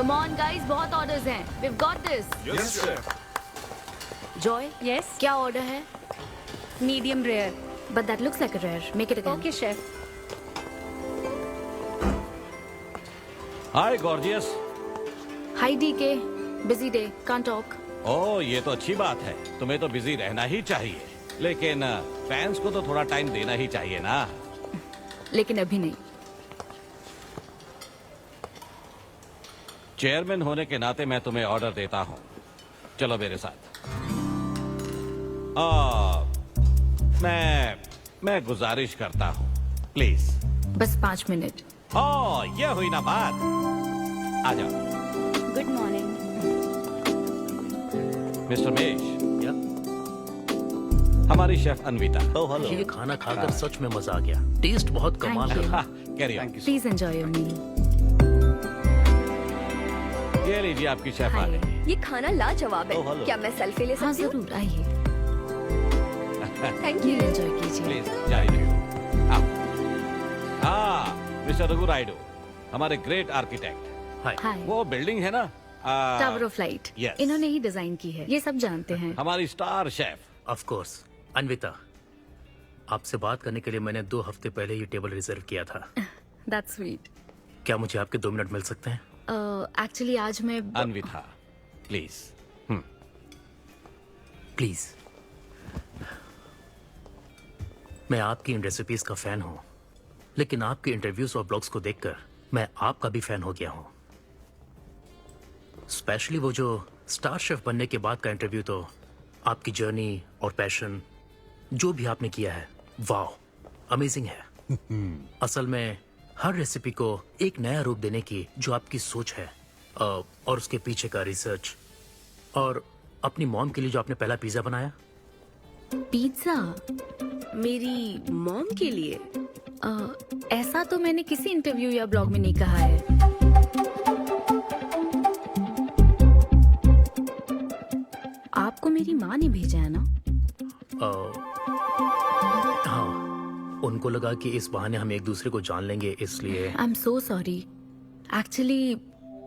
Come on guys, बहुत orders हैं. We've got this. Yes, chef. Joy, Yes, क्या order है? medium rare. But that looks like a rare. Make it again. Okay, chef. Hi gorgeous. Hi DK. Busy day. Can't talk. ओह ये तो अच्छी बात है, तुम्हें तो बिजी रहना ही चाहिए, लेकिन फैंस को तो थोड़ा टाइम देना ही चाहिए ना। लेकिन अभी नहीं. चेयरमैन होने के नाते मैं तुम्हें ऑर्डर देता हूँ, चलो मेरे साथ। मैं गुजारिश करता हूँ, प्लीज। बस 5 मिनट. ओह ये हुई ना बात, आ जाओ। Good morning. मिस्टर मेश, या? हमारी शेफ अन्विता। Oh hello. ये खाना खाकर सच में मजा आ गया। टेस्ट बहुत कमाल Thank you. है। Carry on. Please enjoy your meal. ये लीजिए आपकी शेफ आ गई। ये खाना लाजवाब Oh, है। hello. क्या मैं सेल्फी ले हाँ सकती हूँ? जरूर आइए. Thank Meal you. enjoy कीजिए. प्लीज जारी रहिए। हाँ मिस्टर रघु राइडू, हमारे ग्रेट आर्किटेक्ट। हाय। Hi. वो बिल्डिंग है ना, टावर ऑफ लाइट. Yes. इन्होंने ही डिजाइन की है. ये सब जानते हैं. हमारी star chef. Of course. Anvita, आपसे बात करने के लिए मैंने 2 हफ्ते पहले ये टेबल रिजर्व किया था। That's sweet. क्या मुझे आपके 2 मिनट मिल सकते हैं? Actually आज मैं अन्विता प्लीज। प्लीज। मैं आपकी इन रेसिपीज का फैन हूँ, लेकिन आपके इंटरव्यूज और ब्लॉग्स को देखकर मैं आपका भी फैन हो गया हूँ। स्पेशली वो जो स्टार शेफ बनने के बाद का इंटरव्यू, तो आपकी जर्नी और पैशन जो भी आपने किया है, वाह अमेजिंग है। असल में हर रेसिपी को एक नया रूप देने की जो आपकी सोच है और उसके पीछे का रिसर्च, और अपनी मॉम के लिए जो आपने पहला पिज्जा बनाया। पिज्जा. मेरी मॉम के लिए? ऐसा तो मैंने किसी इंटरव्यू या ब्लॉग में नहीं कहा है. आपको मेरी माँ ने भेजा है ना? हाँ, उनको लगा कि इस बहाने हम एक दूसरे को जान लेंगे, इसलिए। आई एम सो सॉरी. एक्चुअली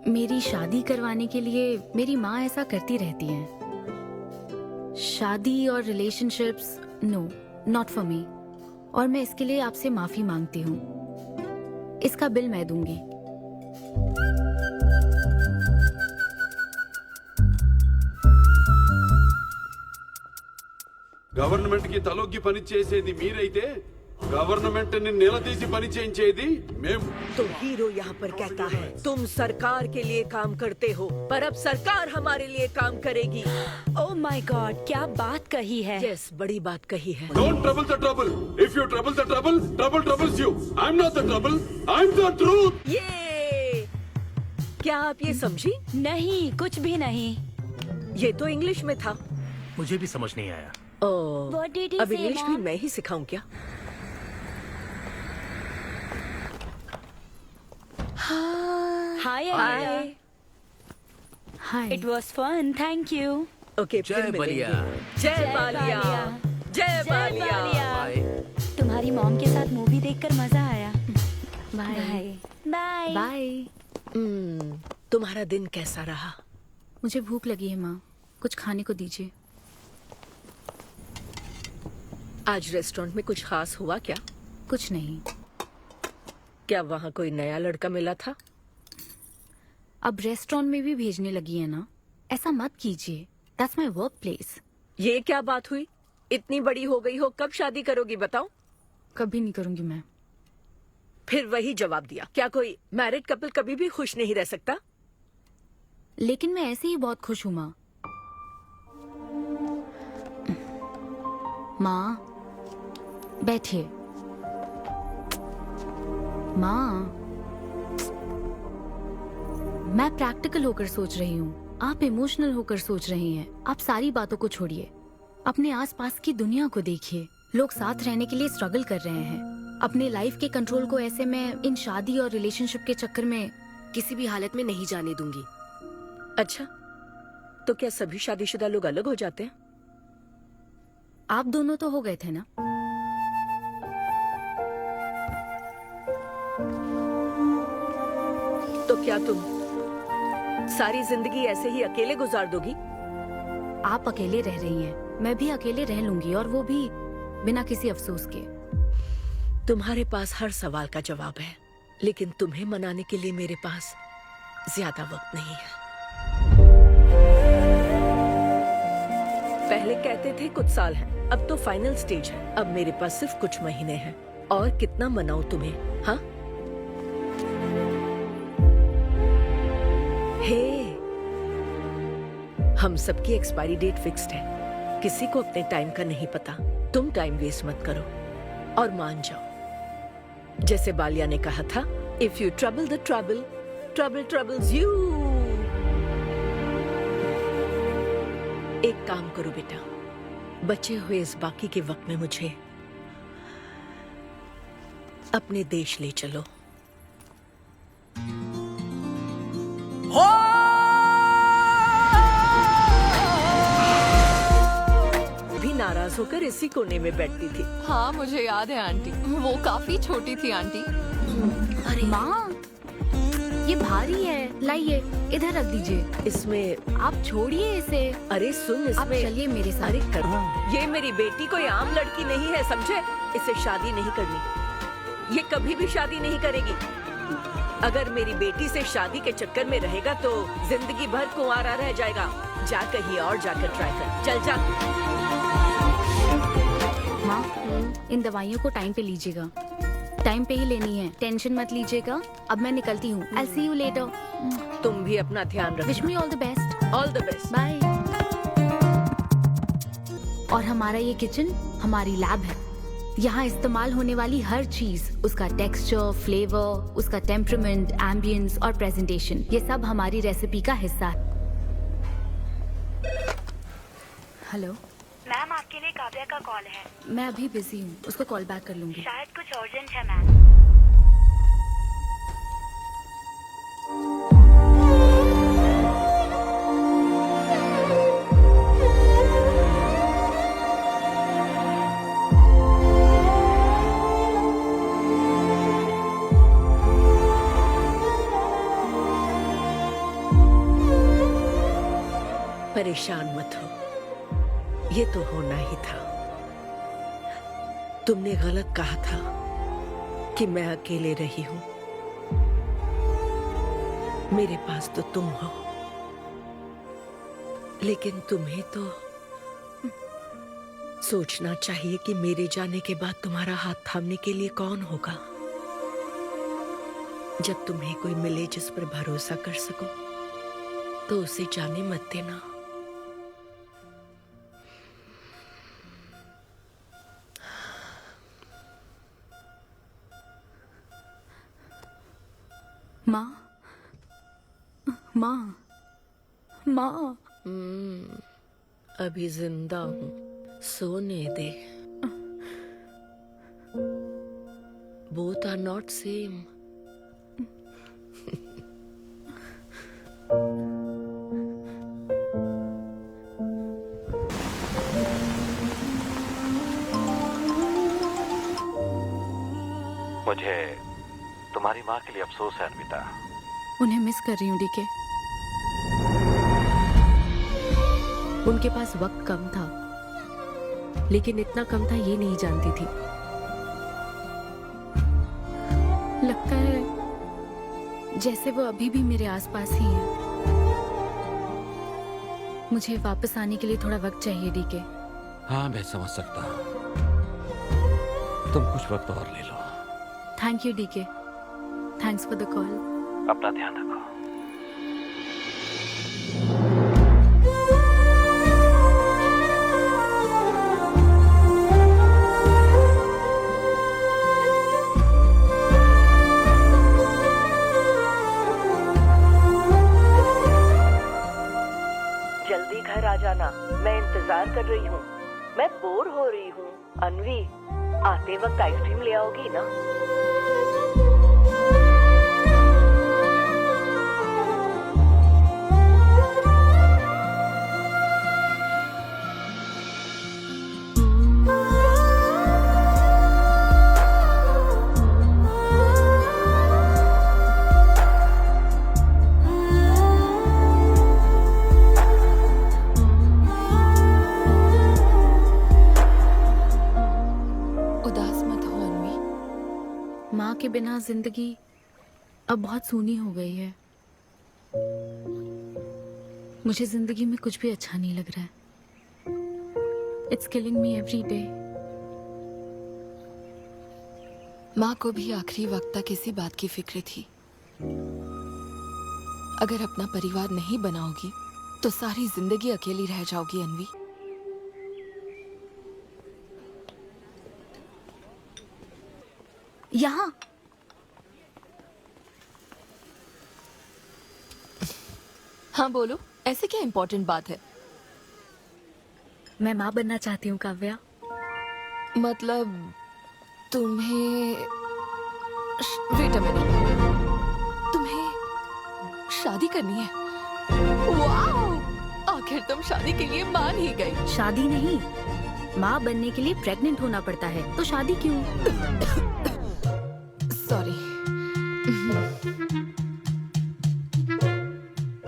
मेरी शादी करवाने के लिए मेरी माँ ऐसा करती रहती हैं. शादी और relationships, no, not for me. और मैं इसके लिए आपसे माफी मांगती हूँ. इसका बिल मैं दूंगी. గవర్నమెంట్ కి తలొగ్గి పని చేసేది మీరైతే గవర్నమెంట్ ని నిలదీసి పని చేయించేది మేము. तो हीरो यहाँ पर कहता है तुम सरकार के लिए काम करते हो, पर अब सरकार हमारे लिए काम करेगी. Oh my God, क्या बात कही है. यस, बड़ी बात कही है. Don't trouble the trouble. If you trouble the trouble, trouble troubles you. I'm not the trouble. I'm the truth. ये क्या आप ये समझी? नहीं, कुछ भी नहीं. ये तो इंग्लिश में था. मुझे भी समझ नहीं आया। ओह, What did he अब say, इंग्लिश भी Mom? मैं ही सिखाऊं क्या? Hi, Anita. Hi. Hi. It was fun, thank you. Okay, जय फिर बलिया। मिलेंगे. जय बालिया. जय बालिया. बाय। तुम्हारी मॉम के साथ मूवी देखकर मजा आया. बाय. बाय. बाय. तुम्हारा दिन कैसा रहा? मुझे भूख लगी है माँ. कुछ खाने को दीजिए. आज रेस्टोरेंट में कुछ खास हुआ क्या? कुछ नहीं. क्या वहाँ कोई नया लड़का मिला था? अब रेस्टोरेंट में भी भेजने लगी है ना. ऐसा मत कीजिए. That's my work place. ये क्या बात हुई? इतनी बड़ी हो गई हो, कब शादी करोगी बताओ? कभी नहीं करूंगी मैं. फिर वही जवाब दिया. क्या कोई मैरिड कपल कभी भी खुश नहीं रह सकता? लेकिन मैं ऐसे ही बहुत खुश हूँ माँ. माँ बैठिए. माँ, मैं प्रैक्टिकल होकर सोच रही हूँ. आप इमोशनल होकर सोच रही हैं. आप सारी बातों को छोड़िए. अपने आसपास की दुनिया को देखिए. लोग साथ रहने के लिए स्ट्रगल कर रहे हैं. अपने लाइफ के कंट्रोल को ऐसे मैं इन शादी और रिलेशनशिप के चक्कर में किसी भी हालत में नहीं जाने दूंगी. अच्छा, तो क्या सभी शादीशुदा लोग अलग हो जाते हैं? आप दोनों तो हो गए थे ना. तो क्या तुम सारी जिंदगी ऐसे ही अकेले गुजार दोगी? आप अकेले रह रही हैं, मैं भी अकेले रह लूंगी, और वो भी बिना किसी अफसोस के। तुम्हारे पास हर सवाल का जवाब है, लेकिन तुम्हें मनाने के लिए मेरे पास ज्यादा वक्त नहीं है। पहले कहते थे कुछ साल हैं, अब तो फाइनल स्टेज है। अब मेरे पास सिर्फ कुछ महीने हैं, और कितना मनाऊं तुम्हें? हाँ, हे, हम सबकी एक्सपायरी डेट फिक्स्ड है। किसी को अपने टाइम का नहीं पता। तुम टाइम वेस्ट मत करो और मान जाओ। जैसे बालिया ने कहा था, if you trouble the trouble, trouble troubles you. एक काम करो बेटा, बचे हुए इस बाकी के वक्त में मुझे अपने देश ले चलो। भी नाराज होकर इसी कोने में बैठती थी। हाँ मुझे याद है आंटी, वो काफी छोटी थी आंटी। अरे माँ, ये भारी है, लाइए इधर रख दीजिए। इसमें आप छोड़िए इसे। अरे सुन, आप इसमें चलिए मेरे साथ। अरे कर, ये मेरी बेटी कोई आम लड़की नहीं है, समझे? इसे शादी नहीं करनी, ये कभी भी शादी नहीं करेगी। अगर मेरी बेटी से शादी के चक्कर में रहेगा तो जिंदगी भर कुंवारा रह जाएगा। जा कहीं और जाकर ट्राई कर, चल जा। माँ, इन दवाइयों को टाइम पे लीजिएगा, टाइम पे ही लेनी है, टेंशन मत लीजिएगा। अब मैं निकलती हूँ। I'll see you later. तुम भी अपना ध्यान Wish रखना। me all the best. All the best. Bye. और हमारा ये किचन हमारी लैब है। यहाँ इस्तेमाल होने वाली हर चीज, उसका टेक्सचर, फ्लेवर, उसका टेम्परामेंट, एम्बियंस और प्रेजेंटेशन, ये सब हमारी रेसिपी का हिस्सा है। हेलो मैम, आपके लिए काव्या का कॉल है। मैं अभी बिजी हूँ, उसको कॉल बैक कर लूंगी। शायद कुछ अर्जेंट है मैम। परेशान मत हो, ये तो होना ही था। तुमने गलत कहा था कि मैं अकेले रही हूं। मेरे पास तो तुम हो, लेकिन तुम्हें तो सोचना चाहिए कि मेरे जाने के बाद तुम्हारा हाथ थामने के लिए कौन होगा। जब तुम्हें कोई मिले जिस पर भरोसा कर सको, तो उसे जाने मत देना। माँ, माँ, माँ। अभी जिंदा हूँ, सोने दे। Both are not same. मुझे तुम्हारी माँ के लिए अफसोस है अनविता। उन्हें मिस कर रही हूँ डीके। उनके पास वक्त कम था, लेकिन इतना कम था ये नहीं जानती थी। लगता है जैसे वो अभी भी मेरे आसपास ही है। मुझे वापस आने के लिए थोड़ा वक्त चाहिए डीके। हाँ मैं समझ सकता हूँ, तुम कुछ वक्त और ले लो। Thank you DK, thanks for the call. अपना ध्यान रखो। जल्दी घर आ जाना, मैं इंतजार कर रही हूँ। मैं बोर हो रही हूँ। अनवी, आते वक्त आइसक्रीम ले आओगी ना? माँ के बिना जिंदगी अब बहुत सूनी हो गई है। मुझे जिंदगी में कुछ भी अच्छा नहीं लग रहा है। It's killing me every day. माँ को भी आखिरी वक्त तक इसी बात की फिक्र थी। अगर अपना परिवार नहीं बनाओगी तो सारी जिंदगी अकेली रह जाओगी अन्वी। यहाँ हाँ बोलो, ऐसे क्या इम्पोर्टेंट बात है? मैं माँ बनना चाहती हूँ काव्या। मतलब तुम्हें वेट अ मिनट, तुम्हें शादी करनी है? वाओ! आखिर तुम शादी के लिए मान ही गई। शादी नहीं, माँ बनने के लिए प्रेग्नेंट होना पड़ता है, तो शादी क्यों? सॉरी।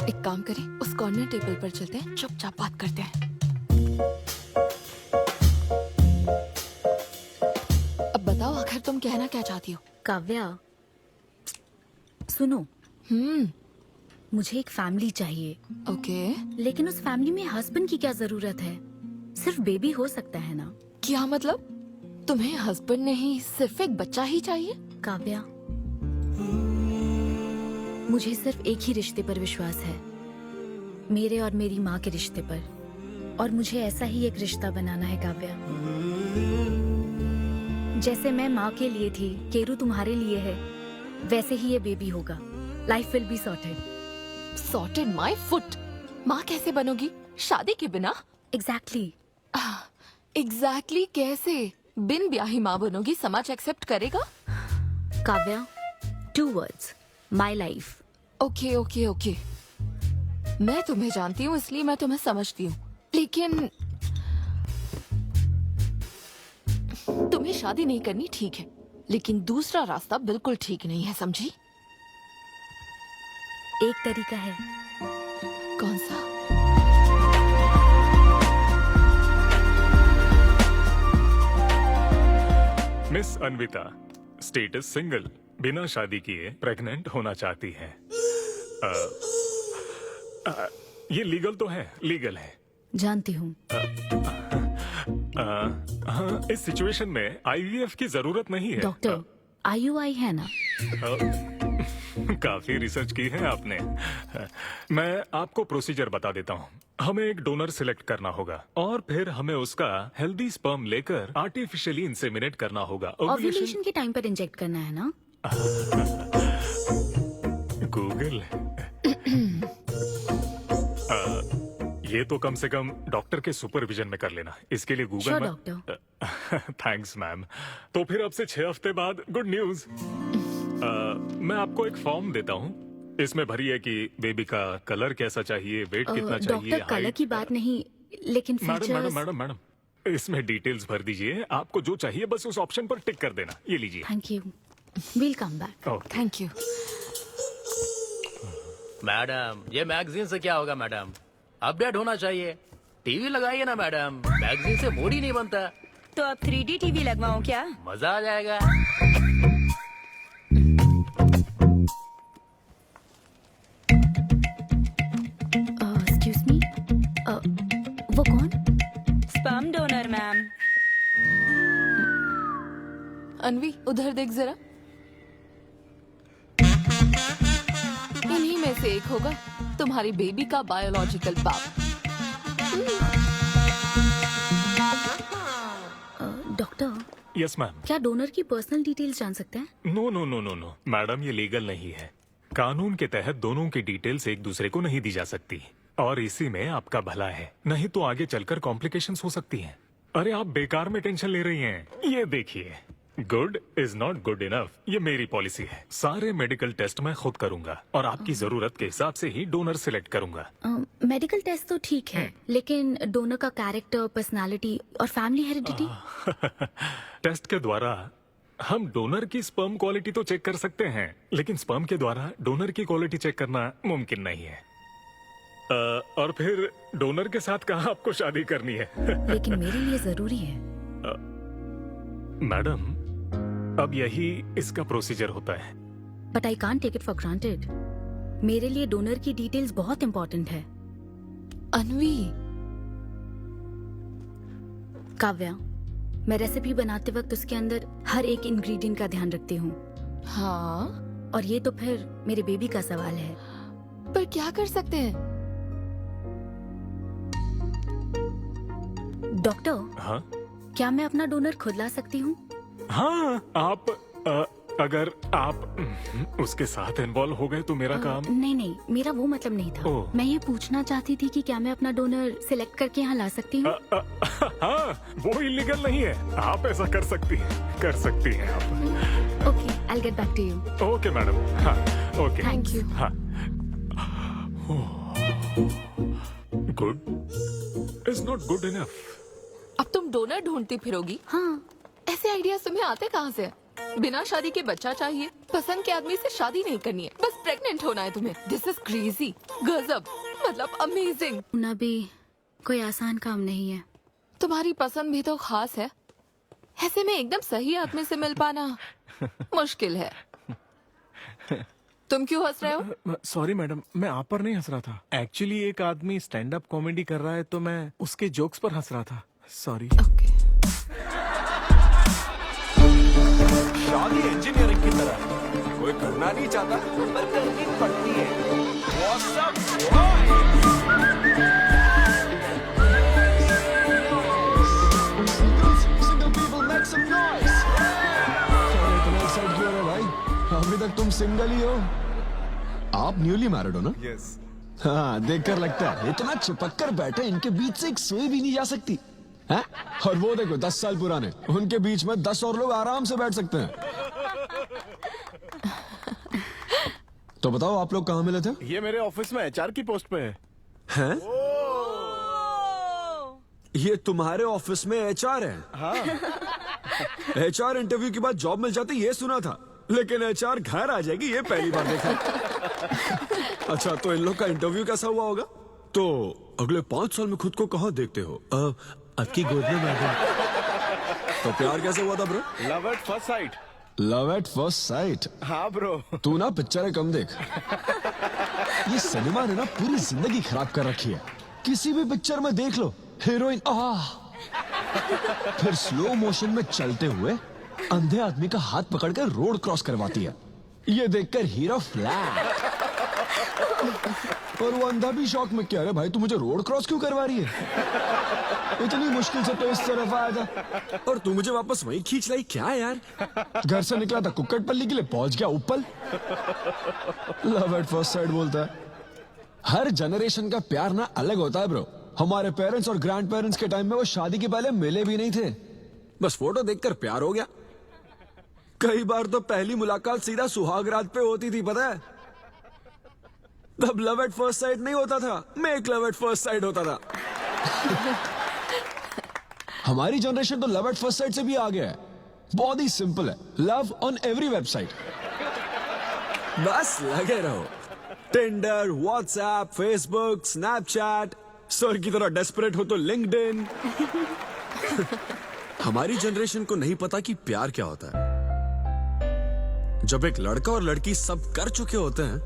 एक काम करें, उस कॉर्नर टेबल पर चलते हैं, चुपचाप बात करते हैं। अब बताओ आखिर तुम कहना क्या चाहती हो? काव्या सुनो, मुझे एक फैमिली चाहिए, ओके। लेकिन उस फैमिली में हस्बैंड की क्या जरूरत है? सिर्फ बेबी हो सकता है ना? क्या मतलब? तुम्हें हस्बैंड नहीं, सिर्फ एक बच्चा ही चाहिए? काव्या, मुझे सिर्फ एक ही रिश्ते पर विश्वास है, मेरे और मेरी माँ के रिश्ते पर, और मुझे ऐसा ही एक रिश्ता बनाना है काव्या। जैसे मैं माँ के लिए थी, केरू तुम्हारे लिए है, वैसे ही ये बेबी होगा। Life will be sorted. Sorted my foot. माँ कैसे बनोगी शादी के बिना? एग्जैक्टली। एग्जैक्टली कैसे? बिन ब्याही माँ बनोगी, समाज एक्सेप्ट करेगा? Kavya, 2 words, my life. Okay okay okay, मैं तुम्हें जानती हूँ इसलिए मैं तुम्हें समझती हूँ, लेकिन तुम्हें शादी नहीं करनी ठीक है, लेकिन दूसरा रास्ता बिल्कुल ठीक नहीं है, समझी? एक तरीका है। कौन सा? मिस अन्विता, स्टेटस सिंगल, बिना शादी किए प्रेग्नेंट होना चाहती हैं। ये लीगल तो है, लीगल है। जानती हूँ। हाँ, इस सिचुएशन में आईवीएफ की जरूरत नहीं है। डॉक्टर, IUI है ना? काफी रिसर्च की है आपने। मैं आपको प्रोसीजर बता देता हूँ। हमें एक डोनर सिलेक्ट करना होगा और फिर हमें उसका हेल्दी स्पर्म लेकर आर्टिफिशियली इंसेमिनेट करना होगा। ओव्यूलेशन के टाइम पर इंजेक्ट करना है ना? गूगल। ये तो कम से कम डॉक्टर के सुपरविजन में कर लेना, इसके लिए गूगल Sure, में। डॉक्टर। Thanks ma'am. तो फिर अब से 6 हफ्ते बाद गुड न्यूज। मैं आपको एक फॉर्म देता हूँ, इसमें भरिए कि बेबी का कलर कैसा चाहिए, वेट कितना चाहिए, डॉक्टर, कलर की बात नहीं, लेकिन madam madam features. Madam madam, इसमें डिटेल्स भर दीजिए। आपको जो चाहिए बस उस ऑप्शन पर टिक कर देना। ये लीजिए। Thank you, will come back. Okay. Thank you. Madam, ये मैगजीन से क्या होगा मैडम? अपडेट होना चाहिए। टीवी लगाइए ना मैडम, मैगजीन से मूड ही नहीं बनता। तो अब 3D टीवी लगवाऊं क्या? मजा आ जाएगा। एक्सक्यूज मी, वो कौन? Sperm donor ma'am. अन्वी, उधर देख जरा। इन्हीं में से एक होगा तुम्हारी बेबी का बायोलॉजिकल बाप। Doctor, yes ma'am. क्या डोनर की पर्सनल डिटेल्स जान सकते हैं? No no no no no madam, ये लीगल नहीं है। कानून के तहत दोनों की डिटेल्स एक दूसरे को नहीं दी जा सकती, और इसी में आपका भला है, नहीं तो आगे चलकर कॉम्प्लिकेशंस हो सकती हैं। अरे आप बेकार में टेंशन ले रही हैं। ये देखिए, good is not good enough, ये मेरी पॉलिसी है। सारे मेडिकल टेस्ट मैं खुद करूंगा और आपकी जरूरत के हिसाब से ही डोनर सिलेक्ट करूंगा। मेडिकल टेस्ट तो ठीक है, लेकिन डोनर का कैरेक्टर, पर्सनालिटी और फैमिली हेरिडिटी? टेस्ट के द्वारा हम डोनर की स्पर्म क्वालिटी तो चेक कर सकते हैं, लेकिन स्पर्म के द्वारा डोनर की क्वालिटी चेक करना मुमकिन नहीं है। और फिर डोनर के साथ कहाँ आपको शादी करनी है? लेकिन मेरे लिए जरूरी है। मैडम, अब यही इसका प्रोसीजर होता है। But I can't take it for granted. मेरे लिए डोनर की डिटेल्स बहुत इंपॉर्टेंट है। अनवी, काव्या, मैं रेसिपी बनाते वक्त उसके अंदर हर एक इंग्रेडिएंट का ध्यान रखती हूँ। हाँ, और ये तो फिर मेरे बेबी का सवाल है। पर क्या कर सकते हैं? डॉक्टर, हाँ क्या मैं अपना डोनर खुद ला सकती हूँ? हाँ, आप अगर आप उसके साथ इन्वॉल्व हो गए तो मेरा काम। नहीं नहीं, मेरा वो मतलब नहीं था। ओह। मैं ये पूछना चाहती थी कि क्या मैं अपना डोनर सिलेक्ट करके यहाँ ला सकती हूँ? हाँ, वो इलीगल नहीं है। आप ऐसा कर सकती हैं आप। Okay, I get back to you. Okay madam. हाँ ओके, थैंक यू। हाँ। Good is not good enough. अब तुम डोनर ढूंढती फिरोगी? हाँ, ऐसे आइडियाज तुम्हें आते कहाँ से? बिना शादी के बच्चा चाहिए, पसंद के आदमी से शादी नहीं करनी है, बस प्रेग्नेंट होना है तुम्हें। दिस इज क्रेजी, गजब, मतलब अमेजिंग। ना भी कोई आसान काम नहीं है। तुम्हारी पसंद भी तो खास है, ऐसे में एकदम सही आदमी से मिल पाना मुश्किल है। तुम क्यों हंस रहे हो? सॉरी मैडम, मैं आप पर नहीं हंस रहा था। एक्चुअली एक आदमी स्टैंड अप कॉमेडी कर रहा है तो मैं उसके जोक्स पर हंस रहा था। सॉरी। ओके। शादी इंजीनियरिंग की तरह है। कोई करना नहीं चाहता पर करनी पड़ती है। What's up, अभी तक तुम सिंगल ही हो? आप न्यूली मैरिड हो ना? यस। हाँ, देखकर लगता है इतना चिपक कर बैठे, इनके बीच से एक सुई भी नहीं जा सकती है? और वो देखो 10 साल पुराने, उनके बीच में 10 और लोग आराम से बैठ सकते हैं। तो बताओ, आप लोग कहाँ मिले थे? ये मेरे ऑफिस में एचआर की पोस्ट पे है। हैं? ये तुम्हारे ऑफिस में एचआर है? हाँ। एचआर इंटरव्यू के बाद जॉब मिल जाती ये सुना था, लेकिन एचआर घर आ जाएगी ये पहली बार देखा। अच्छा, तो इन लोग का इंटरव्यू कैसा हुआ होगा? तो अगले 5 साल में खुद को कहाँ देखते हो? आपकी गोद में मैडम। तो प्यार कैसे हुआ था bro? Love at first sight. Love at first sight? हाँ ब्रो। तू ना पिक्चरें कम देख। ये सिनेमा ने ना पूरी जिंदगी खराब कर रखी है। किसी भी पिक्चर में देख लो, हीरोइन फिर स्लो मोशन में चलते हुए अंधे आदमी का हाथ पकड़कर रोड क्रॉस करवाती है। ये देखकर हीरो फ्लैट। और वो अंधा भी शौक में, क्या रे भाई, तू मुझे रोड क्रॉस क्यों करवा रही है? इतनी मुश्किल से तो इस तरफ आया था और तू मुझे वापस वहीं खींच लाई। क्या यार, घर से निकला था कुक्कड़पल्ली के लिए, पहुंच गया ऊपर। लव एट फर्स्ट साइट बोलता है। हर जनरेशन का प्यार ना अलग होता है ब्रो। हमारे पेरेंट्स और ग्रैंड पेरेंट्स के टाइम में वो शादी के पहले मिले भी नहीं थे, बस फोटो देखकर प्यार हो गया। कई बार तो पहली मुलाकात सीधा सुहाग रात पे होती थी, पता है? तब लव एट फर्स्ट साइट नहीं होता था, make love at first sight होता था। हमारी जनरेशन तो लव एट फर्स्ट साइट से भी आगे है। बहुत ही सिंपल है, लव ऑन एवरी वेबसाइट। बस लगे रहो, Tinder, WhatsApp, Facebook, Snapchat, sir की तरह डेस्परेट हो तो लिंक्डइन। हमारी जनरेशन को नहीं पता कि प्यार क्या होता है। जब एक लड़का और लड़की सब कर चुके होते हैं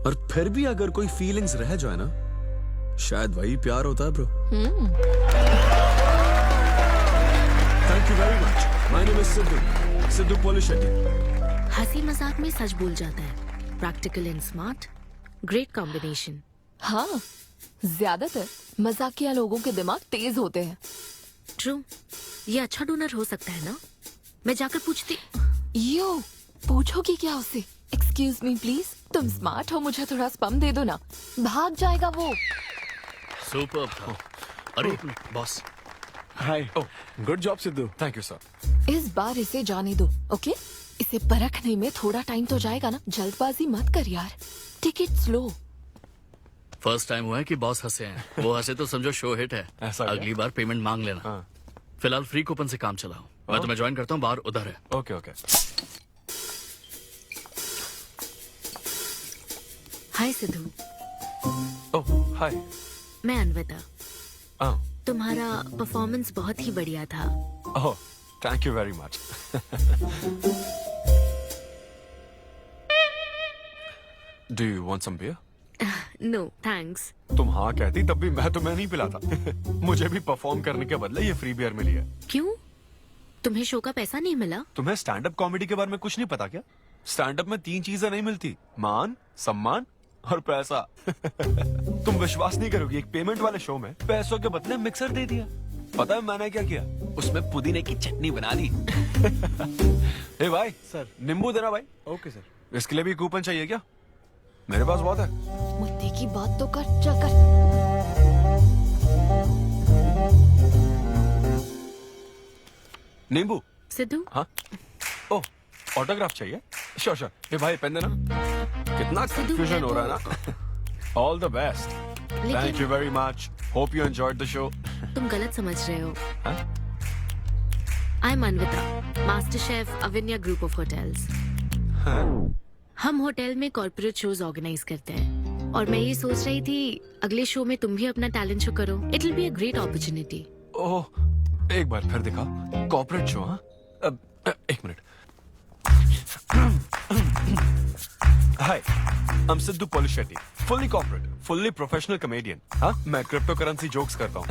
और फिर भी अगर कोई फीलिंग्स रह जाए ना, शायद वही प्यार होता है bro. Thank you very much. My name is Siddhu Polishetty. हंसी मजाक में सच बोल जाता है। Practical and smart, great combination. हाँ, ज्यादातर मजाकिया लोगों के दिमाग तेज होते हैं। ट्रू, ये अच्छा डोनर हो सकता है ना? मैं जाकर पूछती। यो, पूछोगी क्या उससे? एक्सक्यूज मी प्लीज, तुम स्मार्ट हो, मुझे थोड़ा स्पम दे दो ना। भाग जाएगा वो। सुपर था। अरे boss. Hi. Good job Sidhu. Thank you sir. इस बार इसे जाने दो, ओके? इसे परखने में थोड़ा टाइम तो जाएगा ना, जल्दबाजी मत कर यार। Take it slow. First time हुआ है कि बॉस हंसे हैं। वो हंसे तो समझो शो हिट है। ऐसा क्या? अगली बार पेमेंट मांग लेना। हाँ। फिलहाल फ्री कूपन से काम चलाओ। मैं तुम्हें ज्वाइन करता हूँ, बाहर उधर है। Okay okay. Hi Siddhu. Oh hi. मैं अनविता। ओह तुम्हारा परफॉर्मेंस बहुत ही बढ़िया था। Oh thank you very much. Do you want some beer? No thanks. तुम हाँ कहती तब भी मैं तुम्हें नहीं पिलाता। मुझे भी परफॉर्म करने के बदले ये फ्री बियर मिली है। क्यों? तुम्हें शो का पैसा नहीं मिला? तुम्हें स्टैंड अप कॉमेडी के बारे में कुछ नहीं पता क्या? स्टैंड अप में 3 चीजें नहीं मिलती, मान, सम्मान और पैसा। तुम विश्वास नहीं करोगी, एक पेमेंट वाले शो में पैसों के बदले मिक्सर दे दिया। पता है मैंने क्या किया? उसमें पुदीने की चटनी बना दी। ए भाई सर, नींबू देना भाई। Okay sir. इसके लिए भी कूपन चाहिए क्या? मेरे पास बहुत है। मुद्दे की बात तो कर, चल कर। नींबू। सिद्धू। हाँ। ओह, ऑटोग्राफ चाहिए? Sure sure. ये भाई पेन देना। कितना कंफ्यूजन हो रहा है ना। All the best. Thank you very much. Hope you enjoyed the show. तुम गलत समझ रहे हो। I am Anvita, master chef Avinya group of hotels. हम होटल में कॉर्पोरेट शोज ऑर्गेनाइज करते हैं और मैं ये सोच रही थी अगले शो में तुम भी अपना टैलेंट शो करो। It will be a great opportunity. Oh, एक बार फिर दिखा। Corporate show? हाँ, एक मिनट। Hi, I am Siddhu Polishetty, fully corporate, fully professional comedian. हाँ, मैं क्रिप्टो करेंसी जोक्स करता हूँ।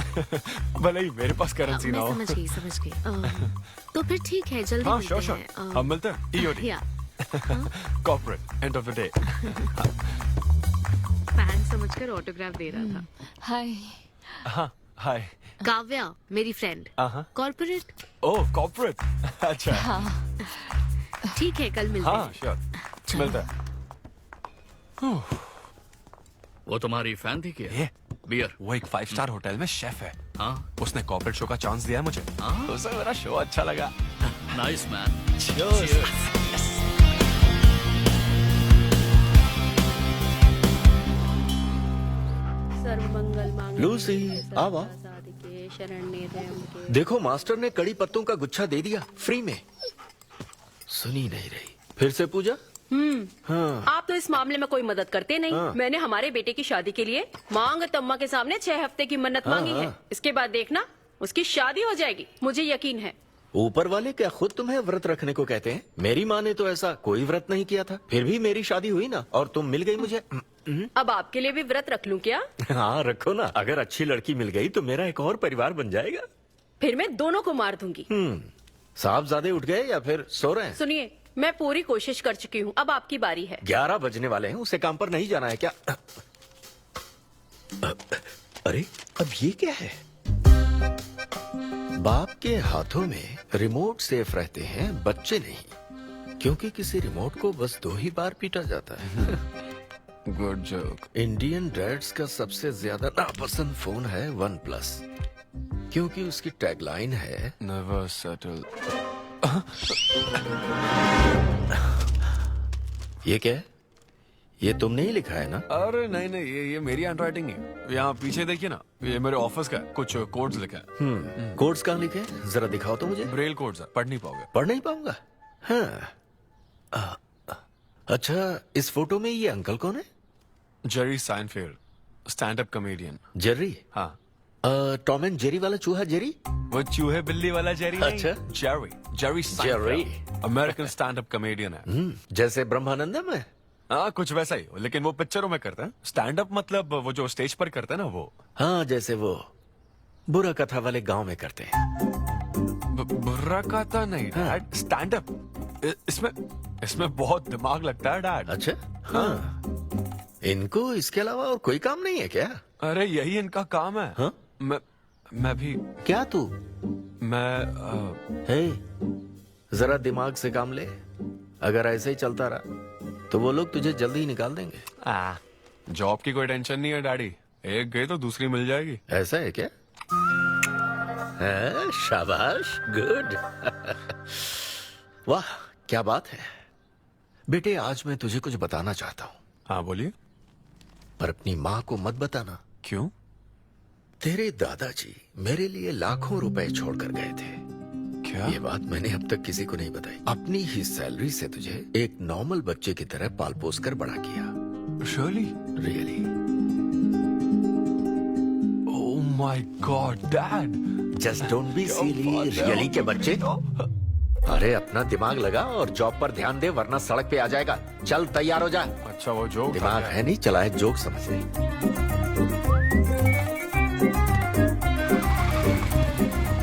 भले ही मेरे पास करेंसी ना हो। मैं समझ गई। तो फिर ठीक है, जल्दी हाँ, मिलते श्योर हैं। हम मिलते हैं। EOD corporate, end of the day. Fan समझकर ऑटोग्राफ दे रहा था। हाय। हाँ, हाय। काव्या, मेरी फ्रेंड। कॉर्पोरेट। ओह, कॉर्पोरेट। अच्छा। हाँ। ठीक है, कल मिलते हैं। हाँ, श्योर, मिलते हैं। वो तुम्हारी फैन थी क्या? बियर। वो एक 5 स्टार होटल में शेफ है। हाँ, उसने कॉर्पोरेट शो का चांस दिया है मुझे। उसे मेरा शो अच्छा लगा। Nice man. लूसी, आवा। देखो, मास्टर ने कड़ी पत्तों का गुच्छा दे दिया फ्री में। सुनी नहीं रही। फिर से पूजा। हाँ। आप तो इस मामले में कोई मदद करते नहीं। हाँ। मैंने हमारे बेटे की शादी के लिए मांग तम्मा के सामने 6 हफ्ते की मन्नत मांगी है। इसके बाद देखना उसकी शादी हो जाएगी, मुझे यकीन है। ऊपर वाले क्या खुद तुम्हें व्रत रखने को कहते हैं? मेरी माँ ने तो ऐसा कोई व्रत नहीं किया था, फिर भी मेरी शादी हुई ना, और तुम मिल गई मुझे। अब आपके लिए भी व्रत रख लूं क्या? हाँ, रखो ना। अगर अच्छी लड़की मिल गई तो मेरा एक और परिवार बन जाएगा। फिर मैं दोनों को मार दूंगी। साहबजादे उठ गए या फिर सो रहे हैं? सुनिए, मैं पूरी कोशिश कर चुकी हूँ, अब आपकी बारी है। 11 बजने वाले हैं, उसे काम पर नहीं जाना है क्या? अरे, अब ये क्या है? बाप के हाथों में रिमोट सेफ रहते हैं, बच्चे नहीं, क्योंकि किसी रिमोट को बस 2 ही बार पीटा जाता है। Good joke. इंडियन डैड्स का सबसे ज्यादा नापसंद फोन है OnePlus, क्योंकि उसकी टैगलाइन है नेवर सेटल। ये क्या है? ये तुमने ही लिखा है ना? अरे नहीं नहीं, ये मेरी हैंडराइटिंग है। यहाँ पीछे देखिए ना, ये मेरे ऑफिस का है। कुछ कोड्स लिखा है। कोड्स कहाँ लिखे हैं? जरा दिखाओ तो मुझे। ब्रेल कोड्स है, पढ़ नहीं पाओगे। पढ़ नहीं पाऊंगा? हाँ। अच्छा, इस फोटो में ये अंकल कौन है? Jerry Seinfeld, stand up comedian. Jerry? हाँ। टॉम एंड जेरी वाला चूहा जेरी? वो चूहे बिल्ली वाला जेरी नहीं। अच्छा। Jerry Seinfeld American stand up comedian है। जैसे ब्रह्मानंदम है? हाँ, कुछ वैसा ही, लेकिन वो पिक्चरों में करता है। स्टैंड अप मतलब वो जो स्टेज पर करते हैं ना, वो। हाँ, जैसे वो बुरा कथा वाले गांव में करते हैं। बुरा कथा नहीं डैड, स्टैंड अप। इसमें बहुत दिमाग लगता है डैड। अच्छा। हाँ। इनको इसके अलावा और कोई काम नहीं है क्या? अरे यही इनका काम है। हाँ? मैं भी। क्या तू? मैं जरा दिमाग से काम ले। अगर ऐसे ही चलता रहा तो वो लोग तुझे जल्दी ही निकाल देंगे। जॉब की कोई टेंशन नहीं है डैडी, एक गई तो दूसरी मिल जाएगी। ऐसा है क्या? शाबाश, गुड। वाह, क्या बात है बेटे। आज मैं तुझे कुछ बताना चाहता हूँ। हाँ बोलिए। पर अपनी माँ को मत बताना। क्यों? तेरे दादाजी मेरे लिए लाखों रुपए छोड़कर गए थे। क्या? ये बात मैंने अब तक किसी को नहीं बताई। अपनी ही सैलरी से तुझे एक नॉर्मल बच्चे की तरह पाल पोस कर बड़ा किया। Really? Oh my God dad, just don't be silly. Really के बच्चे, अरे अपना दिमाग लगा और जॉब पर ध्यान दे, वरना सड़क पे आ जाएगा। चल तैयार हो जा। अच्छा वो जोक दिमाग है नहीं, चला है जोक समझ ले।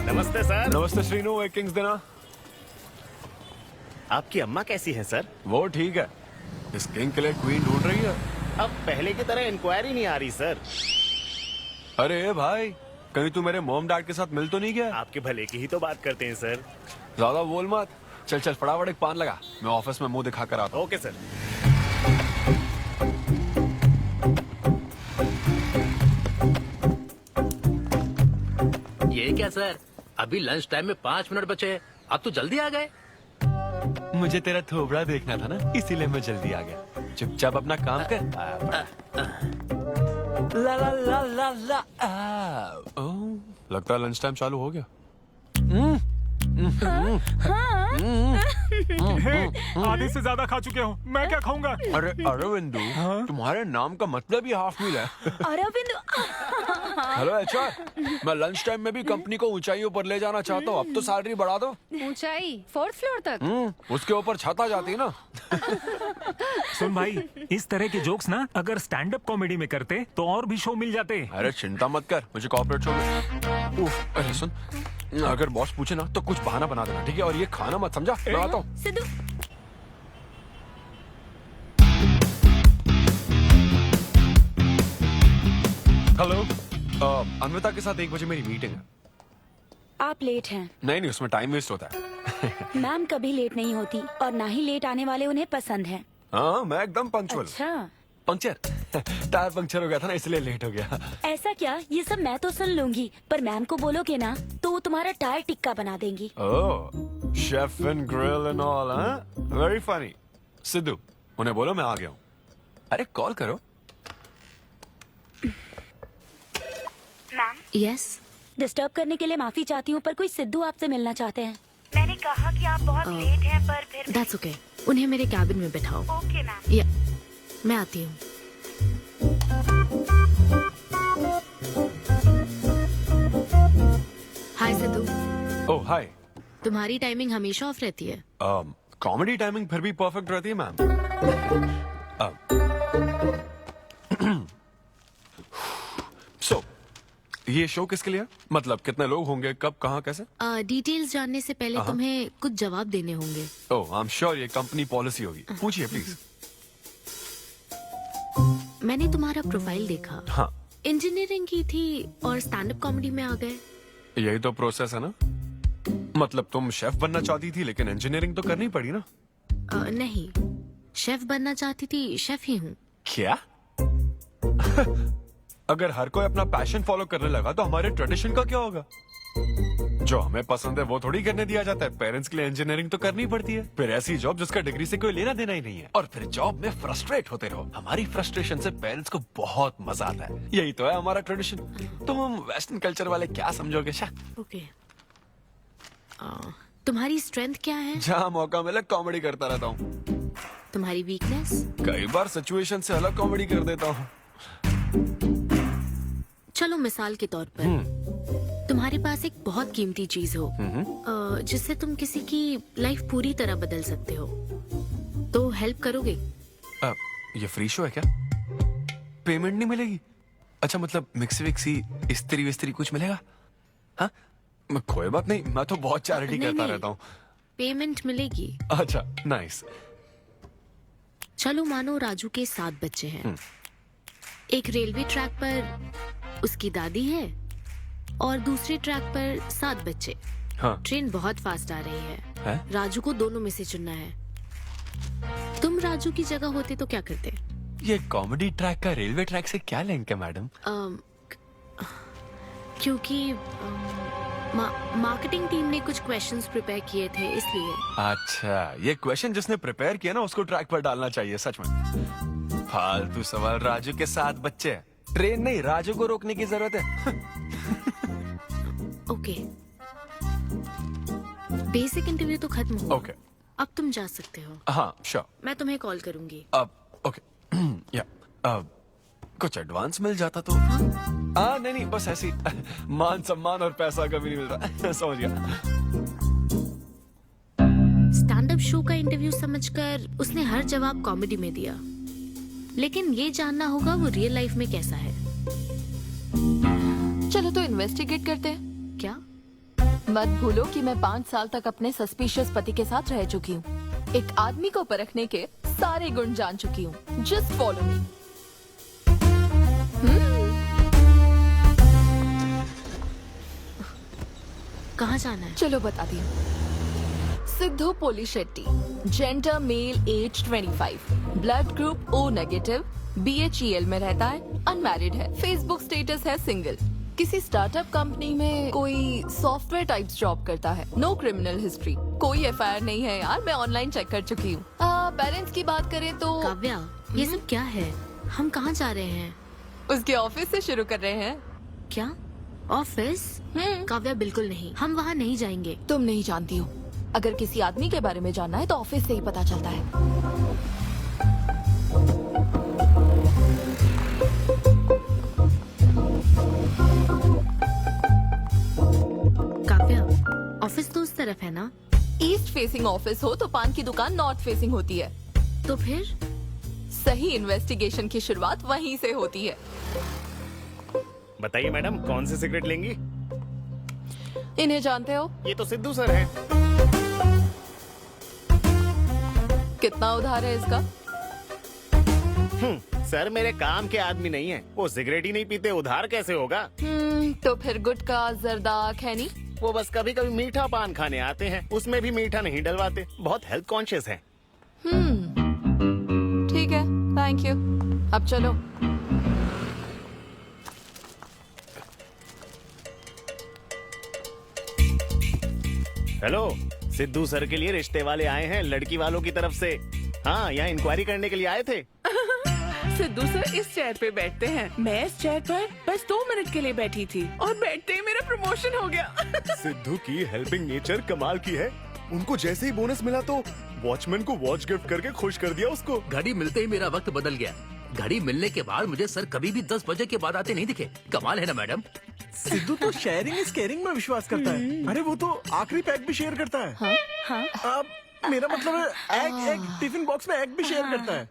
नमस्ते सर। नमस्ते श्रीनु, एक किंग्स देना। आपकी अम्मा कैसी है सर? वो ठीक है, इस किंग के लिए क्वीन ढूंढ रही है। अब पहले की तरह इंक्वायरी नहीं आ रही सर। अरे भाई, कहीं तू मेरे मॉम डैड के साथ मिल तो नहीं गया? आपके भले की ही तो बात करते हैं सर। ज्यादा बोल मत। चल चल फटाफट एक पान लगा, मैं ऑफिस में मुंह दिखा कर आता हूँ। Okay sir. ये क्या सर, अभी लंच टाइम में 5 मिनट बचे हैं, आप तो जल्दी आ गए। मुझे तेरा थोबड़ा देखना था ना, इसीलिए मैं जल्दी आ गया। चुपचाप अपना काम कर। ला ला ला ला ला। लगता है लंच टाइम चालू हो गया। आधे से ज्यादा खा चुके हो, मैं क्या खाऊंगा? अरे अरविंदु, तुम्हारे नाम का मतलब ही हाफ मील है। अरविंद। हेलो एचआर, मैं लंच टाइम में भी कंपनी को ऊंचाइयों पर ले जाना चाहता हूँ। अब तो सैलरी बढ़ा दो। ऊंचाई 4th फ्लोर तक? उसके ऊपर छत आ जाती है ना। सुन भाई, इस तरह के जोक्स ना अगर स्टैंड अप कॉमेडी में करते तो और भी शो मिल जाते। अरे चिंता मत कर, मुझे कॉर्पोरेट शो में। उफ, अरे सुन, अगर बॉस पूछे ना तो कुछ बहाना बना देना, ठीक है? और ये खाना मत, समझा? मैं आता हूँ। सिद्धू। हेलो, अन्विता के साथ 1 बजे मेरी मीटिंग है। आप लेट हैं। नहीं, उसमें टाइम वेस्ट होता है। मैम कभी लेट नहीं होती और ना ही लेट आने वाले उन्हें पसंद हैं। हाँ, मैं एकदम पंक्चुअल। अच्छा। पंक्चर टायर पंक्चर हो गया था ना, इसलिए लेट हो गया। ऐसा क्या? ये सब मैं तो सुन लूंगी, पर मैम को बोलोगे ना तो वो तुम्हारा टायर टिक्का बना देंगी। Oh, chef and grill and all, हाँ? Very funny. सिद्धू, उन्हें बोलो मैं आ गया हूँ। अरे कॉल करो। मैम। यस। डिस्टर्ब करने के लिए माफी चाहती हूँ, पर कोई सिद्धू आपसे मिलना चाहते हैं। मैंने कहा कि आप बहुत लेट हैं, पर फिर दैट्स ओके। उन्हें मेरे कैबिन में बिठाओ। Okay ma'am. या मैं आती हूँ। हाय सिद्धू। ओह हाय। तुम्हारी टाइमिंग हमेशा ऑफ रहती है? कॉमेडी टाइमिंग फिर भी परफेक्ट रहती है मैम। सो ये शो किसके लिए? मतलब कितने लोग होंगे, कब, कहाँ, कैसे? डिटेल्स जानने से पहले तुम्हें कुछ जवाब देने होंगे। ओह, आई एम श्योर ये कंपनी पॉलिसी होगी। पूछिए प्लीज। मैंने तुम्हारा प्रोफाइल देखा। हाँ। इंजीनियरिंग की थी और स्टैंड अप कॉमेडी में आ गए। यही तो प्रोसेस है ना। मतलब तुम शेफ बनना चाहती थी, लेकिन इंजीनियरिंग तो करनी पड़ी ना। नहीं, शेफ बनना चाहती थी, शेफ ही हूँ। क्या? अगर हर कोई अपना पैशन फॉलो करने लगा तो हमारे ट्रेडिशन का क्या होगा? जो हमें पसंद है वो थोड़ी करने दिया जाता है। पेरेंट्स के लिए इंजीनियरिंग तो करनी पड़ती है, फिर ऐसी जॉब जिसका डिग्री से कोई लेना देना ही नहीं है, और फिर जॉब में फ्रस्ट्रेट होते रहो। हमारी फ्रस्ट्रेशन से पेरेंट्स को बहुत मजा आता है। यही तो है हमारा ट्रेडिशन। तुम वेस्टर्न कल्चर वाले क्या समझोगे? ओके। तुम्हारी स्ट्रेंथ क्या है? जहाँ मौका मिले कॉमेडी करता रहता हूँ। तुम्हारी वीकनेस? कई बार सिचुएशन से अलग कॉमेडी कर देता हूँ। चलो मिसाल के तौर पर तुम्हारे पास एक बहुत कीमती चीज हो जिससे तुम किसी की लाइफ पूरी तरह बदल सकते हो, तो हेल्प करोगे? ये फ्री शो है क्या? पेमेंट नहीं मिलेगी? अच्छा, मतलब मिक्सी विक्सी इस्त्री विस्त्री कुछ मिलेगा? हाँ, कोई बात नहीं, मैं तो बहुत चैरिटी करता रहता हूँ। पेमेंट मिलेगी। अच्छा, नाइस। चलो मानो राजू के 7 बच्चे हैं। एक रेलवे ट्रैक पर उसकी दादी है और दूसरे ट्रैक पर 7 बच्चे। हाँ। ट्रेन बहुत फास्ट आ रही है। राजू को दोनों में से चुनना है। तुम राजू की जगह होते तो क्या करते? ये कॉमेडी ट्रैक का रेलवे ट्रैक से क्या लिंक है मैडम? क्योंकि मार्केटिंग टीम ने कुछ क्वेश्चंस प्रिपेयर किए थे, इसलिए। अच्छा, ये क्वेश्चन जिसने प्रिपेयर किया ना उसको ट्रैक पर डालना चाहिए। सच में फालतू सवाल। राजू के 7 बच्चे हैं, ट्रेन नहीं, राजू को रोकने की जरूरत है। ओके, बेसिक इंटरव्यू तो खत्म हो। ओके, अब तुम जा सकते हो। हाँ श्योर। मैं तुम्हें कॉल करूंगी। अब ओके। या कुछ एडवांस मिल जाता तो। नहीं नहीं, बस ऐसी मान सम्मान और पैसा कभी नहीं मिलता। समझ गया। स्टैंड अप शो का इंटरव्यू समझकर उसने हर जवाब कॉमेडी में दिया, लेकिन ये जानना होगा वो रियल लाइफ में कैसा है। चलो तो इन्वेस्टिगेट करते हैं। क्या? मत भूलो कि मैं 5 साल तक अपने सस्पिशियस पति के साथ रह चुकी हूँ। एक आदमी को परखने के सारे गुण जान चुकी हूँ। Just follow me. कहाँ जाना है? चलो बताती हूँ। Siddhu Polishetty, gender male, age 25, blood group O negative, BHEL में रहता है, अनमैरिड है, फेसबुक स्टेटस है सिंगल, किसी स्टार्टअप कंपनी में कोई सॉफ्टवेयर टाइप्स जॉब करता है, नो क्रिमिनल हिस्ट्री, कोई FIR नहीं है यार, मैं ऑनलाइन चेक कर चुकी हूँ। पेरेंट्स की बात करें तो काव्या, ये सब क्या है? हम कहाँ जा रहे हैं? उसके ऑफिस से शुरू कर रहे हैं। क्या ऑफिस? काव्या बिल्कुल नहीं, हम वहाँ नहीं जाएंगे। तुम नहीं जानती हो, अगर किसी आदमी के बारे में जानना है तो ऑफिस से ही पता चलता है। काव्या, ऑफिस तो उस तरफ है ना? ईस्ट फेसिंग ऑफिस हो तो पान की दुकान नॉर्थ फेसिंग होती है। तो फिर सही इन्वेस्टिगेशन की शुरुआत वहीं से होती है। बताइए मैडम, कौन सी सिगरेट लेंगी? इन्हें जानते हो? ये तो सिद्धू सर है। कितना उधार है इसका? सर मेरे काम के आदमी नहीं है, वो सिगरेट ही नहीं पीते, उधार कैसे होगा? तो फिर गुटखा जर्दा खैनी? वो बस कभी कभी मीठा पान खाने आते हैं, उसमें भी मीठा नहीं डलवाते, बहुत हेल्थ कॉन्शियस है। ठीक है, थैंक यू। अब चलो। हेलो, सिद्धू सर के लिए रिश्ते वाले आए हैं लड़की वालों की तरफ से। हाँ, यहाँ इंक्वायरी करने के लिए आए थे। सिद्धू सर इस चेयर पे बैठते हैं, मैं इस चेयर पर बस 2 मिनट के लिए बैठी थी और बैठते ही मेरा प्रमोशन हो गया। सिद्धू की हेल्पिंग नेचर कमाल की है। उनको जैसे ही बोनस मिला तो वॉचमैन को वॉच गिफ्ट करके खुश कर दिया उसको। घड़ी मिलते ही मेरा वक्त बदल गया। घड़ी मिलने के बाद मुझे सर कभी भी 10 बजे के बाद आते नहीं दिखे। कमाल है ना मैडम? सिद्धू तो शेयरिंग इज केयरिंग में विश्वास करता है। अरे वो तो आखिरी पैक भी शेयर करता है। अब मेरा मतलब है एग टिफिन बॉक्स में एग भी शेयर करता है।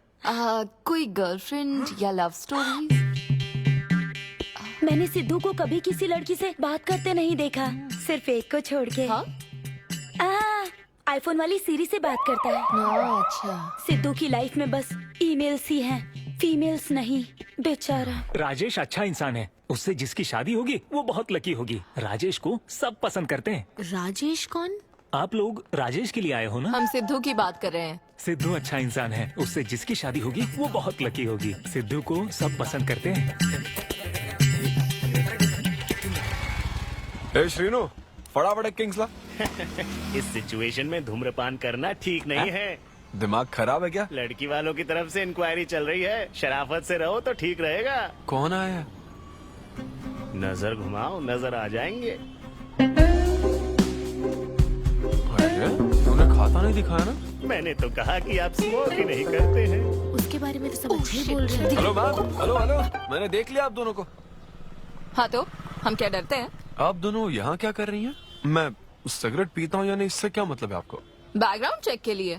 कोई गर्लफ्रेंड या लव स्टोरी? मैंने सिद्धू को कभी किसी लड़की से बात करते नहीं देखा, सिर्फ एक को छोड़ के। आईफोन वाली सीरी से बात करता है। अच्छा। सिद्धू की लाइफ में बस ईमेल्स ही हैं, फीमेल्स नहीं, बेचारा। राजेश अच्छा इंसान है, उससे जिसकी शादी होगी वो बहुत लकी होगी। राजेश को सब पसंद करते हैं। राजेश कौन? आप लोग राजेश के लिए आए हो ना? हम सिद्धू की बात कर रहे हैं। सिद्धू अच्छा इंसान है, उससे जिसकी शादी होगी वो बहुत लकी होगी। सिद्धू को सब पसंद करते हैं। ए श्रीनु, फटाफट एक किंग्स ला। इस सिचुएशन में धूम्रपान करना ठीक नहीं है। दिमाग खराब है क्या? लड़की वालों की तरफ से इंक्वायरी चल रही है, शराफत से रहो तो ठीक रहेगा। कौन आया? नजर घुमाओ, नजर आ जाएंगे। तूने खाता नहीं दिखाया ना? मैंने तो कहा कि आप स्मोक ही नहीं करते हैं। उसके बारे में तो सब अच्छे ही बोल रहे हैं। हेलो मैम, हेलो हेलो, मैंने देख लिया आप दोनों को। हाँ तो हम क्या डरते हैं? आप दोनों यहाँ क्या कर रही हैं? मैं सिगरेट पीता हूँ या नहीं, इससे क्या मतलब है आपको? बैकग्राउंड चेक के लिए।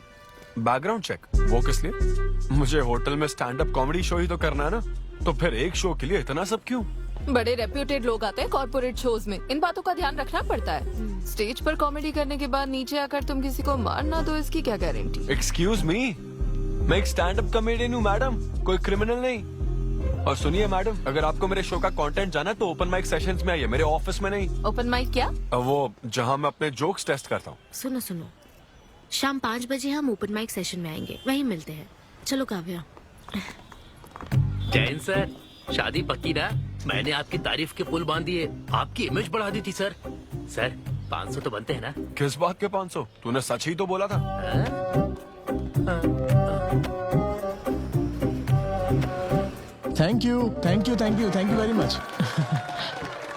Background check? वो किस लिए? मुझे होटल में स्टैंड अप कॉमेडी शो ही तो करना है ना, तो फिर एक शो के लिए इतना सब क्यों? बड़े रेप्यूटेड लोग आते हैं कॉर्पोरेट शोज में, इन बातों का ध्यान रखना पड़ता है। स्टेज पर कॉमेडी करने के बाद नीचे आकर तुम किसी को मार ना दो, इसकी क्या गारंटी? एक्सक्यूज मी, मैं एक स्टैंड अप कॉमेडियन हूँ मैडम, कोई क्रिमिनल नहीं। और सुनिए मैडम, अगर आपको मेरे शो का कंटेंट जाना है तो ओपन माइक सेशंस में आइए, मेरे ऑफिस में नहीं। ओपन माइक क्या? वो जहाँ मैं अपने जोक्स टेस्ट करता हूँ। सुनो सुनो, शाम 5 बजे हम ओपन माइक सेशन में आएंगे, वहीं मिलते हैं। चलो काव्या। जैन सर, शादी पक्की ना? मैंने आपकी तारीफ के पुल बांध दिए, आपकी इमेज बढ़ा दी थी सर। सर 500 तो बनते हैं ना? किस बात के 500? तूने सच ही तो बोला था। Thank you thank you thank you thank you very much.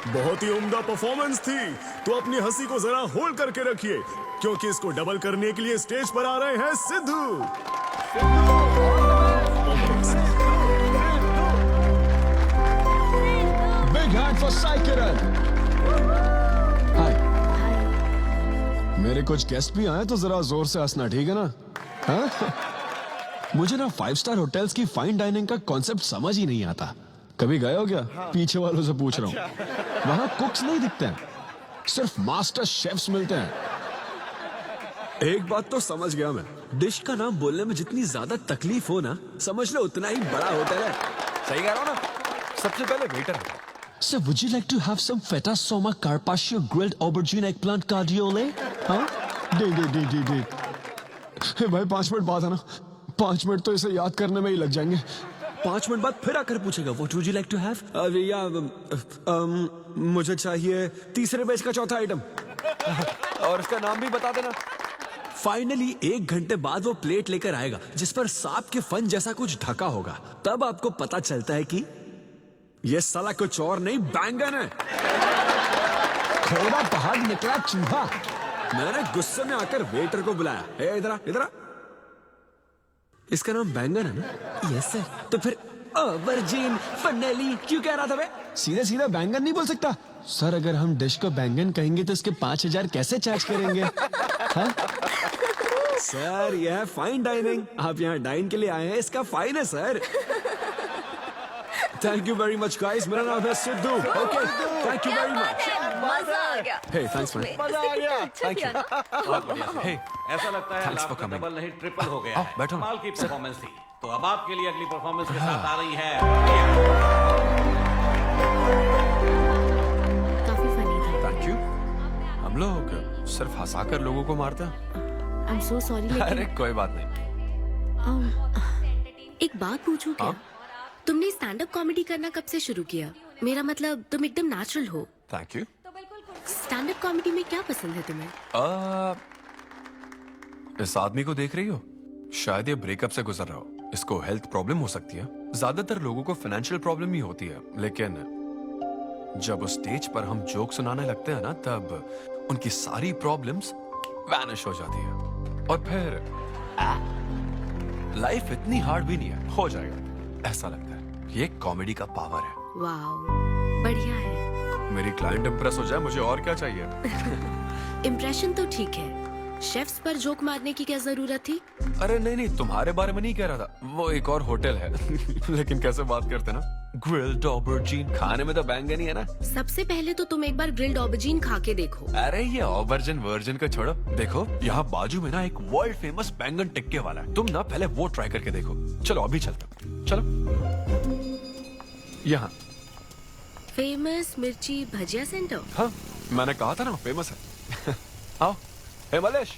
बहुत ही उम्दा परफॉर्मेंस थी, तो अपनी हंसी को जरा होल्ड करके रखिए, क्योंकि इसको डबल करने के लिए स्टेज पर आ रहे हैं सिद्धू। फॉर साई किरण। हाय। मेरे कुछ गेस्ट भी आए तो जरा जोर से हंसना, ठीक है ना? हाँ? मुझे ना 5 स्टार होटल्स की फाइन डाइनिंग का कॉन्सेप्ट समझ ही नहीं आता। कभी गए हो क्या? पीछे वालों से पूछ रहा हूँ। वहां कुक्स नहीं दिखते हैं, सिर्फ मास्टर शेफ्स मिलते हैं। एक बात तो समझ गया मैं, डिश का नाम बोलने में जितनी ज्यादा तकलीफ हो ना, समझ लो उतना ही बड़ा होटल है। सही कह रहा हूँ ना? सबसे पहले waiter. So would you like to have some feta soma carpaccio grilled aubergine eggplant cardiole? हाँ? दे। हे भाई 5 मिनट बाद है ना, 5 मिनट तो इसे याद करने में ही लग जाएंगे। 5 मिनट बाद फिर आकर पूछेगा What would you like to have? मुझे चाहिए तीसरे बेच का चौथा आइटम। और इसका नाम भी बता देना। फाइनली 1 घंटे बाद वो प्लेट लेकर आएगा जिस पर सांप के फन जैसा कुछ ढका होगा। तब आपको पता चलता है कि ये साला कुछ और नहीं, बैंगन है। थोड़ा बाहर निकला चूहा। मैंने गुस्से में आकर वेटर को बुलाया, ए इधर आ। इसका नाम बैंगन है ना? Yes sir. तो फिर ऑबरजीन फनेली क्यों कह रहा था बे? सीधे बैंगन नहीं बोल सकता? सर अगर हम डिश को बैंगन कहेंगे तो इसके 5000 कैसे चार्ज करेंगे? हाँ? सर यह है फाइन डाइनिंग, आप यहाँ डाइन के लिए आए हैं, इसका फाइन है sir. Thank you very much guys, मेरा नाम है Sidhu. Okay thank you very much. मजा आ गया। हे थैंक्स मैन। मजा आ गया। Thank you. बहुत बढ़िया। हे ऐसा लगता है Thanks for लाभ coming. डबल नहीं ट्रिपल हो गया है। बैठो। कमाल की परफॉर्मेंस थी। तो अब आपके लिए अगली परफॉर्मेंस के साथ आ रही है। काफी फनी था। Thank you. हम लोग सिर्फ हंसाकर लोगों को मारते हैं। आई एम सो सॉरी अरे कोई बात नहीं। एक बात पूछूं क्या? तुमने स्टैंड अप कॉमेडी करना कब से शुरू किया? मेरा मतलब तुम एकदम नेचुरल हो। Thank you. Stand up comedy में क्या पसंद है तुम्हें? इस आदमी को देख रही हो? शायद ये ब्रेकअप से गुजर रहा हो। इसको हेल्थ प्रॉब्लम हो सकती है। ज्यादातर लोगों को फाइनेंशियल प्रॉब्लम ही होती है, लेकिन जब उस स्टेज पर हम जोक सुनाने लगते हैं ना, तब उनकी सारी प्रॉब्लम्स वैनिश हो जाती है। और फिर लाइफ इतनी हार्ड भी नहीं है, हो जाएगा ऐसा लगता है। ये कॉमेडी का पावर है। वाओ, बढ़िया है। मेरी क्लाइंट इंप्रेस हो जाए, मुझे और क्या चाहिए? इम्प्रेशन तो ठीक है, शेफ्स पर जोक मारने की क्या जरूरत थी? अरे नहीं, तुम्हारे बारे में नहीं कह रहा था, वो एक और होटल है। लेकिन कैसे बात करते ना, ग्रिल्ड ऑबरजीन खाने में तो बैंगन ही है ना। सबसे पहले तो तुम एक बार ग्रिल्ड ऑबरजीन खा के देखो। अरे ये ऑबरजीन वर्जिन का छोड़ो, देखो यहाँ बाजू में ना एक वर्ल्ड फेमस बैंगन टिक्के वाला है, तुम ना पहले वो ट्राई करके देखो। चलो अभी चलता, चलो यहाँ। फेमस मिर्ची भजिया सेंटर। हाँ मैंने कहा था ना फेमस है। आओ। हे मलेश।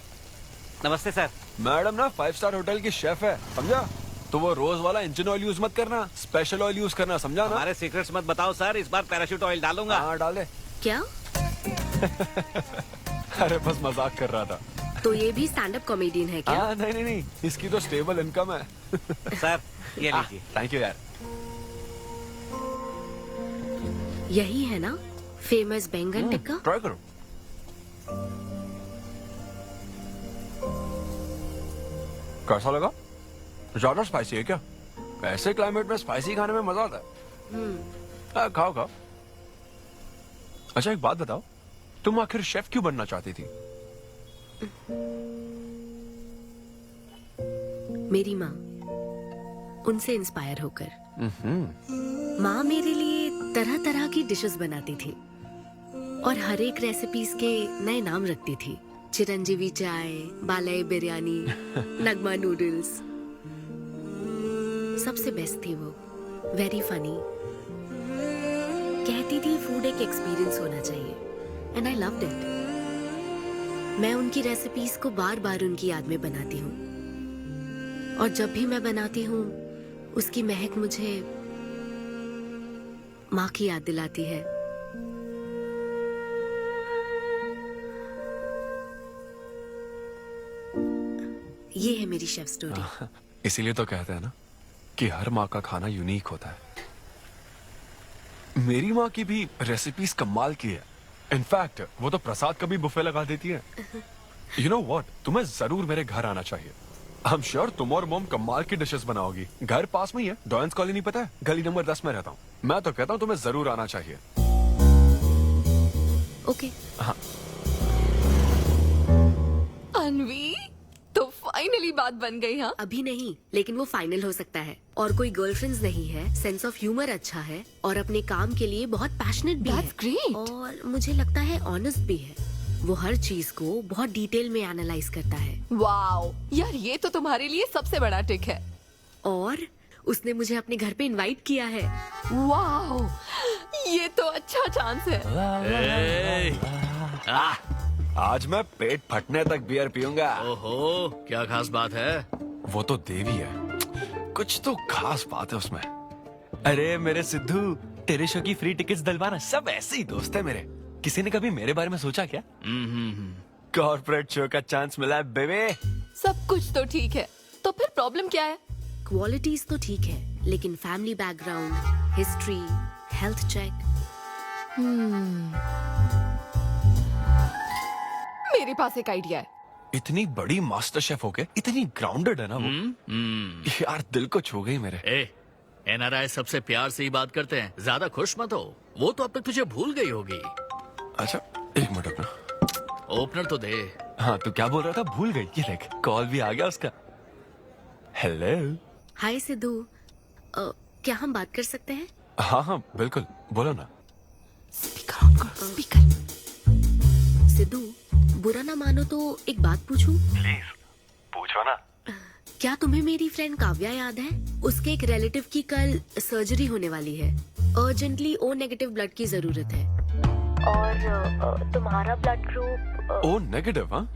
नमस्ते सर। मैडम ना 5 स्टार होटल की शेफ है, समझा? तो वो रोज वाला इंजन ऑयल यूज मत करना, स्पेशल ऑयल यूज करना, समझा ना? हमारे सीक्रेट्स मत बताओ सर, इस बार पैराशूट ऑयल डालूंगा। हाँ डाल दे। क्या? अरे बस मजाक कर रहा था। तो ये भी स्टैंड अप कॉमेडियन है क्या? हाँ नहीं, इसकी तो स्टेबल इनकम है। सर ये लीजिए। थैंक यू यार। यही है ना फेमस बैंगन टिक्का? ट्राई करो। कैसा लगा? ज्यादा स्पाइसी है क्या? ऐसे क्लाइमेट में स्पाइसी खाने में मजा आता है। खाओ। अच्छा एक बात बताओ, तुम आखिर शेफ क्यों बनना चाहती थी? मेरी माँ, उनसे इंस्पायर होकर। माँ मेरे लिए तरह तरह की डिशेस बनाती थी और हर एक रेसिपीज के नए नाम रखती थी। चिरंजीवी चाय, बालाई बिरयानी, नगमा नूडल्स। सबसे बेस्ट थी वो, वेरी फनी। कहती थी फूड एक एक्सपीरियंस होना चाहिए, एंड आई लव्ड इट। मैं उनकी रेसिपीज को बार बार उनकी याद में बनाती हूँ, और जब भी मैं बनाती हूँ उसकी महक मुझे माँ की याद दिलाती है। ये है मेरी शेफ स्टोरी। इसीलिए तो कहते हैं ना कि हर माँ का खाना यूनिक होता है। मेरी माँ की भी रेसिपीज कमाल की है। इनफैक्ट वो तो प्रसाद का भी बुफे लगा देती है। यू नो व्हाट, तुम्हें जरूर मेरे घर आना चाहिए। आई एम श्योर तुम और मोम कमाल की डिशेस बनाओगी। घर पास में ही है, डॉयंस कॉलोनी, पता है? गली नंबर 10 में रहता हूँ। मैं तो कहता हूँ तुम्हें जरूर आना चाहिए। ओके। अनवी, तो फाइनली बात बन गई। हाँ, अभी नहीं, लेकिन वो फाइनल हो सकता है। और कोई गर्लफ्रेंड्स नहीं है, सेंस ऑफ ह्यूमर अच्छा है और अपने काम के लिए बहुत पैशनेट भी है। ग्रेट। और मुझे लगता है ऑनेस्ट भी है। वो हर चीज को बहुत डिटेल में एनालाइज करता है। वाओ यार, ये तो तुम्हारे लिए सबसे बड़ा टिक है। और उसने मुझे अपने घर पे इनवाइट किया है। वाओ, ये तो अच्छा चांस है। आज मैं पेट फटने तक बियर पीऊंगा। ओहो, क्या खास बात है? वो तो देवी है, कुछ तो खास बात है उसमें। अरे मेरे सिद्धू, तेरे शो की फ्री टिकट्स दिलवाना, सब ऐसे ही दोस्त है मेरे। किसी ने कभी मेरे बारे में सोचा क्या? कॉर्पोरेट शो का चांस मिला है बेबे। सब कुछ तो ठीक है, तो फिर प्रॉब्लम क्या है? क्वालिटीज तो ठीक है, लेकिन family background, history, health check. मेरे पास एक आइडिया है। इतनी बड़ी मास्टर शेफ हो गए, इतनी ग्राउंडेड है ना वो। यार दिल को छू गई मेरे। एनआरआई सबसे प्यार से ही बात करते हैं, ज्यादा खुश मत हो। वो तो अब तक तुझे भूल गई होगी। अच्छा एक मिनट रुकना। ओपनर तो दे। हाँ तो क्या बोल रहा था? भूल गई। ये देख, कॉल भी आ गया उसका। हेलो। हाय सिद्धू, क्या हम बात कर सकते हैं? हाँ हाँ बिल्कुल, बोलो ना। स्पीकर। सिद्धू, बुरा ना मानो तो एक बात पूछूं? प्लीज पूछो ना। क्या तुम्हें मेरी फ्रेंड काव्या याद है? उसके एक रिलेटिव की कल सर्जरी होने वाली है। अर्जेंटली O नेगेटिव ब्लड की जरूरत है। और तुम्हारा ब्लड ग्रुप? O negative? हाँ।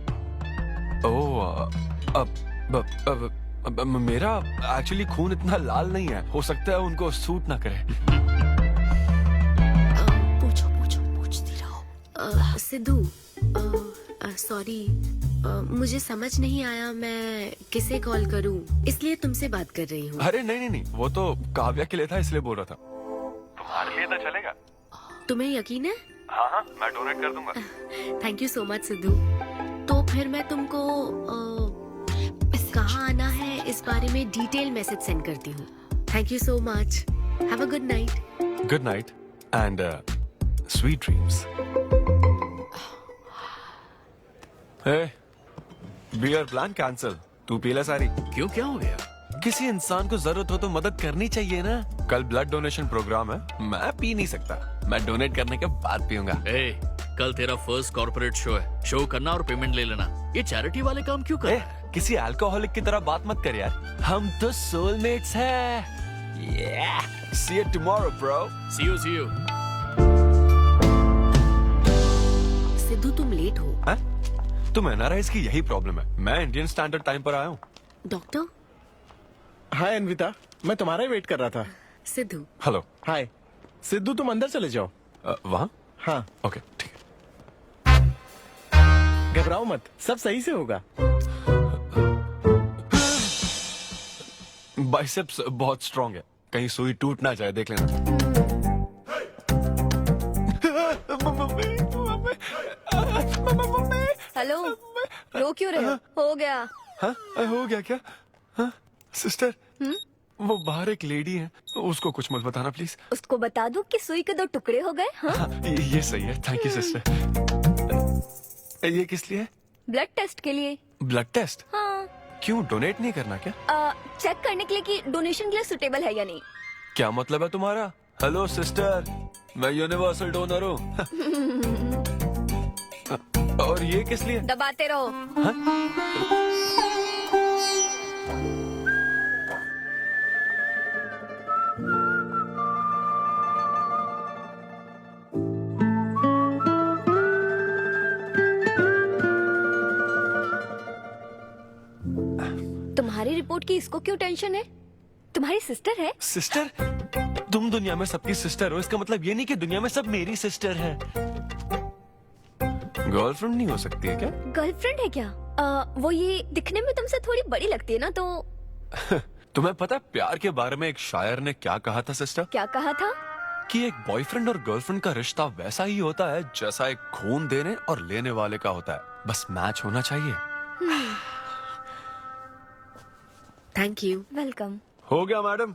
मेरा एक्चुअली खून इतना लाल नहीं है, हो सकता है उनको सूट ना करे। पूछती रहो। सिद्धू, सॉरी, मुझे समझ नहीं आया मैं किसे कॉल करूं, इसलिए तुमसे बात कर रही हूँ। अरे नहीं, वो तो काव्या के लिए था, इसलिए बोल रहा था। तुम्हारे लिए तो चलेगा? तुम्हें यकीन है? हाँ, मैं डोनेट कर दूंगा। Thank you so much Sidhu. तो फिर मैं तुमको कहाँ आना है इस बारे में डिटेल मैसेज सेंड करती हूँ। Thank you so much. Have a good night. Good night and sweet dreams. Beer plan cancel. तू पी ले सारी। क्यों, क्या हो गया? किसी इंसान को जरूरत हो तो मदद करनी चाहिए ना। कल ब्लड डोनेशन प्रोग्राम है, मैं पी नहीं सकता। मैं डोनेट करने के बाद पीऊंगा। कल तेरा फर्स्ट कॉर्पोरेट शो है, शो करना और पेमेंट ले लेना। ये चैरिटी वाले काम क्यों कर रहा है? किसी अल्कोहलिक की तरह बात मत कर यार, हम तो सोलमेट्स हैं। See you tomorrow, bro. See you. Sidhu तुम लेट हो। तुम एनआरआईज की यही प्रॉब्लम है। मैं इंडियन स्टैंडर्ड टाइम पर आया हूँ। डॉक्टर। हाय अन्विता, मैं तुम्हारा ही वेट कर रहा था। सिद्धू। हेलो। हाय सिद्धू, तुम अंदर चले जाओ। वहाँ? हाँ। ओके ठीक है। घबराओ मत, सब सही से होगा। बाइसेप्स बहुत स्ट्रांग है, कहीं सुई टूट ना जाए, देख लेना। हेलो, रो क्यों रहे हो? हो गया। हाँ, हो गया क्या? हाँ, सिस्टर, वो बाहर एक लेडी है, उसको कुछ मत बताना प्लीज। उसको बता दूं कि सुई के 2 टुकड़े हो गए। हाँ? ये सही है, थैंक यू सिस्टर। ये किस लिए? ब्लड टेस्ट के लिए। Blood test? हाँ। क्यों, डोनेट नहीं करना क्या? चेक करने के लिए कि डोनेशन के लिए सुटेबल है या नहीं। क्या मतलब है तुम्हारा? हेलो सिस्टर, मैं यूनिवर्सल डोनर हूँ। और ये किस लिए? दबाते रहो। तुम्हारी रिपोर्ट की इसको क्यों टेंशन है? तुम्हारी सिस्टर है। सिस्टर? तुम दुनिया में सबकी सिस्टर हो, इसका मतलब ये नहीं कि दुनिया में सब मेरी सिस्टर है। गर्लफ्रेंड नहीं हो सकती है क्या? गर्लफ्रेंड है क्या? वो ये दिखने में तुमसे थोड़ी बड़ी लगती है ना, तो तुम्हें पता है प्यार के बारे में एक शायर ने क्या कहा था सिस्टर? क्या कहा था? कि एक बॉयफ्रेंड और गर्लफ्रेंड का रिश्ता वैसा ही होता है जैसा एक खून देने और लेने वाले का होता है, बस मैच होना चाहिए। Thank you. वेलकम। हो गया मैडम,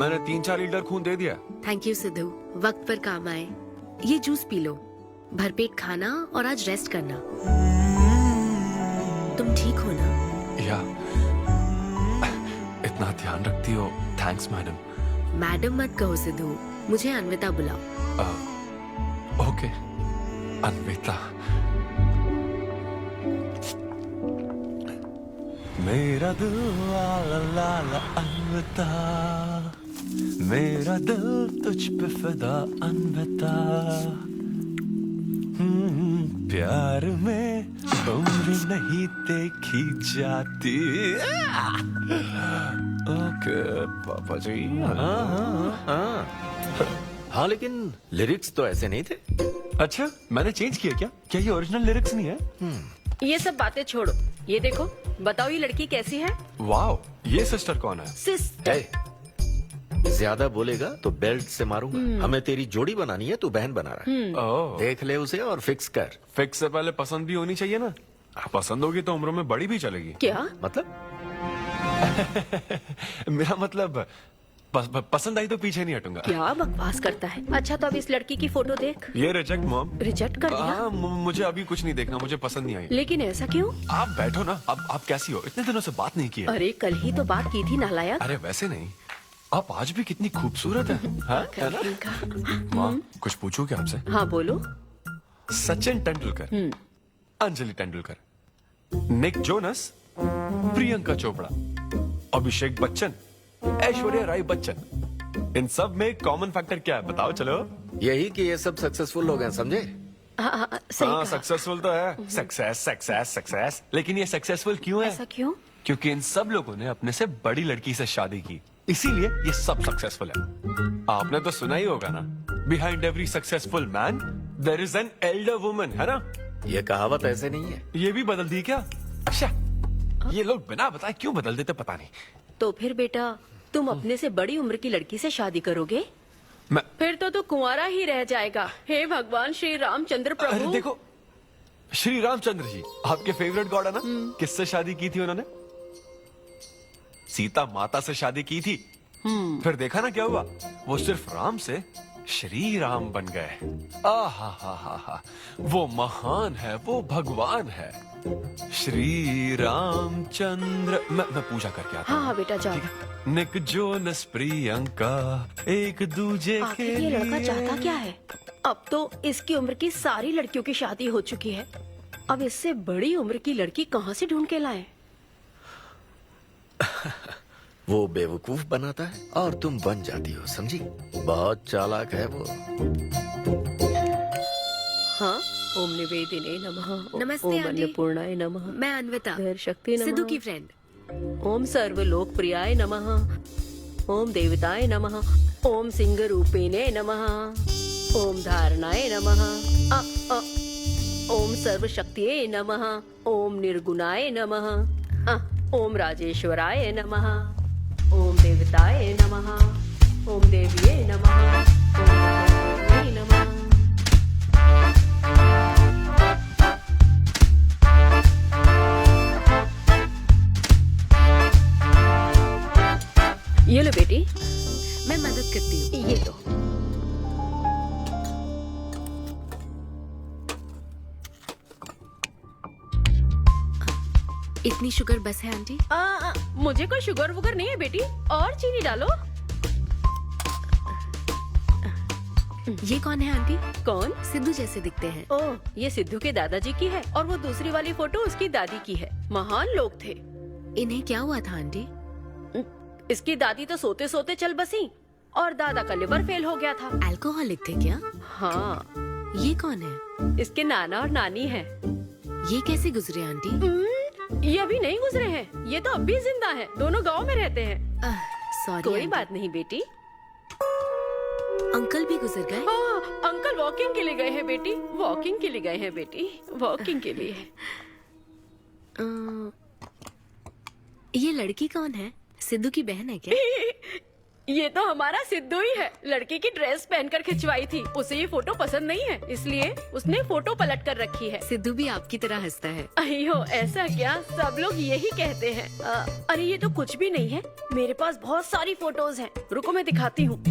मैंने 3-4 लीटर खून दे दिया। थैंक यू सिद्धू, वक्त पर काम आए। ये जूस पी लो, भरपेट खाना और आज रेस्ट करना। तुम ठीक हो ना? या इतना ध्यान रखती हो, थैंक्स मैडम। मैडम मत कहो सिद्धू, मुझे अन्विता बुलाओ। ओके अन्विता। मेरा दिल ला ला ला ला अन्विता, मेरा दिल तुझ पे फिदा अन्विता। प्यार में उम्र नहीं देखी जाती। ओके पापा जी। हाँ लेकिन लिरिक्स तो ऐसे नहीं थे। अच्छा मैंने चेंज किया क्या? क्या ये ओरिजिनल लिरिक्स नहीं है? ये सब बातें छोड़ो, ये देखो, बताओ ये लड़की कैसी है? वाओ, ये सिस्टर कौन है? सिस्टर। ज्यादा बोलेगा तो बेल्ट से मारूंगा। हमें तेरी जोड़ी बनानी है, तू बहन बना रहा है। ओह। देख ले उसे और फिक्स कर। फिक्स से पहले पसंद भी होनी चाहिए ना। पसंद होगी तो उम्र में बड़ी भी चलेगी। क्या मतलब? मेरा मतलब पसंद आई तो पीछे नहीं हटूंगा। क्या बकवास करता है। अच्छा तो अब इस लड़की की फोटो देख। ये रिजेक्ट मॉम। रिजेक्ट कर दिया? हाँ मुझे अभी कुछ नहीं देखना, मुझे पसंद नहीं आई। लेकिन ऐसा क्यों? आप बैठो ना। अब आप कैसी हो? इतने दिनों से बात नहीं की है। अरे कल ही तो बात की थी नालायक। अरे वैसे नहीं, आप आज भी कितनी खूबसूरत है। हाँ, है ना? माँ कुछ पूछूं क्या आपसे? हाँ बोलो। सचिन तेंदुलकर, अंजलि तेंदुलकर, निक जोनस, प्रियंका चोपड़ा, अभिषेक बच्चन, ऐश्वर्या राय बच्चन, इन सब में कॉमन फैक्टर क्या है बताओ? चलो यही कि ये सब सक्सेसफुल लोग हैं, समझे? हाँ सक्सेसफुल तो है। Success success success. लेकिन ये सक्सेसफुल क्यों है? ऐसा क्यों? क्योंकि इन सब लोगों ने अपने से बड़ी लड़की से शादी की, इसीलिए ये सब सक्सेसफुल है। आपने तो सुना ही होगा ना, behind every successful man there is an elder woman, है ना? ये कहावत ऐसे नहीं है। ये भी बदल दी क्या? अच्छा ये लोग बिना बताए क्यों बदल देते पता नहीं। तो फिर बेटा तुम अपने से बड़ी उम्र की लड़की से शादी करोगे? फिर तो तू कुंवारा ही रह जाएगा। हे भगवान श्री रामचंद्र प्रभु। अरे देखो, श्री रामचंद्र जी आपके फेवरेट गॉड है ना? किससे शादी की थी उन्होंने? सीता माता से शादी की थी। फिर देखा ना क्या हुआ, वो सिर्फ राम से श्री राम बन गए। आहा, वो महान है, वो भगवान है श्री रामचंद्र। मैं पूजा करके आता हूँ। हाँ बेटा जाओ। निक जोनस प्रियंका एक दूजे के आखिर ये लड़का चाहता क्या है? अब तो इसकी उम्र की सारी लड़कियों की शादी हो चुकी है, अब इससे बड़ी उम्र की लड़की कहाँ से ढूंढ के लाए? वो बेवकूफ बनाता है और तुम बन जाती हो, समझी? बहुत चालाक है वो। हाँ, ओम निवेदिने नमः। नमस्ते ओम आंटी। अन्नपूर्णाय नमः। मैं अन्विता, धैर्य शक्ति नमः। सिद्धू की फ्रेंड। ओम सर्वलोकप्रियाय नमः। ओम देवताय नमः। ओम सिंह रूपेणे नमः। ओम धारणाय नमः। ओम सर्वशक्तिये नमः। ओम निर्गुणाय नमः। ओम राजेश्वराय नमः। ओम देवताय नमः। ओम देव्ये नमः। ओम देव्ये नमः। ये लो बेटी, मैं मदद करती हूँ। ये लो। इतनी शुगर बस है आंटी? मुझे कोई शुगर वुगर नहीं है बेटी, और चीनी डालो। ये कौन है आंटी? कौन? सिद्धू जैसे दिखते हैं। ओह, ये सिद्धू के दादाजी की है और वो दूसरी वाली फोटो उसकी दादी की है। महान लोग थे। इन्हें क्या हुआ था आंटी? इसकी दादी तो सोते सोते चल बसी और दादा का लिवर फेल हो गया था। अल्कोहलिक थे क्या? हाँ। ये कौन है? इसके नाना और नानी है। ये कैसे गुजरे आंटी? ये अभी नहीं गुजरे हैं, ये तो अब भी जिंदा हैं। दोनों गांव में रहते हैं। सॉरी। कोई बात नहीं बेटी। अंकल भी गुजर गए? हाँ, अंकल वॉकिंग के लिए गए हैं बेटी, वॉकिंग के लिए गए हैं बेटी, वॉकिंग के लिए। ये लड़की कौन है? सिद्धू की बहन है क्या? ये तो हमारा सिद्धू ही है। लड़की की ड्रेस पहनकर खिंचवाई थी, उसे ये फोटो पसंद नहीं है, इसलिए उसने फोटो पलट कर रखी है। सिद्धू भी आपकी तरह हंसता है। अयो ऐसा क्या, सब लोग यही कहते हैं। अरे ये तो कुछ भी नहीं है, मेरे पास बहुत सारी फोटोज हैं। रुको मैं दिखाती हूँ।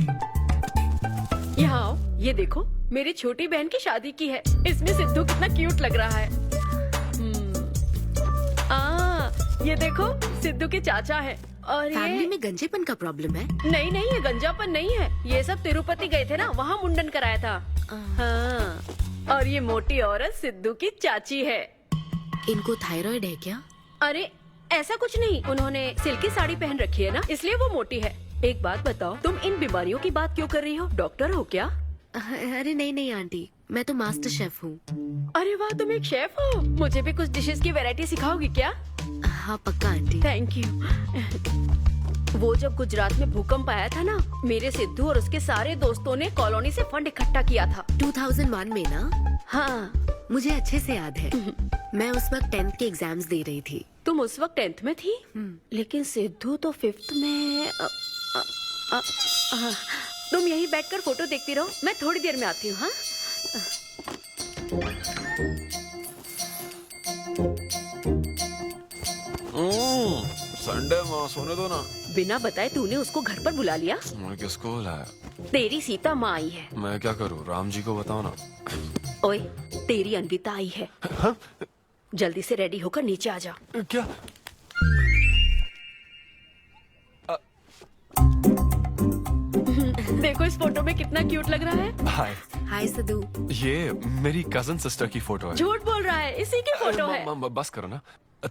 यहाँ आओ, ये देखो मेरी छोटी बहन की शादी की है। इसमें सिद्धू कितना क्यूट लग रहा है। ये देखो सिद्धू के चाचा है। और फैमिली में गंजेपन का प्रॉब्लम है? नहीं नहीं, ये गंजापन नहीं है। ये सब तिरुपति गए थे ना, वहाँ मुंडन कराया था। हाँ। और ये मोटी औरत सिद्धू की चाची है। इनको थायराइड है क्या? अरे ऐसा कुछ नहीं, उन्होंने सिल्की साड़ी पहन रखी है ना, इसलिए वो मोटी है। एक बात बताओ, तुम इन बीमारियों की बात क्यों कर रही हो? डॉक्टर हो क्या? अरे नहीं नहीं आंटी, मैं तो मास्टर शेफ हूँ। अरे वाह, तुम एक शेफ हो। मुझे भी कुछ डिशेस की वैरायटी सिखाओगी क्या? हाँ पक्का आंटी। Thank you. वो जब गुजरात में भूकंप आया था ना, मेरे सिद्धू और उसके सारे दोस्तों ने कॉलोनी से फंड इकट्ठा किया था। 2001 में ना? हाँ मुझे अच्छे से याद है। मैं उस वक्त 10th के एग्जाम्स दे रही थी। तुम उस वक्त 10th में थी? लेकिन सिद्धू तो 5th में। तुम यहीं बैठकर फोटो देखती रहो, मैं थोड़ी देर में आती हूँ। हाँ संडे माँ सोने दो ना। बिना बताए तूने उसको घर पर बुला लिया? मैं किसको बुलाया? तेरी सीता माँ आई है। मैं क्या करूँ, राम जी को बताओ ना। ओए, तेरी अन्विता आई है। हाँ? जल्दी से रेडी होकर नीचे आ जा। क्या? देखो इस फोटो में कितना क्यूट लग रहा है। हाय। हाय सिद्धू। ये मेरी कजन सिस्टर की फोटो है। झूठ बोल रहा है, इसी की फोटो है। बस करो ना,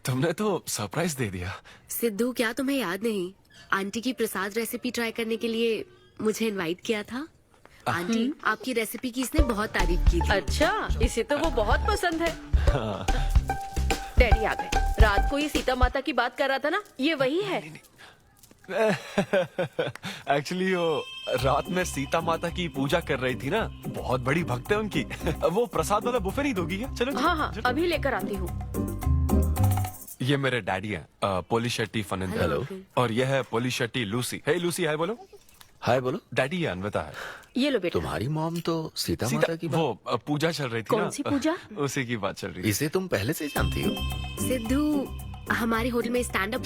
तुमने तो सरप्राइज दे दिया। सिद्धू क्या तुम्हें याद नहीं, आंटी की प्रसाद रेसिपी ट्राई करने के लिए मुझे इनवाइट किया था। आंटी आपकी रेसिपी की इसने बहुत तारीफ की थी। अच्छा, इसे तो वो बहुत पसंद है। डैडी आ गए। रात को ये सीता माता की बात कर रहा था ना, ये वही है। एक्चुअली वो रात में सीता माता की पूजा कर रही थी ना, बहुत बड़ी भक्त है उनकी। वो प्रसाद वाला बुफे नहीं दोगी क्या? चलो हाँ हाँ, अभी लेकर आती हूँ। ये मेरे डैडी हैं, पोलिशेट्टी फनिंदर। हेलो। और ये है पोलिशेट्टी लूसी। हे लूसी, हाय बोलो। हाय बोलो। डैडी ये अन्विता है। ये लो बेटा। तुम्हारी मॉम तो सीता माता की वो पूजा चल रही थी ना। कौन सी पूजा? उसी की बात चल रही थी। इसे तुम पहले से जानती हो? सिद्धू हमारे होटल में स्टैंड अप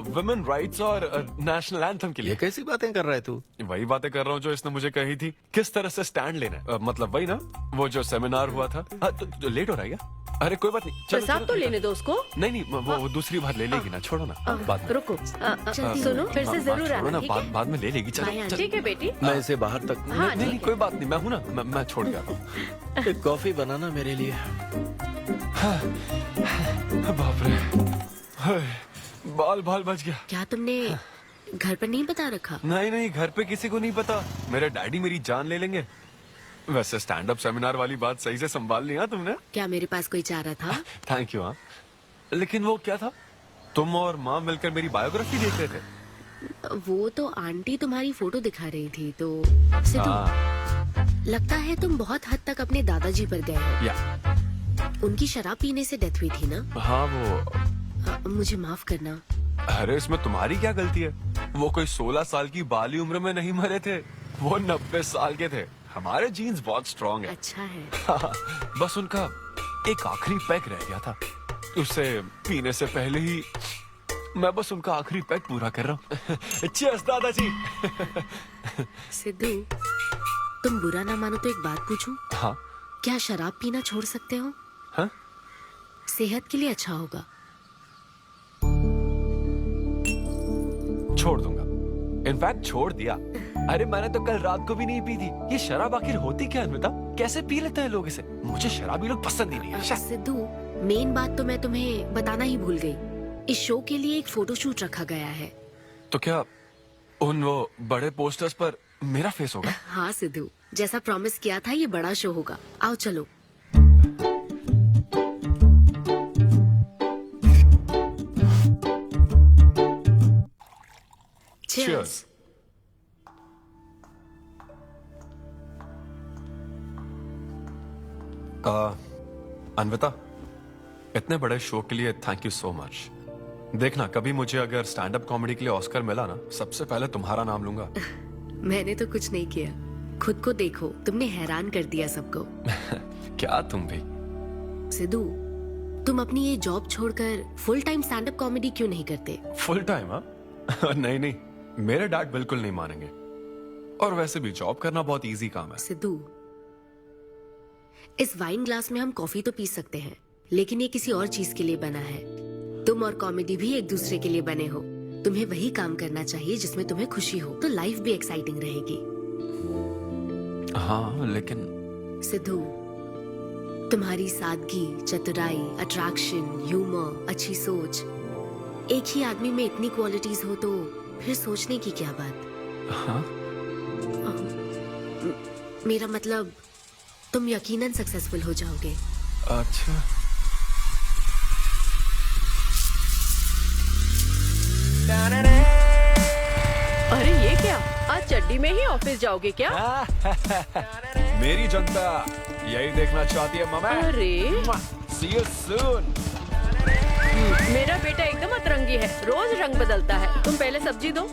वुमेन राइट्स और नेशनल एंथम के लिए। ये कैसी बातें कर रहा है तू? वही बातें कर रहा हूँ जो इसने मुझे कही थी, किस तरह से स्टैंड लेना है। मतलब वही ना, वो जो सेमिनार हुआ था। तो लेट हो रहा है क्या? अरे कोई बात नहीं, चलो, प्रसाद तो लेने दो उसको। नहीं वो दूसरी बार ले लेगी ना, छोड़ो ना। बाद में रुको, सुनो, फिर से जरूर आना। ठीक है? बाद में ले लेगी। चलो ठीक है बेटी। मैं इसे बाहर तक नहीं, कोई बात नहीं, मैं हूँ ना, मैं छोड़ के आता हूँ। एक कॉफी बनाना मेरे लिए। बाप रे, बाल बच गया। क्या तुमने घर पर नहीं बता रखा? नहीं, घर पे किसी को नहीं पता। मेरे डैडी मेरी जान ले लेंगे। वैसे स्टैंड अप सेमिनार वाली बात सही से संभाल लिया तुमने। क्या मेरे पास कोई चारा था? Thank you. हाँ, लेकिन वो क्या था, तुम और माँ मिलकर मेरी बायोग्राफी देख रहे थे। वो तो आंटी तुम्हारी फोटो दिखा रही थी। तो सिद्धू, लगता है तुम बहुत हद तक अपने दादाजी पर गए हो। या उनकी शराब पीने से डेथ हुई थी ना? हाँ वो। मुझे माफ करना। अरे इसमें तुम्हारी क्या गलती है? वो कोई 16 साल की बाली उम्र में नहीं मरे थे, वो 90 साल के थे। हमारे जीन्स बहुत स्ट्रॉन्ग है। अच्छा है। बस उनका एक आखिरी पैक रह गया था, उसे पीने से पहले ही मैं बस उनका आखिरी पैक पूरा कर रहा हूँ। चीयर्स दादाजी। सिद्धू, तुम बुरा ना मानो तो एक बात पूछूं? हाँ। क्या शराब पीना छोड़ सकते हो? हाँ? सेहत के लिए अच्छा होगा। छोड़ दूंगा, इनफैक्ट छोड़ दिया। अरे मैंने तो कल रात को भी नहीं पी थी। ये शराब आखिर होती क्या है अन्विता? कैसे पी लेते हैं लोग इसे? मुझे शराबी लोग पसंद ही नहीं है। सिद्धू, मेन बात तो मैं तुम्हें बताना ही भूल गई। इस शो के लिए एक फोटोशूट रखा गया है। तो क्या उन वो बड़े पोस्टर्स पर मेरा फेस होगा? हाँ सिद्धू, जैसा प्रॉमिस किया था, ये बड़ा शो होगा। आओ चलो। Cheers. अन्विता, इतने बड़े शो के लिए थैंक यू सो मच। देखना, कभी मुझे अगर स्टैंड अप कॉमेडी के लिए ऑस्कर मिला ना, सबसे पहले तुम्हारा नाम लूंगा। मैंने तो कुछ नहीं किया, खुद को देखो, तुमने हैरान कर दिया सबको। क्या तुम भी? सिद्धू, तुम अपनी ये जॉब छोड़कर full time stand up comedy क्यों नहीं करते? Full time? हाँ? नहीं, मेरे डैड बिल्कुल नहीं मानेंगे। और वैसे भी जॉब करना बहुत इजी काम है। सिद्धू, इस वाइन ग्लास में हम कॉफी तो पी सकते हैं, लेकिन ये किसी और चीज के लिए बना है। तुम और कॉमेडी भी एक दूसरे के लिए बने हो। तुम्हें वही काम करना चाहिए जिसमें तुम्हें खुशी हो, तो लाइफ भी एक्साइटिंग रहेगी। हाँ, लेकिन सिद्धू, तुम्हारी सादगी, चतुराई, अट्रैक्शन, ह्यूमर, अच्छी सोच, एक ही आदमी में इतनी क्वालिटीज हो तो फिर सोचने की क्या बात। हाँ? मेरा मतलब, तुम यकीनन सक्सेसफुल हो जाओगे। अच्छा। अरे ये क्या, आज चड्डी में ही ऑफिस जाओगे क्या? मेरी जनता यही देखना चाहती है मम्मी। अरे See you soon। मेरा बेटा एकदम अतरंगी है, रोज रंग बदलता है। तुम पहले सब्जी दो।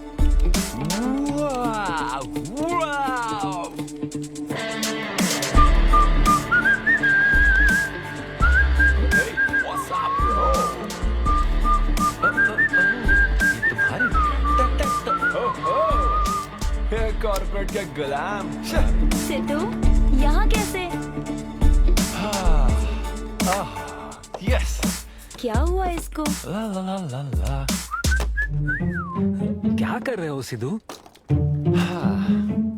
कॉर्पोरेट के गुलाम। सिद्धू, यहाँ कैसे? यस। क्या हुआ इसको? ला ला ला ला ला। क्या कर रहे हो सिद्धू?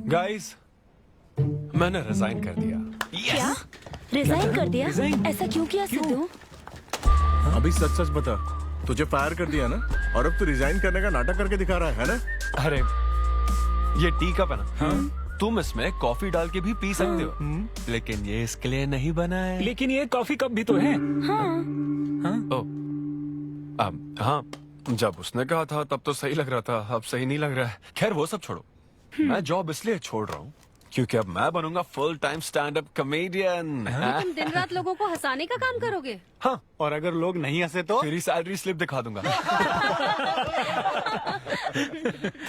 गाइस, मैंने रिजाइन कर दिया। क्या? रिजाइन कर दिया? ऐसा क्यों किया सिद्धू? अभी सच सच बता, तुझे फायर कर दिया ना, और अब तू रिजाइन करने का नाटक करके दिखा रहा है ना? अरे ये टी कप है ना? हाँ? तुम इसमें कॉफी डाल के भी पी सकते हो, लेकिन ये इसके लिए नहीं बना है। लेकिन ये कॉफी कप भी तो है। हाँ। हाँ, जब उसने कहा था तब तो सही लग रहा था, अब सही नहीं लग रहा है। खैर वो सब छोड़ो, मैं जॉब इसलिए छोड़ रहा हूँ क्योंकि अब मैं बनूंगा full time stand up comedian. तुम दिन रात लोगों को हंसाने का काम करोगे? हाँ, और अगर लोग नहीं हंसे तो मेरी सैलरी स्लिप दिखा दूंगा।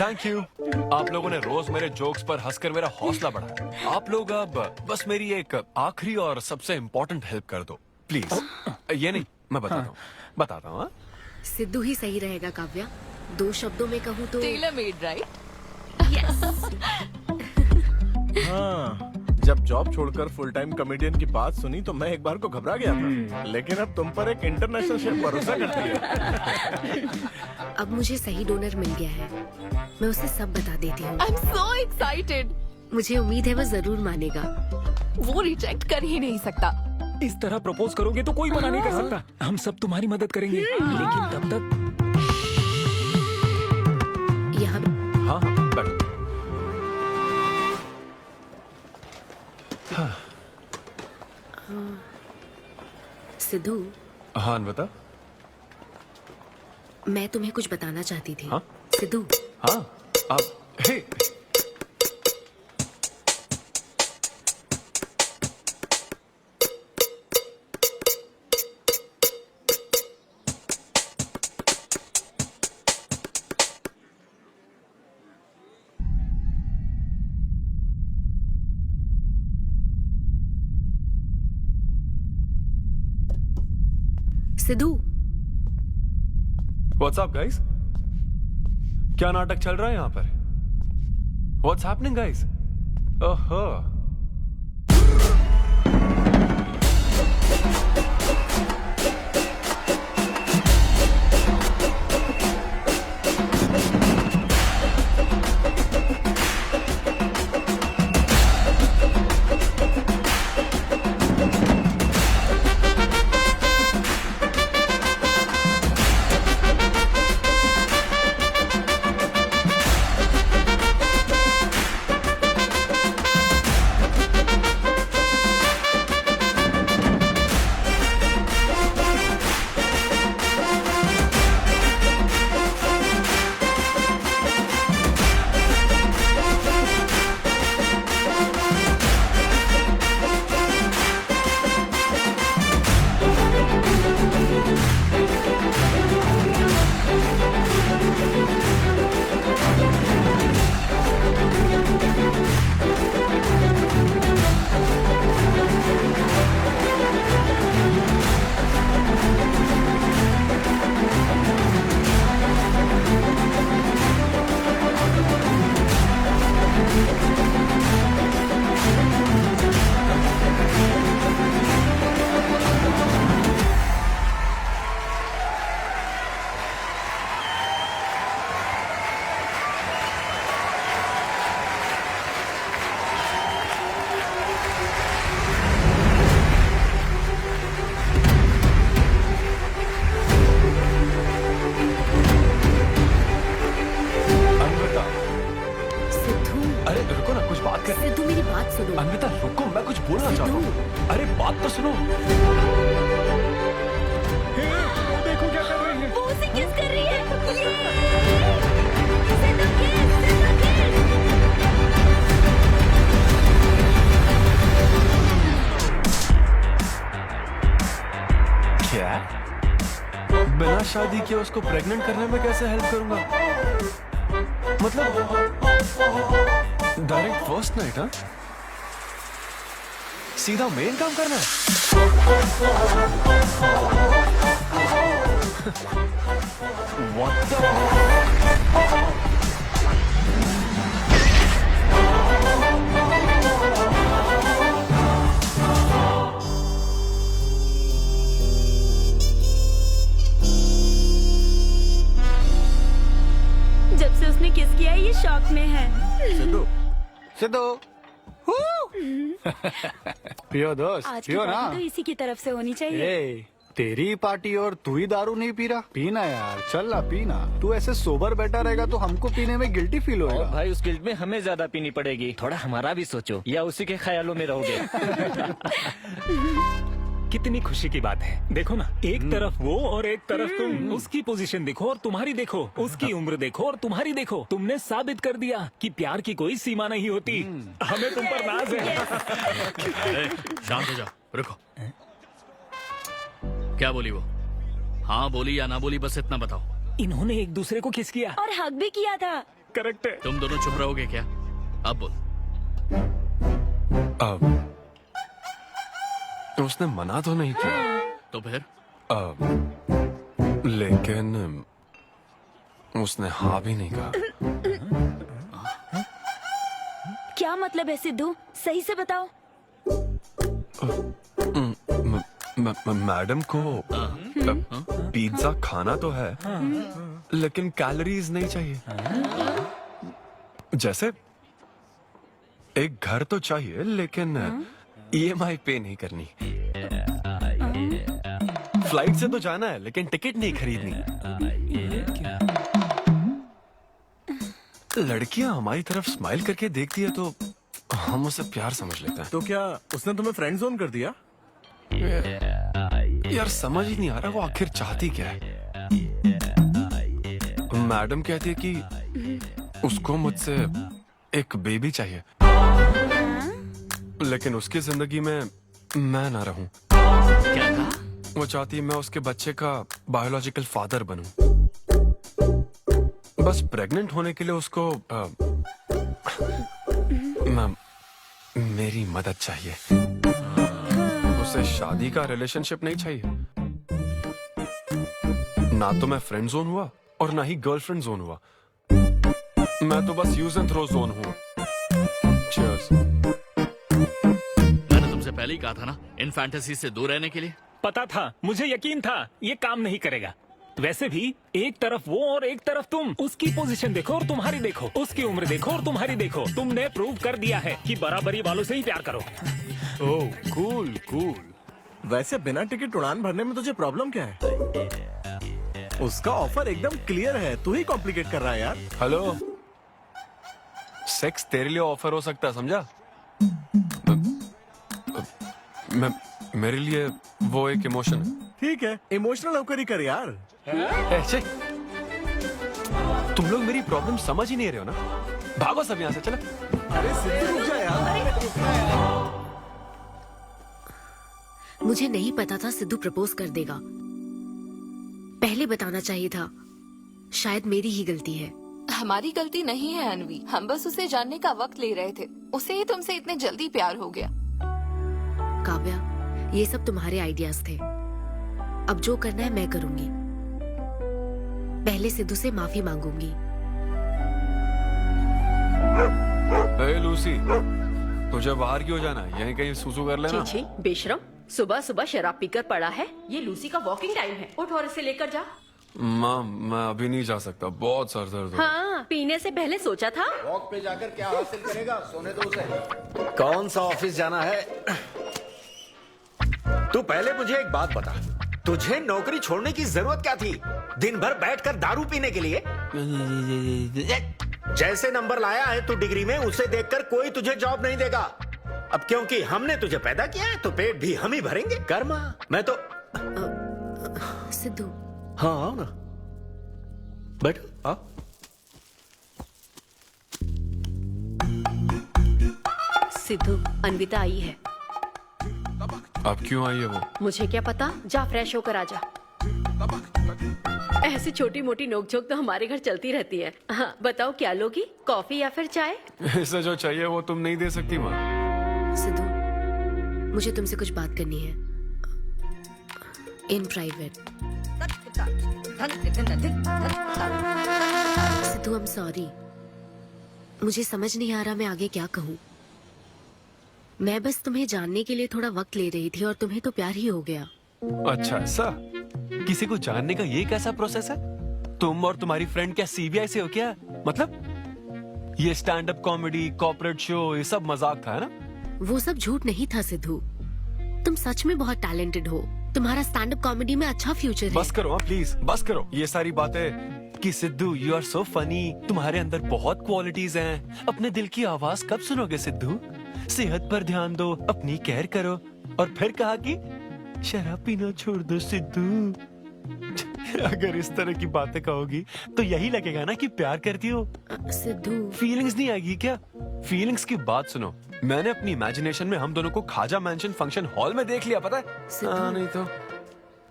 Thank you. आप लोगों ने रोज मेरे जोक्स पर हंसकर मेरा हौसला बढ़ाया। आप लोग अब बस मेरी एक आखिरी और सबसे इम्पोर्टेंट हेल्प कर दो प्लीज। ये नहीं, मैं बताता हूँ। सिद्धू ही सही रहेगा काव्या। 2 शब्दों में कहूँ तो टेलर मेड, राइट? हाँ, जब जॉब छोड़कर फुल टाइम कॉमेडियन की बात सुनी तो मैं एक बार को घबरा गया था, लेकिन अब तुम पर एक इंटरनेशनल शेफ भरोसा करती है। अब मुझे सही डोनर मिल गया है, मैं उसे सब बता देती हूँ। आई एम सो एक्साइटेड। मुझे उम्मीद है वो जरूर मानेगा। वो रिजेक्ट कर ही नहीं सकता। इस तरह प्रपोज करोगे तो कोई मना नहीं कर सकता। हम सब तुम्हारी मदद करेंगे, लेकिन तब तक यहाँ। हाँ, बैठो। सिद्धू। हाँ, बता। मैं तुम्हें कुछ बताना चाहती थी। हाँ? सिद्धू। हाँ, आप हे। सिद्धू। What's up, guys? क्या नाटक चल रहा है यहाँ पर? What's happening, guys? ओहो। बात सुनो। अन्विता रुको, मैं कुछ बोलना चाहता हूँ। अरे बात तो सुनो। वो देखो क्या कर रही है। वो उसे किस कर रही है। क्या? बिना शादी किए उसको प्रेग्नेंट करने में कैसे हेल्प करूंगा? मतलब डायरेक्ट फर्स्ट नाइट? हाँ, सीधा मेन काम करना है। What the? जब से उसने किस किया है ये शॉक में है। सिद्धू, सिद्धू, पियो दोस्त, आज की पियो ना। पार्टी तो इसी की तरफ से होनी चाहिए। ए, तेरी पार्टी और तू ही दारू नहीं पी रहा। पीना यार, चल ना पीना। तू ऐसे सोबर बैठा रहेगा तो हमको पीने में गिल्टी फील होगा। भाई उस गिल्ट में हमें ज्यादा पीनी पड़ेगी। थोड़ा हमारा भी सोचो, या उसी के ख्यालों में रहोगे। कितनी खुशी की बात है। देखो ना, एक तरफ वो और एक तरफ तुम। उसकी पोजीशन देखो और तुम्हारी देखो, उसकी उम्र देखो और तुम्हारी देखो। तुमने साबित कर दिया कि प्यार की कोई सीमा नहीं होती। हमें तुम पर नाज है। शांत हो जाओ, रुको। क्या बोली वो? हाँ बोली या ना बोली, बस इतना बताओ। इन्होंने एक दूसरे को किस किया और हक भी किया था। करेक्ट है। तुम दोनों चुप रहोगे क्या? अब बोल। उसने मना तो नहीं किया। तो फिर? लेकिन उसने हाँ भी नहीं कहा। क्या मतलब है सिद्धू, सही से बताओ। मैडम को पिज्जा खाना तो है, लेकिन कैलोरीज नहीं चाहिए। जैसे एक घर तो चाहिए, लेकिन EMI पे नहीं करनी। फ्लाइट से तो जाना है, लेकिन टिकट नहीं खरीदनी। लड़कियां हमारी तरफ स्माइल करके देखती है तो हम उसे प्यार समझ लेते हैं। तो क्या उसने तुम्हें फ्रेंड जोन कर दिया? यार समझ ही नहीं आ रहा वो आखिर चाहती क्या है। मैडम कहती है कि उसको मुझसे एक बेबी चाहिए, लेकिन उसकी जिंदगी में मैं ना रहूं। क्या कहा? वो चाहती है मैं उसके बच्चे का बायोलॉजिकल फादर बनूं। बस प्रेग्नेंट होने के लिए उसको मेरी मदद चाहिए। उसे शादी का रिलेशनशिप नहीं चाहिए। ना तो मैं फ्रेंड जोन हुआ और ना ही गर्लफ्रेंड जोन हुआ। मैं तो बस यूज एंड थ्रो जोन हूँ। Cheers. मैंने तुमसे पहले ही कहा था ना, इन फैंटेसी से दूर रहने के लिए। पता था, मुझे यकीन था ये काम नहीं करेगा। वैसे भी एक तरफ वो और एक तरफ तुम। उसकी पोजीशन देखो और तुम्हारी देखो, उसकी उम्र देखो और तुम्हारी देखो। तुमने प्रूव कर दिया है कि बराबरी वालों से ही प्यार करो। ओह कूल कूल। वैसे बिना टिकट उड़ान भरने में तुझे प्रॉब्लम क्या है? उसका ऑफर एकदम क्लियर है, तू ही कॉम्प्लिकेट कर रहा है यार। हेलो, सेक्स तेरे लिए ऑफर हो सकता है, समझा? मेरे लिए वो एक इमोशन है। ठीक है, इमोशनल होकर ही कर यार। ऐसे तुम लोग मेरी प्रॉब्लम समझ ही नहीं रहे हो ना। भागो सब यहाँ से, चलो। अरे सिद्धू रुक जा यार। मुझे नहीं पता था सिद्धू प्रपोज कर देगा। पहले बताना चाहिए था। शायद मेरी ही गलती है। हमारी गलती नहीं है अनवी, हम बस उसे जानने का वक्त ले रहे थे। उसे ही तुमसे इतने जल्दी प्यार हो गया। काव्या, ये सब तुम्हारे आइडियाज थे। अब जो करना है मैं करूंगी। पहले सिद्धू से माफी मांगूंगी। हे लूसी, तुझे बाहर क्यों जाना है? यहीं कहीं सुसु कर लेना। छी बेशरम, सुबह सुबह शराब पीकर पड़ा है। ये लूसी का वॉकिंग टाइम है, उठ और इसे लेकर जा। माँ, मैं अभी नहीं जा सकता, बहुत सर दर्द हो। हाँ, पीने से पहले सोचा था। वॉक पे जाकर क्या हासिल करेगा? सोने दो उसे। कौन सा ऑफिस जाना है? तू पहले मुझे एक बात बता, तुझे नौकरी छोड़ने की जरूरत क्या थी? दिन भर बैठकर दारू पीने के लिए? जैसे नंबर लाया है तू डिग्री में, उसे देखकर कोई तुझे जॉब नहीं देगा। अब क्योंकि हमने तुझे पैदा किया है तो पेट भी हम ही भरेंगे। कर्मा, मैं तो सिद्धू। हाँ आओ ना, बैठो आओ। सिद्धू, अन्विता आई है। अब क्यों आई है वो? मुझे क्या पता, जा फ्रेश होकर आ जा। ऐसी छोटी मोटी नोकझोंक तो हमारे घर चलती रहती है। हाँ, बताओ क्या लोगी, कॉफी या फिर चाय? इसे जो चाहिए वो तुम नहीं दे सकती माँ। सिद्धू, मुझे तुमसे कुछ बात करनी है, in private. Sidhu, I am sorry, मुझे समझ नहीं आ रहा मैं आगे क्या कहूँ। मैं बस तुम्हें जानने के लिए थोड़ा वक्त ले रही थी और तुम्हें तो प्यार ही हो गया। अच्छा ऐसा? किसी को जानने का ये कैसा प्रोसेस है? तुम और तुम्हारी फ्रेंड क्या सीबीआई से हो क्या? मतलब ये stand up comedy, corporate show, ये सब मजाक था, है ना? वो सब झूठ नहीं था सिद्धू, तुम सच में बहुत टैलेंटेड हो। तुम्हारा स्टैंड अप कॉमेडी में अच्छा फ्यूचर है। बस करो प्लीज, बस करो ये सारी बातें कि Sidhu you are so funny, तुम्हारे अंदर बहुत क्वालिटीज हैं। अपने दिल की आवाज कब सुनोगे सिद्धू? सेहत पर ध्यान दो, अपनी केयर करो। और फिर कहा कि शराब पीना छोड़ दो सिद्धू। अगर इस तरह की बातें कहोगी तो यही लगेगा ना कि प्यार करती हो। सिद्धू, फीलिंग्स नहीं आएगी क्या? फीलिंग्स की बात सुनो, मैंने अपनी इमेजिनेशन में हम दोनों को खाजा मैंशन फंक्शन हॉल में देख लिया, पता है? नहीं तो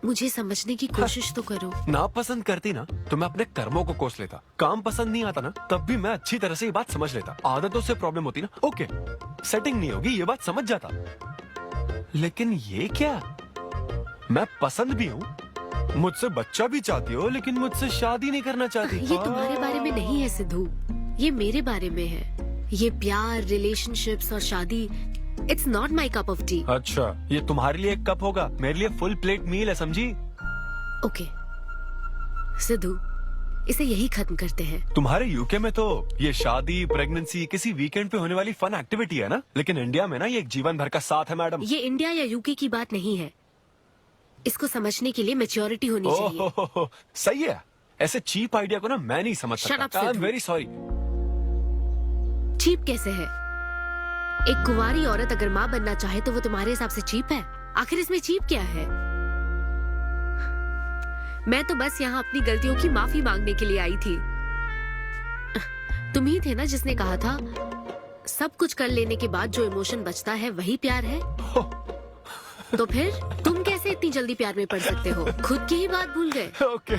मुझे समझने की कोशिश तो करो। ना पसंद करती ना तो मैं अपने कर्मों को कोस लेता। काम पसंद नहीं आता ना तब भी मैं अच्छी तरह से ये बात समझ लेता। आदतों से प्रॉब्लम होती ना, ओके सेटिंग नहीं होगी, ये बात समझ जाता। लेकिन ये क्या, मैं पसंद भी हूँ, मुझसे बच्चा भी चाहती हो, लेकिन मुझसे शादी नहीं करना चाहती। ये तुम्हारे बारे में नहीं है सिद्धू, ये मेरे बारे में है। ये प्यार, रिलेशनशिप्स और शादी, it's not my cup of T. अच्छा, ये तुम्हारे लिए एक कप होगा, मेरे लिए फुल प्लेट मील है, समझी? ओके सिद्धू, इसे यही खत्म करते हैं। तुम्हारे यूके में तो ये शादी, प्रेगनेंसी किसी वीकेंड पे होने वाली फन एक्टिविटी है ना, लेकिन इंडिया में ना ये एक जीवन भर का साथ है मैडम। ये इंडिया या यूके की बात नहीं है, इसको समझने के लिए मैच्योरिटी होनी चाहिए। सही है, ऐसे चीप आइडिया को ना मैं नहीं समझ सकता। I am very sorry. Cheap कैसे है? एक कुंवारी औरत अगर माँ बनना चाहे तो वो तुम्हारे हिसाब से चीप है? आखिर इसमें चीप क्या है? मैं तो बस यहाँ अपनी गलतियों की माफी मांगने के लिए आई थी। तुम ही थे ना जिसने कहा था सब कुछ कर लेने के बाद जो इमोशन बचता है वही प्यार है। तो फिर तुम कैसे इतनी जल्दी प्यार में पड़ सकते हो? खुद की ही बात भूल गए। ओके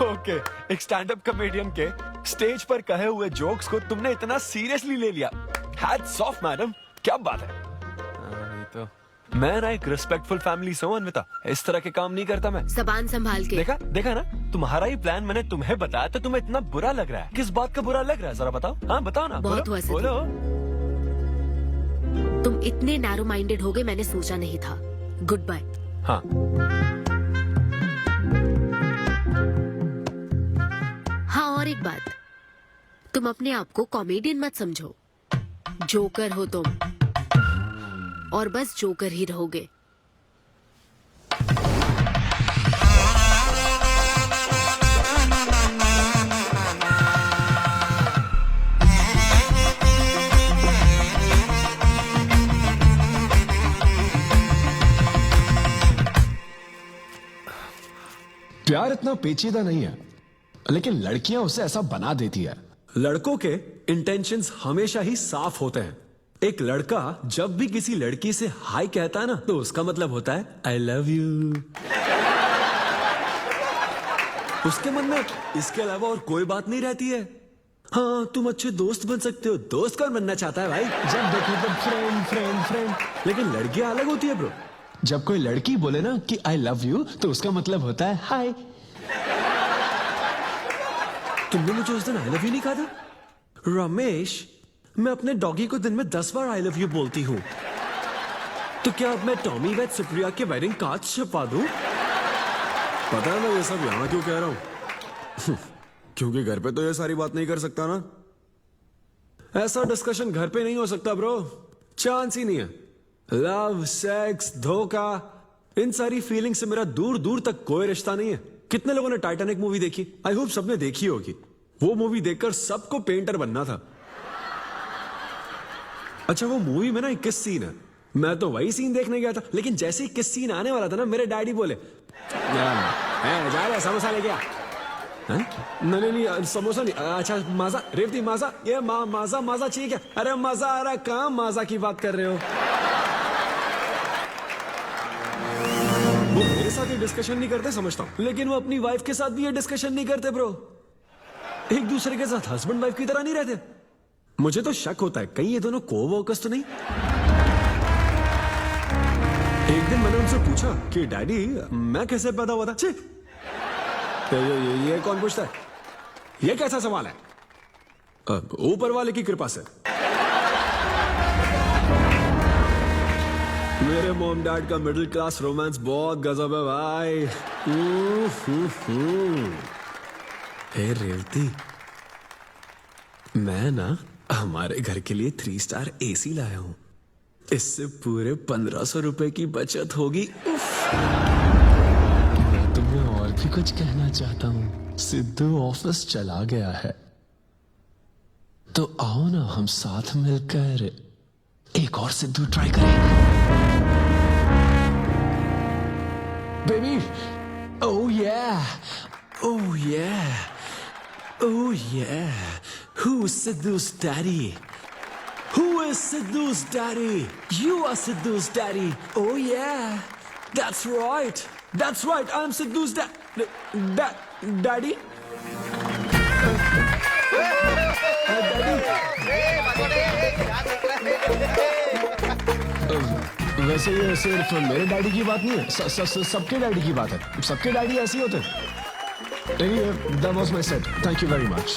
ओके, एक स्टैंड अप कॉमेडियन के स्टेज पर कहे हुए जोक्स को तुमने इतना सीरियसली ले लिया। हैट्स ऑफ मैडम, क्या बात है। नहीं तो मैं ना एक रिस्पेक्टफुल फैमिली से हूं अन्विता, इस तरह के काम नहीं करता मैं। जबान संभाल के। देखा ना, तुम्हारा ही प्लान मैंने तुम्हें बताया तो तुम्हें इतना बुरा लग रहा है। किस बात का बुरा लग रहा है जरा बताओ। हाँ बताओ ना। बहुत हुआ सिद्धू। बोलो। तुम इतने नैरो माइंडेड हो गए मैंने सोचा नहीं था। Good bye. हाँ हाँ, और एक बात, तुम अपने आप को कॉमेडियन मत समझो, जोकर हो तुम, और बस जोकर ही रहोगे। प्यार इतना पेचीदा नहीं है, लेकिन लड़कियां उसे ऐसा बना देती है। लड़कों के इंटेंशंस हमेशा ही साफ होते हैं। एक लड़का जब भी किसी लड़की से हाय कहता है ना तो उसका मतलब होता है आई लव यू। उसके मन में इसके अलावा और कोई बात नहीं रहती है। हाँ तुम अच्छे दोस्त बन सकते हो, दोस्त कौन बनना चाहता है भाई? जब देखो तो फ्रेंड फ्रेंड फ्रेंड। लेकिन लड़कियां अलग होती है ब्रो। जब कोई लड़की बोले ना कि आई लव यू तो उसका मतलब होता है हाय। तुमने मुझे उस दिन आई लव यू नहीं कहा था? रमेश, मैं अपने डॉगी को दिन में 10 बार आई लव यू बोलती हूँ, तो क्या अब मैं टॉमी वेद सुप्रिया के वेडिंग कार्ड छपवा दूं? पता है मैं ये सब यहाँ क्यों कह रहा हूँ? क्योंकि घर पे तो ये सारी बात नहीं कर सकता ना। ऐसा डिस्कशन घर पे नहीं हो सकता ब्रो, चांस ही नहीं है। लव, सेक्स, धोखा, इन सारी फीलिंग से मेरा दूर दूर तक कोई रिश्ता नहीं है। कितने लोगों ने टाइटैनिक मूवी देखी? आई होप सबने देखी होगी। वो मूवी देखकर सबको पेंटर बनना था। अच्छा वो मूवी में ना 21 सीन है, मैं तो वही सीन देखने गया था, लेकिन जैसे ही 21 सीन आने वाला था ना, मेरे डैडी बोले जा रहे समोसा लेके आ। नहीं नहीं समोसा नहीं, अच्छा माजा, रेवती माजा, ये माजा माजा चाहिए क्या? अरे मजा आ रहा है, कहाँ माजा की बात कर रहे हो? वो मेरे साथ ये डिस्कशन नहीं करते समझता हूँ, लेकिन वो अपनी वाइफ के साथ भी ये डिस्कशन नहीं करते ब्रो। एक दूसरे के साथ हस्बैंड वाइफ की तरह नहीं रहते। मुझे तो शक होता है कहीं ये दोनों कोवर्कर्स तो नहीं। एक दिन मैंने उनसे पूछा कि डैडी मैं कैसे पैदा हुआ था? छी, ये कौन पूछता है? ये कैसा सवाल है? ऊपर वाले की कृपा से। मेरे मॉम डैड का मिडिल क्लास रोमांस बहुत गजब है भाई। हे रेवती, मैं ना हमारे घर के लिए 3 स्टार एसी लाया हूं, इससे पूरे 1500 रुपए की बचत होगी। मैं तुम्हें और भी कुछ कहना चाहता हूं। सिद्धू ऑफिस चला गया है, तो आओ ना हम साथ मिलकर एक और सिद्धू ट्राई करें। Baby, oh yeah, oh yeah, oh yeah. Who's Sidhu's daddy? Who is Sidhu's daddy? You are Sidhu's daddy. Oh yeah, that's right. That's right. I'm Sidhu's daddy. वैसे ये सिर्फ मेरे डैडी की बात नहीं है, सबके डैडी की बात है। सबके डैडी ऐसे ही होते हैं। Anyway, that was my set. Thank you very much.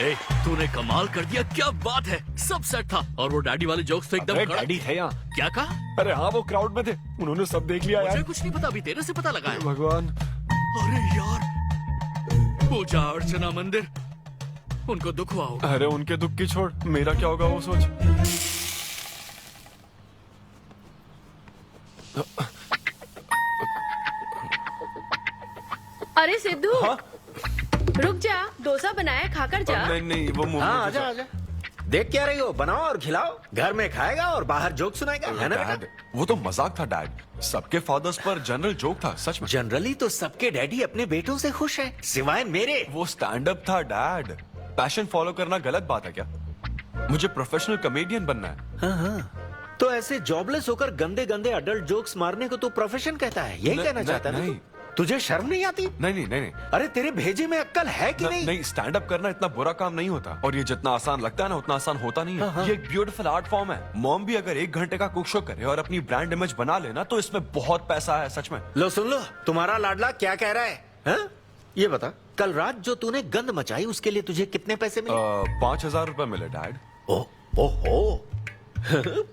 ए, तूने कमाल कर दिया, क्या बात है, सब सेट था और वो डैडी वाले जोक्स तो एकदम कड़क। डैडी थे यहाँ। क्या कहा? अरे हाँ, वो क्राउड में थे, उन्होंने सब देख लिया यार। मुझे कुछ नहीं पता, अभी तेरे से पता लगा है। भगवान, अरे यार, पूजा अर्चना मंदिर, उनको दुख हुआ होगा। अरे उनके दुख की छोड़, मेरा क्या होगा वो सोच। अरे सिद्धू, रुक जा, डोसा बनाया, खाकर जा। नहीं वो मुंह हाँ, आजा आजा। देख क्या रही हो, बनाओ और खिलाओ। घर में खाएगा और बाहर जोक सुनाएगा, है ना बेटा? वो तो मजाक था डैड, सबके फादर्स पर जनरल जोक था, सच में। जनरली तो सबके डैडी अपने बेटों से खुश हैं, सिवाय मेरे। वो स्टैंड अप था डैड, पैशन फॉलो करना गलत बात है क्या? मुझे प्रोफेशनल कॉमेडियन बनना है। हाँ हाँ, तो ऐसे जॉबलेस होकर गंदे गंदे अडल्ट जोक्स मारने को तू प्रोफेशन कहता है, यही कहना चाहता है ना? तुझे शर्म नहीं आती? नहीं। अरे तेरे भेजे में अक्कल है कि नहीं? नहीं, स्टैंड अप करना इतना बुरा काम नहीं होता, और ये जितना आसान लगता है ना उतना आसान होता नहीं है। ये एक ब्यूटीफुल आर्ट फॉर्म है। मॉम भी अगर 1 घंटे का कुक शो करे और अपनी ब्रांड इमेज बना लेना, तो इसमें बहुत पैसा है, सच में। लो सुन लो, तुम्हारा लाडला क्या कह रहा है, हा? ये बता, कल रात जो तूने गंद मचाई उसके लिए तुझे कितने पैसे मिले? 5000 रुपए मिले डैड। ओहो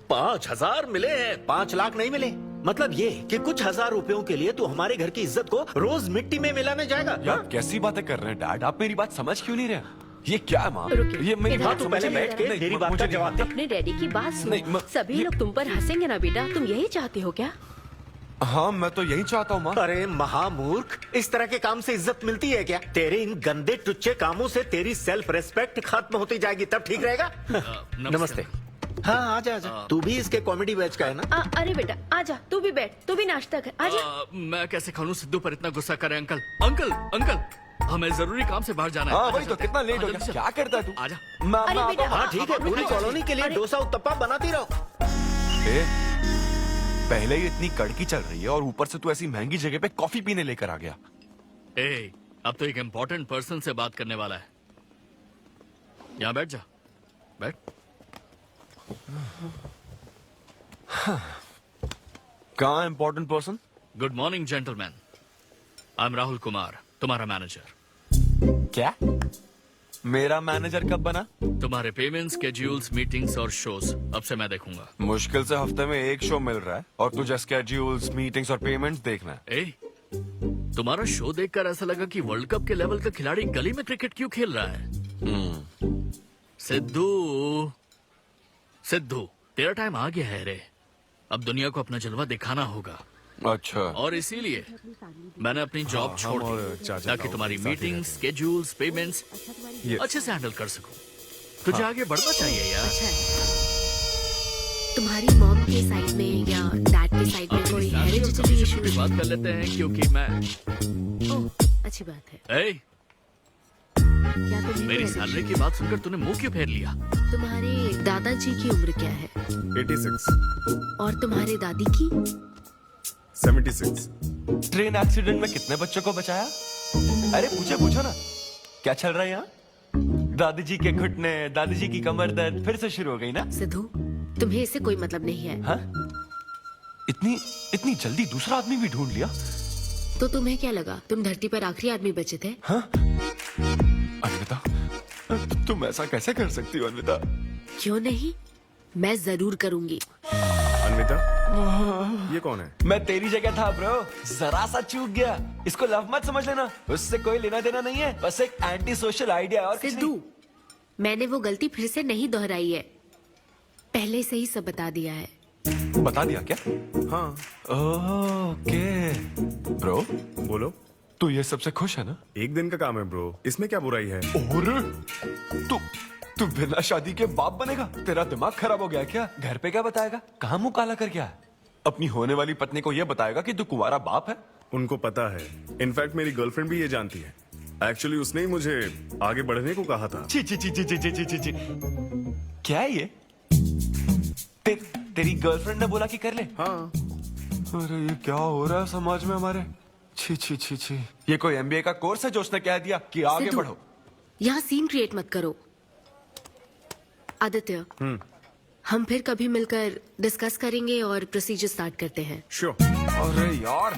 5000 मिले हैं, 5 लाख नहीं मिले। मतलब ये कि कुछ हजार रुपयों के लिए तू हमारे घर की इज्जत को रोज मिट्टी में मिलाने जाएगा? यार कैसी बातें कर रहे हैं डैड, आप मेरी बात समझ क्यों नहीं रहे? ये क्या है माँ? ये मेरी बात तू पहले बैठ के मेरी बात का जवाब दे। अपने डैडी की बात सुनो। सभी लोग तुम पर हंसेंगे ना बेटा, तुम यही चाहते हो क्या? हाँ, मैं तो यही चाहता हूँ माँ। अरे महामूर्ख, इस तरह के काम से इज्जत मिलती है क्या? तेरे इन गंदे टुच्चे कामों से तेरी सेल्फ रेस्पेक्ट खत्म होती जाएगी, तब ठीक रहेगा। नमस्ते। हाँ आजा आजा, तू भी इसके कॉमेडी बैच का है ना? अरे बेटा आजा, तू भी बैठ, तू भी नाश्ता कर, आजा। मैं कैसे खाऊं, सिद्धू पर इतना गुस्सा करे। अंकल अंकल अंकल, हमें जरूरी काम से बाहर जाना है। हाँ वही तो, कितना लेट हो गया, क्या करता है तू? आजा। अरे बेटा, हाँ ठीक है, पूरी कॉलोनी के लिए डोसा उत्तप्पा बनाती रहो। पहले ही इतनी कड़की चल रही है और ऊपर से तू ऐसी महंगी जगह पे कॉफी पीने लेकर आ गया। अब तो एक इम्पोर्टेंट पर्सन से बात करने वाला है। यहाँ बैठ जा, बैठ। कहाँ important person? Good morning gentleman, I am Rahul Kumar, तुम्हारा मैनेजर। क्या? मेरा मैनेजर कब बना? तुम्हारे पेमेंट्स, स्केड्यूल्स, मीटिंग्स और शोज अब से मैं देखूंगा। मुश्किल से हफ्ते में 1 शो मिल रहा है और तुझे स्केड्यूल्स, मीटिंग्स और पेमेंट्स देखना है। तुम्हारा शो देखकर ऐसा लगा कि वर्ल्ड कप के लेवल का खिलाड़ी गली में क्रिकेट क्यों खेल रहा है। सिद्धू सिद्धू, तेरा टाइम आ गया है रे, अब दुनिया को अपना जलवा दिखाना होगा। अच्छा। और इसीलिए मैंने अपनी जॉब छोड़ दी ताकि तुम्हारी मीटिंग्स, स्केड्यूल्स, पेमेंट्स अच्छे से हैंडल कर सकूं। तुझे आगे बढ़ना चाहिए यार। तुम्हारी मॉम के साइड में या डैड के साइड में कोई हेरिडिटरी इशू? भी बात कर लेते हैं क्योंकि मैं अच्छी बात है। ए, क्या तुम्हें मेरी सैलरी की बात सुनकर तूने मुंह क्यों फेर लिया? तुम्हारे दादाजी की उम्र क्या है? 86। और तुम्हारे दादी की? 76। ट्रेन एक्सीडेंट में कितने बच्चों को बचाया? अरे पूछो ना, क्या चल रहा है यहाँ? दादी जी के घुटने, दादी जी की कमर दर्द फिर से शुरू हो गई ना? सिद्धू, तुम्हें इससे कोई मतलब नहीं है। हाँ? इतनी जल्दी दूसरा आदमी भी ढूंढ लिया? तो तुम्हें क्या लगा तुम धरती पर आखिरी आदमी बचे थे? हाँ? अन्विता, तुम ऐसा कैसे कर सकती हो अन्विता? क्यों नहीं, मैं जरूर करूंगी। अन्विता, ये कौन है? मैं तेरी जगह था ब्रो, जरा सा चूक गया। इसको लव मत समझ लेना, उससे कोई लेना देना नहीं है, बस एक एंटी सोशल आइडिया और कुछ सिद्धू, मैंने वो गलती फिर से नहीं दोहराई है, पहले से ही सब बता दिया है। नहीं। बता दिया क्या? हाँ। ओके ब्रो, बोलो। तू ये सबसे खुश है ना? एक दिन का काम है ब्रो, इसमें क्या बुराई है? और तू बिना शादी के बाप बनेगा? तेरा दिमाग खराब हो गया क्या? घर पे क्या बताएगा? कहाँ मुंह काला कर क्या है? अपनी होने वाली पत्नी को ये बताएगा कि तू कुंवारा बाप है? उनको पता है, इनफैक्ट मेरी गर्लफ्रेंड भी ये जानती है। एक्चुअली उसने ही मुझे आगे बढ़ने को कहा था। ची ची ची ची ची ची ची ची ची। क्या है ये? तेरी गर्लफ्रेंड ने बोला कि कर ले? हाँ। अरे ये क्या हो रहा है समाज में हमारे? छी छी छी छी। ये कोई MBA का कोर्स है जो उसने कह दिया कि आगे सिद्धू, बढ़ो? यहाँ सीन क्रिएट मत करो। आदित्य, हम फिर कभी मिलकर डिस्कस करेंगे और प्रोसीजर स्टार्ट करते हैं। श्योर। अरे यार,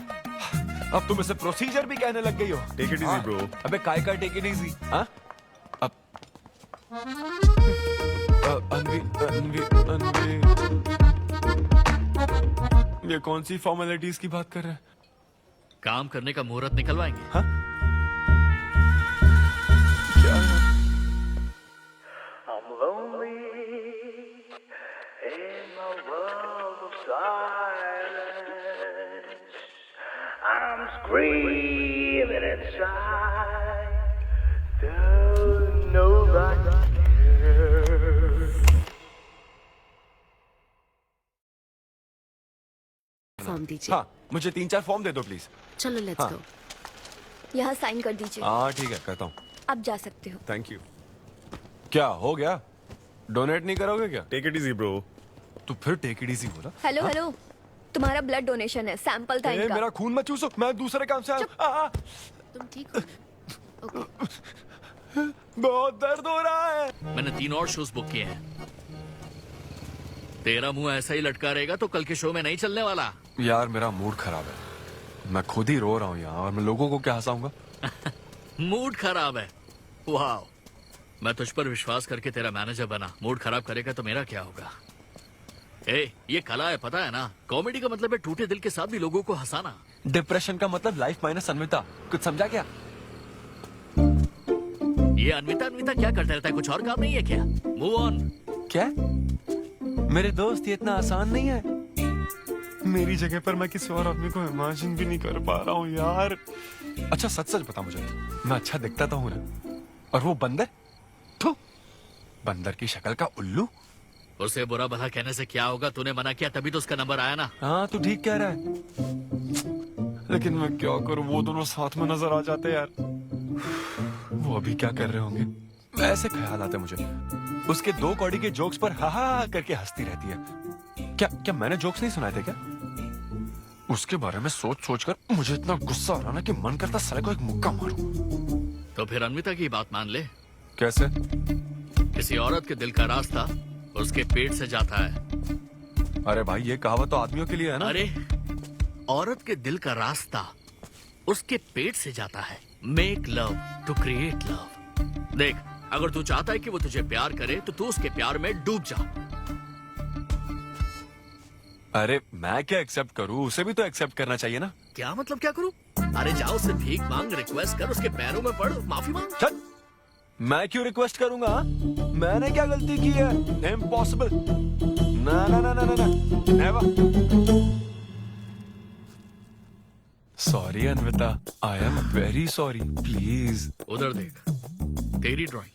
अब तुम इसे प्रोसीजर भी कहने लग गई हो। Take it easy bro. अबे काय का टेक इट इजी? हाँ? अब अनवी ये कौन सी फॉर्मेलिटीज की बात कर रहे हैं? काम करने का मुहूर्त निकलवाएंगे। हाँ? क्या? I'm screaming inside. Don't nobody care. Form दीजिए। हाँ, मुझे 3-4 फॉर्म दे दो प्लीज। चलो लेट्स गो। यहाँ साइन कर दीजिए। हाँ ठीक है, करता हूँ। अब जा सकते हो। Thank you. क्या हो गया? डोनेट नहीं करोगे क्या? Take it easy bro. तू फिर टेक इट इजी बोला? हेलो हेलो, तुम्हारा ब्लड डोनेशन है, सैंपल था इनका। मेरा खून मत चूसो, मैं दूसरे काम से आया। तुम ठीक हो? बहुत दर्द हो रहा है। मैंने 3 और शोज बुक किए हैं। तेरा मुंह ऐसा ही लटका रहेगा तो कल के शो में नहीं चलने वाला। यार मेरा मूड खराब है, मैं खुद ही रो रहा हूँ यहाँ, और मैं लोगों को क्या हंसाऊंगा? मूड खराब है? वाह, मैं तुझ पर विश्वास करके तेरा मैनेजर बना, मूड खराब करेगा तो मेरा क्या होगा? ये कला है, पता है ना? कॉमेडी का मतलब है टूटे दिल के साथ भी लोगों को हंसाना। डिप्रेशन का मतलब लाइफ माइनस अन्विता, कुछ समझा क्या? ये अन्विता क्या करता रहता है? कुछ और काम नहीं है क्या? Move on. क्या? मेरे दोस्त, ये इतना आसान नहीं है। मेरी जगह पर मैं किसी और आदमी को इमेजिन भी नहीं कर पा रहा हूँ यार। अच्छा सच बता मुझे, मैं अच्छा दिखता तो हूँ ना? और वो बंदर, बंदर की शक्ल का उल्लू। उसे बुरा भला कहने से क्या होगा? तूने मना किया तभी तो उसका नंबर आया ना। हाँ तू ठीक कह रहा है, लेकिन मैं क्या करूं, वो दोनों साथ में नजर आ जाते यार। वो अभी क्या कर रहे होंगे? ऐसे ख्याल आते मुझे, उसके 2 कौड़ी के जोक्स पर हा हा करके हंसती रहती है। क्या मैंने जोक्स नहीं सुनाए थे क्या? उसके बारे में सोच कर मुझे इतना गुस्सा आ रहा ना कि मन करता साले को एक मुक्का मारूं। तो फिर अन्विता की बात मान ले। कैसे? किसी औरत के दिल का रास्ता उसके पेट से जाता है। अरे भाई ये कहावत तो आदमियों के लिए है ना? अरे औरत के दिल का रास्ता उसके पेट से जाता है। Make love to create love. देख, अगर तू चाहता है कि वो तुझे प्यार करे तो तू उसके प्यार में डूब जा। अरे मैं क्या एक्सेप्ट करूं? उसे भी तो एक्सेप्ट करना चाहिए ना? क्या मतलब क्या करूं? अरे जाओ उससे भीख मांग, रिक्वेस्ट कर, उसके पैरों में पड़, माफी मांग। चल, मैं क्यों रिक्वेस्ट करूंगा? मैंने क्या गलती की है? इम्पॉसिबल। ना ना ना ना ना never. Sorry Anvita, I am very sorry, please. उधर देख, तेरी ड्राइंग,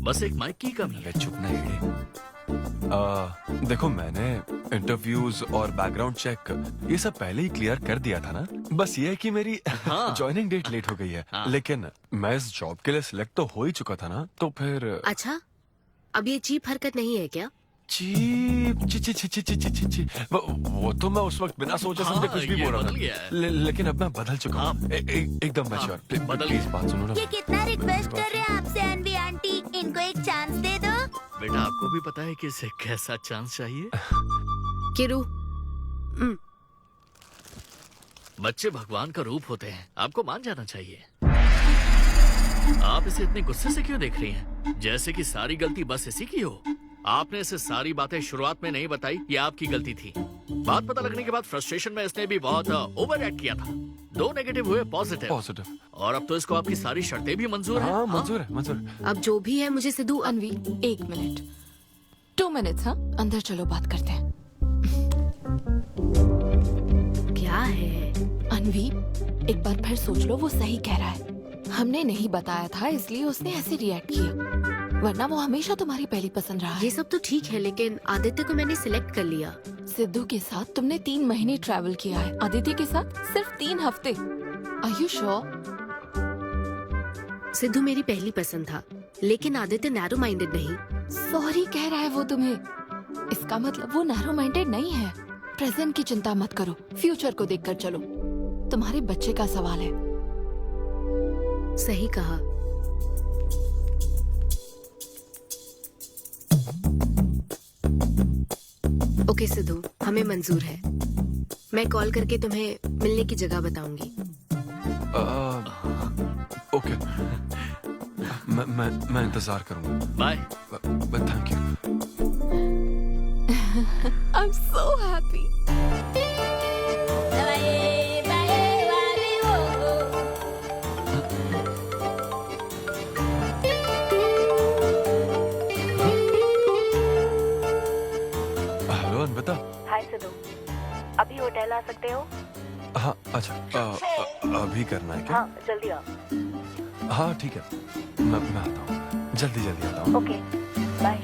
बस एक माइक की कमी है। चुप ना देखो, मैंने इंटरव्यूज और बैकग्राउंड चेक ये सब पहले ही क्लियर कर दिया था ना। बस ये है कि मेरी ज्वाइनिंग डेट लेट हो गई है। लेकिन मैं इस जॉब के लिए सिलेक्ट तो हो ही चुका था ना, तो फिर। अच्छा, अब ये चीप हरकत नहीं है क्या? चीप ची ची ची ची ची ची ची ची वो तो मैं उस वक्त बिना सोचे समझे कुछ भी बोल रहा था। लेकिन अब मैं बदल चुका हूँ, एकदम मैच्योर। प्लीज बात सुनो ना। ये कितना रिक्वेस्ट कर रहे हैं आपसे अनवी आंटी, इनको एक चांस दे दो। बेटा, आपको भी पता है कि इसे कैसा चांस चाहिए? किरू, बच्चे भगवान का रूप होते हैं, आपको मान जाना चाहिए। आप इसे इतने गुस्से से क्यों देख रही हैं? जैसे कि सारी गलती बस इसी की हो। आपने इसे सारी बातें शुरुआत में नहीं बताई, ये आपकी गलती थी। बात पता लगने के बाद फ्रस्ट्रेशन में इसने भी बहुत ओवर एक्ट किया था। 2 नेगेटिव हुए पॉजिटिव, और अब तो इसको आपकी सारी शर्तें भी मंजूर हैं। मंजूर है, मंजूर। अब जो भी है मुझे सिद्धू। अनवी 1 मिनट, 2 मिनट्स। हाँ, अंदर चलो, बात करते हैं। क्या है अनवी, एक बार फिर सोच लो, वो सही कह रहा है। हमने नहीं बताया था इसलिए उसने ऐसे रिएक्ट किया, वरना वो हमेशा तुम्हारी पहली पसंद रहा है। ये सब तो ठीक है, लेकिन आदित्य को मैंने सिलेक्ट कर लिया। सिद्धू के साथ तुमने 3 महीने ट्रैवल किया है, आदित्य के साथ सिर्फ 3 हफ्ते। Are you sure? सिद्धू मेरी पहली पसंद था, लेकिन आदित्य नैरो माइंडेड नहीं। सॉरी कह रहा है वो तुम्हें, इसका मतलब वो नैरो माइंडेड नहीं है। प्रेजेंट की चिंता मत करो, फ्यूचर को देखकर चलो। तुम्हारे बच्चे का सवाल है। सही कहा। ओके सिद्धू, हमें मंजूर है। मैं कॉल करके तुम्हें मिलने की जगह बताऊंगी। ओके, मैं इंतजार करूंगा। Bye. Thank you. I am so happy. Hello Anvita. Hi Siddhu, अभी होटल आ सकते हो? हाँ, अच्छा, अभी करना है क्या? हाँ, जल्दी आओ। हाँ ठीक है, मैं आता हूँ, जल्दी आता हूँ। Okay, bye.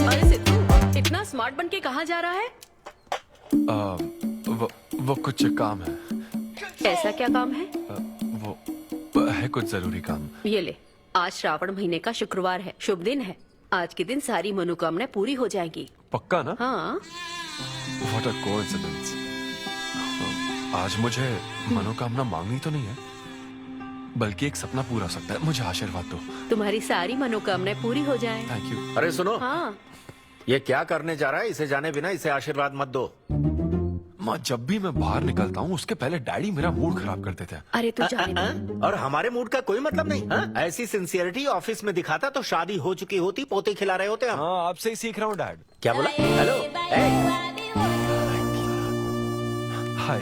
अरे सिद्धू, इतना स्मार्ट बन के कहाँ जा रहा है? वो कुछ काम है। ऐसा क्या काम है? वो है कुछ जरूरी काम। ये ले, आज श्रावण महीने का शुक्रवार है, शुभ दिन है। आज के दिन सारी मनोकामनाएं पूरी हो जाएंगी। पक्का ना? हाँ। What a coincidence। आज मुझे मनोकामना मांगनी तो नहीं है, बल्कि एक सपना पूरा हो सकता है। मुझे आशीर्वाद दो। तुम्हारी सारी मनोकामनाएं पूरी हो जाएं। Thank you. अरे सुनो, हाँ। ये क्या करने जा रहा है? इसे जाने बिना इसे आशीर्वाद मत दो। माँ, जब भी मैं बाहर निकलता हूँ उसके पहले डैडी मेरा मूड खराब कर देते हैं। अरे तू जाने दे। और हमारे मूड का कोई मतलब नहीं। हाँ? ऐसी सिंसियरिटी ऑफिस में दिखाता तो शादी हो चुकी होती, पोते खिला रहे होते हम। हाँ, आपसे ही सीख रहा हूँ डैड। क्या बोला? Hello, hi.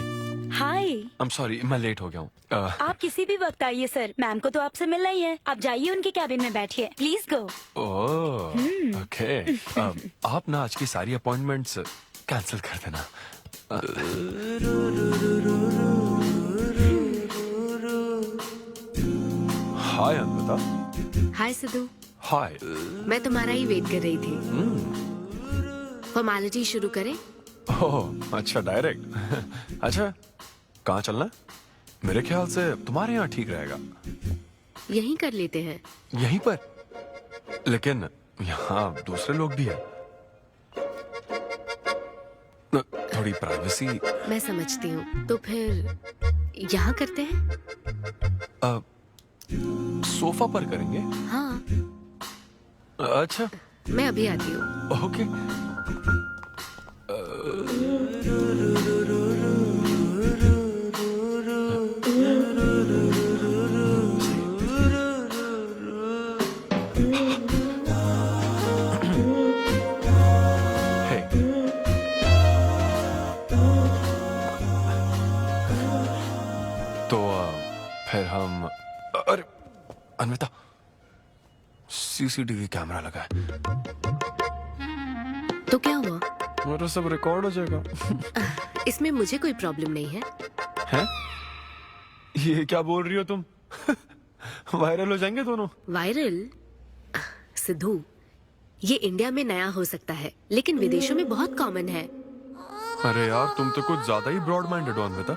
Hi. I am sorry, मैं लेट हो गया हूँ। आप किसी भी वक्त आइए सर, मैम को तो आपसे मिलना ही है। आप जाइए उनके कैबिन में बैठिए, प्लीज गो। Oh, okay. आप ना आज की सारी अपॉइंटमेंट्स कैंसिल कर देना। हाय अनविता। हाय सिद्धू। हाय। मैं तुम्हारा ही वेट कर रही थी। फॉर्मेलिटी शुरू करें? ओह, अच्छा, डायरेक्ट। अच्छा, कहाँ चलना है? मेरे ख्याल से तुम्हारे यहाँ ठीक रहेगा। यहीं कर लेते हैं। यहीं पर? लेकिन यहाँ दूसरे लोग भी हैं। थोड़ी प्राइवेसी। मैं समझती हूँ, तो फिर यहाँ करते हैं? सोफा पर करेंगे। हाँ। अच्छा, मैं अभी आती हूँ। ओके। फिर हम, अरे अनविता, सीसीटीवी कैमरा लगा है। तो क्या हुआ? मेरा सब रिकॉर्ड हो जाएगा। इसमें मुझे कोई प्रॉब्लम नहीं है। हैं? ये क्या बोल रही हो तुम? वायरल हो जाएंगे दोनों। वायरल? सिद्धू, ये इंडिया में नया हो सकता है लेकिन विदेशों में बहुत कॉमन है। अरे यार तुम तो कुछ ज्यादा ही ब्रॉड माइंडेड हो अन्विता।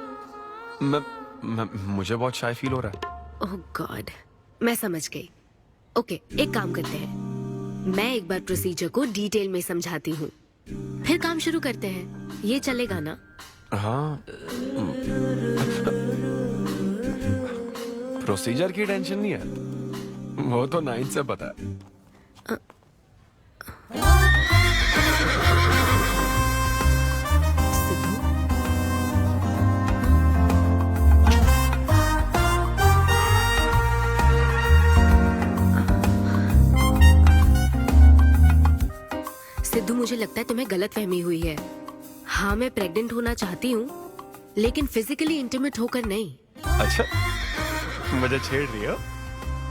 मुझे बहुत शाय फील हो रहा है। ओह गॉड, मैं समझ गई। ओके, एक काम करते हैं, मैं एक बार प्रोसीजर को डिटेल में समझाती हूँ, फिर काम शुरू करते हैं। ये चलेगा ना? हाँ, प्रोसीजर की टेंशन नहीं है, वो तो 9 से पता है। सिद्धू, मुझे लगता है तुम्हें गलतफहमी हुई है। हाँ, मैं प्रेग्नेंट होना चाहती हूँ लेकिन फिजिकली इंटीमेट होकर नहीं। अच्छा, मुझे छेड़ रही हो?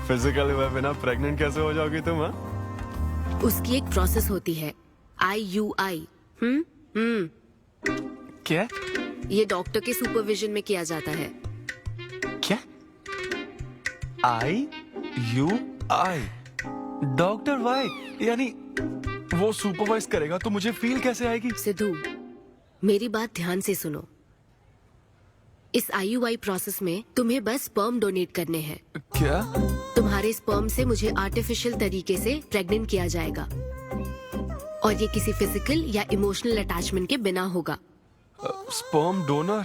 फिजिकली हुए बिना प्रेग्नेंट कैसे हो जाओगी तुम? हाँ, उसकी एक प्रोसेस होती है, IUI। क्या? ये डॉक्टर के सुपरविजन में किया जाता है। क्या? IUI? Doctor why? यानी वो सुपरवाइज करेगा तो मुझे फील कैसे आएगी? सिद्धू, मेरी बात ध्यान से सुनो। इस IUI प्रोसेस में तुम्हें बस स्पर्म डोनेट करने हैं। क्या? तुम्हारे स्पर्म से मुझे आर्टिफिशियल तरीके से प्रेग्नेंट किया जाएगा और ये किसी फिजिकल या इमोशनल अटैचमेंट के बिना होगा। Sperm donor?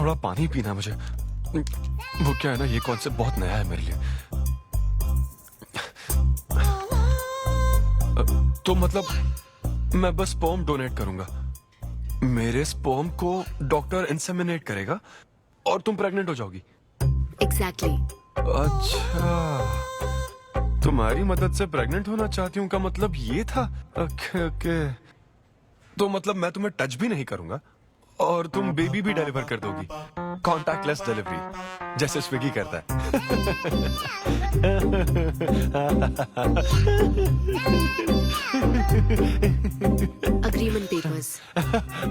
थोड़ा पानी पीना मुझे। वो क्या है ना, ये कॉन्सेप्ट बहुत नया है मेरे लिए। तो मतलब मैं बस स्पर्म डोनेट करूंगा, मेरे स्पर्म को डॉक्टर इंसेमिनेट करेगा और तुम प्रेग्नेंट हो जाओगी? एग्जैक्टली। अच्छा, तुम्हारी मदद से प्रेग्नेंट होना चाहती हूँ का मतलब ये था? ओके। तो मतलब मैं तुम्हें टच भी नहीं करूंगा और तुम बेबी भी डिलीवर कर दोगी, कॉन्टैक्टलेस डिलीवरी जैसे स्विगी करता है। Agreement papers.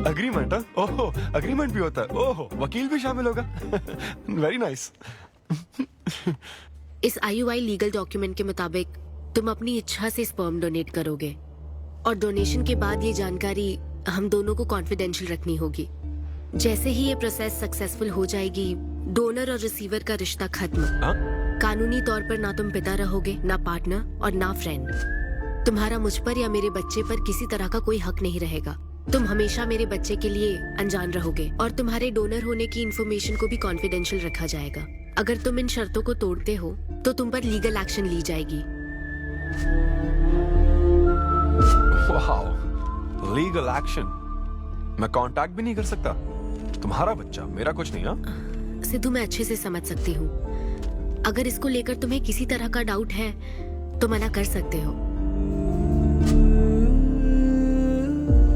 अग्रीमेंट? ओहो, अग्रीमेंट भी होता है? ओहो, वकील भी शामिल होगा? Very nice. इस IUI लीगल डॉक्यूमेंट के मुताबिक तुम अपनी इच्छा से स्पर्म डोनेट करोगे और डोनेशन के बाद ये जानकारी हम दोनों को कॉन्फिडेंशियल रखनी होगी। जैसे ही ये प्रोसेस सक्सेसफुल हो जाएगी, डोनर और रिसीवर का रिश्ता खत्म। कानूनी तौर पर ना तुम पिता रहोगे, ना पार्टनर और ना फ्रेंड। तुम्हारा मुझ पर या मेरे बच्चे पर किसी तरह का कोई हक नहीं रहेगा। तुम हमेशा मेरे बच्चे के लिए अनजान रहोगे और तुम्हारे डोनर होने की इन्फॉर्मेशन को भी कॉन्फिडेंशियल रखा जाएगा। अगर तुम इन शर्तों को तोड़ते हो तो तुम पर लीगल एक्शन ली जाएगी। Wow, legal action? मैं कांटेक्ट भी नहीं कर सकता? तुम्हारा बच्चा, मेरा कुछ नहीं। हाँ सिद्धू, मैं अच्छे से समझ सकती हूँ। अगर इसको लेकर तुम्हें किसी तरह का डाउट है तो मना कर सकते हो।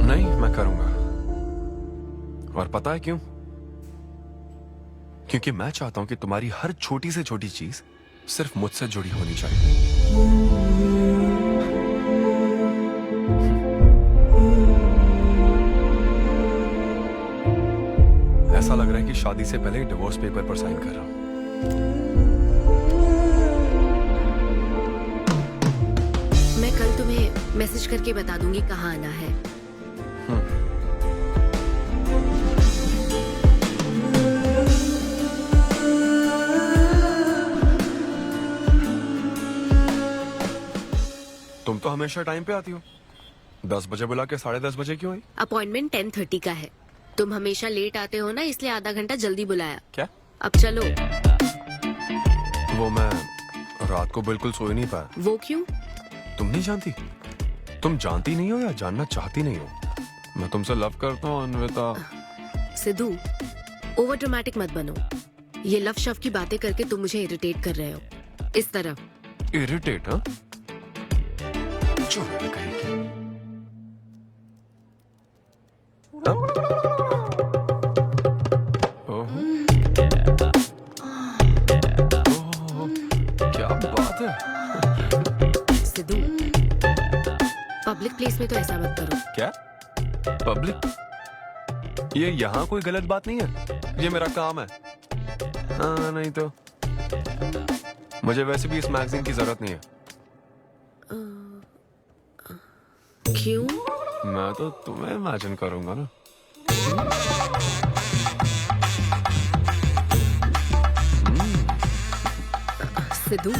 नहीं, मैं करूंगा। और पता है क्यों? क्योंकि मैं चाहता हूं कि तुम्हारी हर छोटी से छोटी चीज सिर्फ मुझसे जुड़ी होनी चाहिए। ऐसा लग रहा है कि शादी से पहले डिवोर्स पेपर पर साइन कर रहा हूं। मैं कल तुम्हें मैसेज करके बता दूंगी कहाँ आना है। तुम तो हमेशा टाइम पे आती हो। 10 बजे बुला के 10:30 बजे क्यों आई? अपॉइंटमेंट 10:30 का है। तुम हमेशा लेट आते हो ना, इसलिए आधा घंटा जल्दी बुलाया। क्या? अब चलो। वो मैं रात को बिल्कुल सो ही नहीं पाया। वो क्यों? तुम नहीं जानती? तुम जानती नहीं हो या जानना चाहती नहीं हो? मैं तुमसे लव करता हूँ अन्विता। सिद्धू, ओवर ड्रामेटिक मत बनो। ये लव शव की बातें करके तुम मुझे इरिटेट कर रहे हो। इस तरह। इरिटेट? हाँ, क्या प्लेस में तो ऐसा मत करो। क्या? पब्लिक? ये यहाँ कोई गलत बात नहीं है, ये मेरा काम है। हाँ नहीं तो मुझे वैसे भी इस मैगजीन की जरूरत नहीं है। क्यों? मैं तो तुम्हें इमेजिन करूंगा ना। सिद्धू,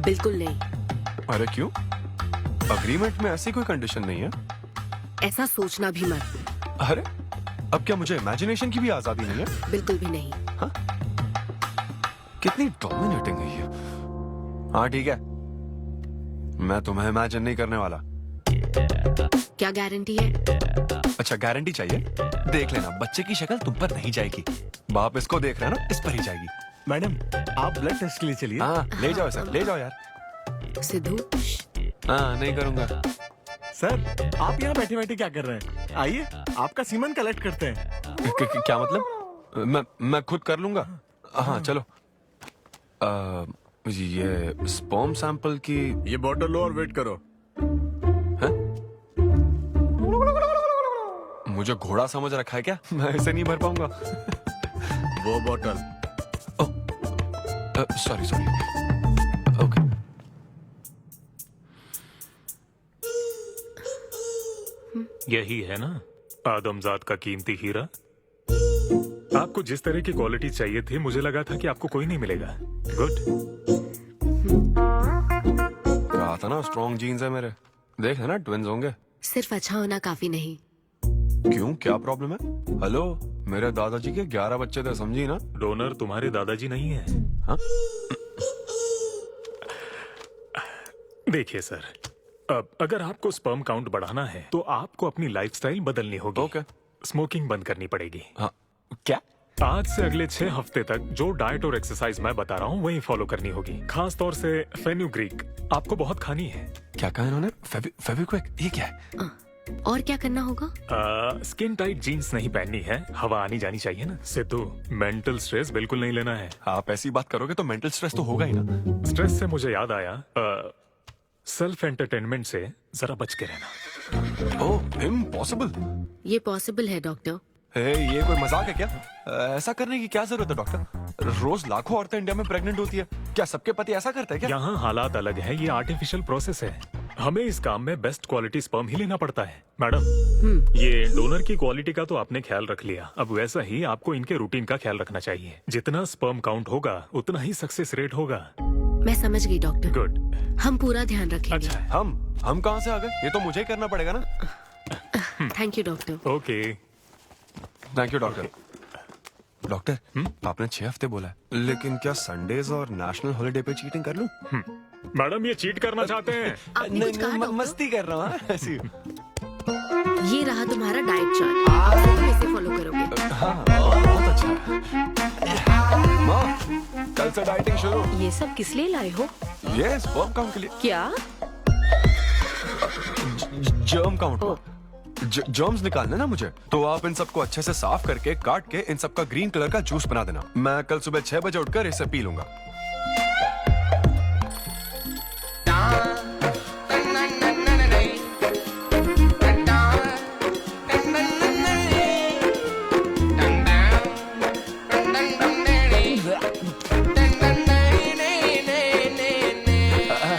बिल्कुल नहीं। अरे क्यों? अग्रीमेंट में ऐसी कोई कंडीशन नहीं है। ऐसा सोचना भी मत। अरे अब क्या मुझे इमेजिनेशन की भी आजादी नहीं है? बिल्कुल भी नहीं। हाँ? कितनी डोमिनेटिंग है ये। हाँ ठीक है, मैं तुम्हें इमेजिन नहीं करने वाला। क्या गारंटी है? अच्छा गारंटी चाहिए? देख लेना, बच्चे की शक्ल तुम पर नहीं जाएगी। बाप इसको देख रहा है ना, इस पर ही जाएगी। मैडम आप ब्लड टेस्ट के लिए चलिए। हाँ ले जाओ सर, ले जाओ यार। सिद्धू। हाँ नहीं करूंगा। सर आप यहाँ बैठे बैठे क्या कर रहे हैं? आइए आपका सीमन कलेक्ट करते हैं। क्या मतलब? मैं खुद कर लूंगा। हाँ चलो। ये स्पर्म सैंपल की ये बॉटल लो और वेट करो। है? मुझे घोड़ा समझ रखा है क्या? मैं इसे नहीं भर पाऊंगा। वो बॉटल। Sorry sorry. ओके। यही है ना आदमजात का कीमती हीरा। आपको जिस तरह की क्वालिटी चाहिए थी, मुझे लगा था कि आपको कोई नहीं मिलेगा। गुड। कहा था ना स्ट्रॉन्ग जीन्स है मेरे। देख है ना, ट्विंस होंगे। सिर्फ अच्छा होना काफी नहीं। क्यों, क्या प्रॉब्लम है? हेलो, मेरे दादाजी के 11 बच्चे थे, समझी ना? डोनर तुम्हारे दादाजी नहीं है। हाँ? देखिए सर, अब अगर आपको स्पर्म काउंट बढ़ाना है तो आपको अपनी लाइफस्टाइल बदलनी होगी। ओके। स्मोकिंग बंद करनी पड़ेगी। हाँ। क्या? आज से अगले 6 हफ्ते तक जो डाइट और एक्सरसाइज मैं बता रहा हूँ वही फॉलो करनी होगी। खास तौर से फेन्यूग्रीक आपको बहुत खानी है। क्या कहा इन्होंने? फेविक्विक? ये क्या है? और क्या करना होगा? स्किन टाइट जीन्स नहीं पहननी है, हवा आनी जानी चाहिए ना। सिद्धू, मेंटल स्ट्रेस बिल्कुल नहीं लेना है। आप ऐसी बात करोगे तो मेंटल स्ट्रेस तो होगा ही ना। स्ट्रेस से मुझे याद आया, सेल्फ एंटरटेनमेंट से जरा बच के रहना। ओह, इम्पॉसिबल। ये पॉसिबल है डॉक्टर। ये कोई मजाक है क्या? ऐसा करने की क्या जरूरत है डॉक्टर? रोज लाखों औरतें इंडिया में प्रेग्नेंट होती है, क्या सबके पति ऐसा करते हैं क्या? यहाँ हालात अलग है, ये आर्टिफिशियल प्रोसेस है। हमें इस काम में बेस्ट क्वालिटी स्पर्म ही लेना पड़ता है। मैडम, ये डोनर की क्वालिटी का तो आपने ख्याल रख लिया, अब वैसा ही आपको इनके रूटीन का ख्याल रखना चाहिए। जितना स्पर्म काउंट होगा उतना ही सक्सेस रेट होगा। मैं समझ गई डॉक्टर। गुड। हम पूरा ध्यान रखेंगे। अच्छा, हम कहाँ से आ गए? ये तो मुझे ही करना पड़ेगा ना। Thank you doctor. Okay. Thank you doctor. Doctor, आपने 6 हफ्ते बोला है, लेकिन क्या संडेज और नेशनल हॉलिडे पे चीटिंग कर लूं? मैडम, ये चीट करना चाहते हैं? नहीं, मस्ती कर रहा हूँ ऐसी। ये रहा तुम्हारा डाइट चार्ट, अब से तुम इसे फॉलो करोगे। हाँ, बहुत अच्छा। माँ, कल से डाइटिंग शुरू। ये सब किस लिए लाए हो? ये स्पर्म काउंट के लिए। क्या? Germ count. जर्म्स निकालना ना मुझे, तो आप इन सबको अच्छे से साफ करके काट के इन सबका ग्रीन कलर का जूस बना देना। मैं कल सुबह 6 बजे उठकर इसे पी लूंगा।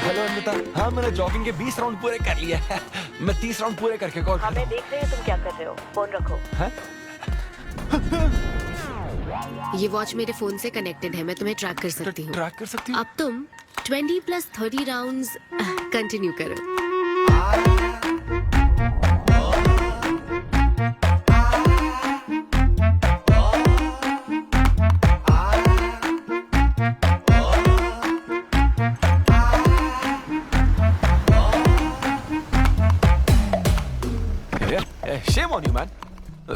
हेलो अमृता, हाँ मैंने जॉगिंग के 20 राउंड पूरे कर लिए हैं। मैं 30 राउंड पूरे करके कॉल हमें देख रहे हैं तुम क्या कर रहे हो, फोन रखो। ये वॉच मेरे फोन से कनेक्टेड है, मैं तुम्हें ट्रैक कर सकती हूँ। ट्रैक कर सकती हूँ? अब तुम 20 + 30 राउंड्स कंटिन्यू करो। Shame on you, man.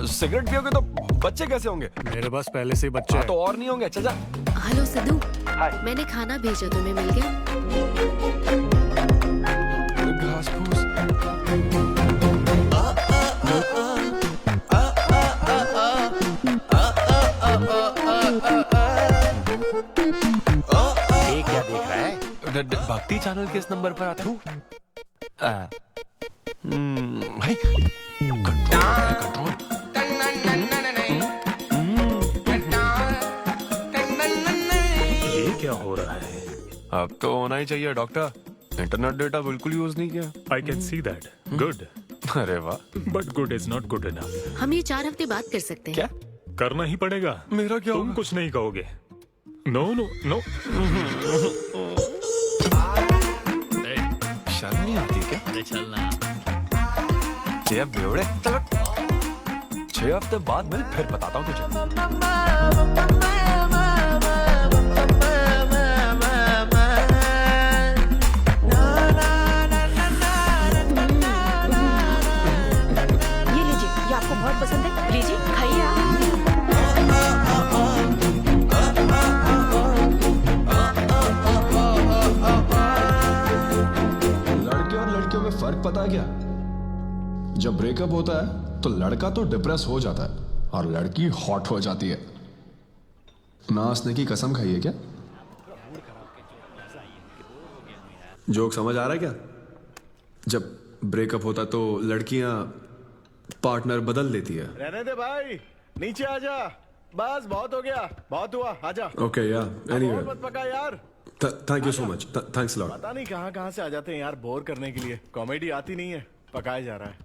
Cigarette पियोगे तो बच्चे कैसे होंगे? मेरे पास पहले से ही बच्चे हैं। तो और नहीं होंगे? चल जा। हेलो सिद्धू, मैंने खाना भेजा, तुम्हें मिल गया? घास फूस। ये क्या देख रहा है? भक्ति चैनल के इस नंबर पर आता हूँ। भाई कंट्रोल ये क्या हो रहा है? अब तो होना ही चाहिए डॉक्टर। इंटरनेट डेटा बिल्कुल यूज नहीं किया। I can see that. Good. अरे वाह। But good is not good enough. हम ये 4 हफ्ते बाद कर सकते हैं। क्या करना ही पड़ेगा? मेरा क्या तुम कुछ नहीं कहोगे। No no no. शर्म नहीं आती क्या? अरे चलना। ये बेवड़े 6 हफ्ते बाद मिल, फिर बताता हूँ तुझे। ये लीजिए, ये आपको बहुत पसंद है, लीजिए खाइए आप। लड़के और लड़कियों में फर्क पता है क्या? जब ब्रेकअप होता है तो लड़का तो डिप्रेस हो जाता है और लड़की हॉट हो जाती है। ना हंसने की कसम खाई है क्या? जोक समझ आ रहा है क्या? जब ब्रेकअप होता तो लड़कियां पार्टनर बदल देती है। रहने दे भाई, नीचे आ जा। बस बहुत हो गया, बहुत हुआ, आजा। ओके या एनीवे, मत पका यार। Thank you so much, thanks lot. पता नहीं कहाँ से आ जाते हैं यार, बोर करने के लिए। कॉमेडी आती नहीं है, पकाया जा रहा है।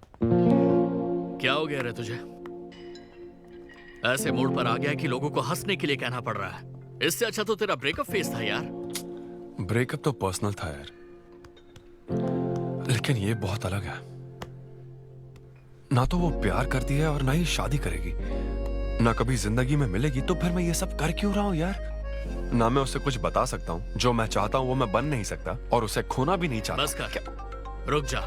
क्या हो गया रे तुझे? ऐसे मूड पर आ गया कि लोगों को हंसने के लिए कहना पड़ रहा है। इससे अच्छा तो तेरा ब्रेकअप फेस था यार। ब्रेकअप तो पर्सनल था यार, लेकिन ये बहुत अलग है। ना तो वो प्यार करती है और ना ही शादी करेगी, ना कभी जिंदगी में मिलेगी, तो फिर मैं ये सब कर क्यों रहा हूं यार? ना मैं उसे कुछ बता सकता हूँ, जो मैं चाहता हूँ वो मैं बन नहीं सकता, और उसे खोना भी नहीं चाहता। बस कर, रुक जा।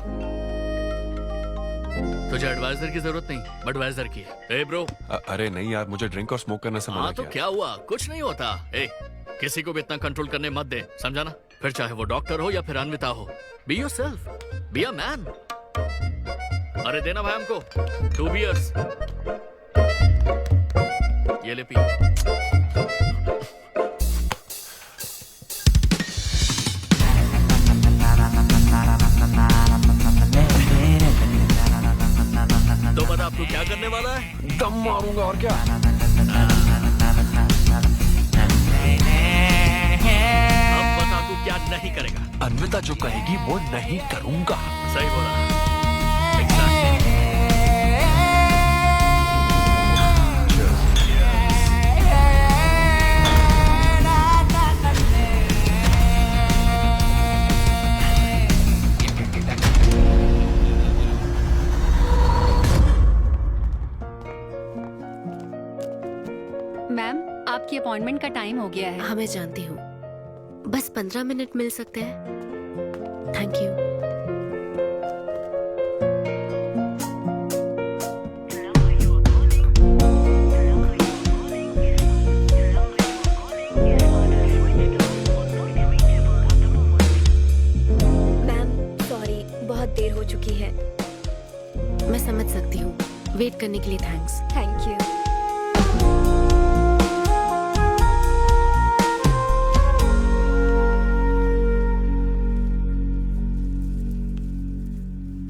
तुझे एडवाइजर की जरूरत नहीं, बडवाइजर की है। ए ब्रो। अरे नहीं यार, मुझे ड्रिंक और स्मोक करने से मना हाँ तो किया। क्या हुआ? कुछ नहीं होता। ए, किसी को भी इतना कंट्रोल करने मत दे, समझा ना? फिर चाहे वो डॉक्टर हो या फिर अन्विता हो, be yourself, be a man. अरे देना भाई हमको 2 बियर्स। ये ले पी। तो बता अब तू क्या करने वाला है? दम मारूंगा और क्या। अब बता तू क्या नहीं करेगा? अन्विता जो कहेगी वो नहीं करूंगा। सही बोला। मैम, आपकी अपॉइंटमेंट का टाइम हो गया है। हाँ मैं जानती हूँ, बस 15 मिनट मिल सकते हैं? Thank you. मैम सॉरी, बहुत देर हो चुकी है। मैं समझ सकती हूँ, वेट करने के लिए thanks. Thank you.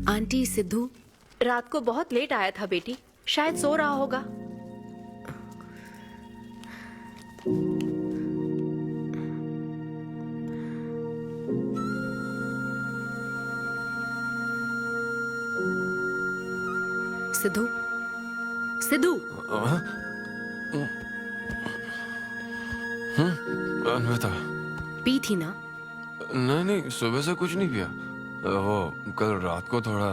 Aunty, Sidhu रात को बहुत लेट आया था बेटी, शायद सो रहा होगा। सिद्धू, सिद्धू। अन्विता। पी थी ना? नहीं, सुबह से कुछ नहीं पिया। वो कल रात को थोड़ा।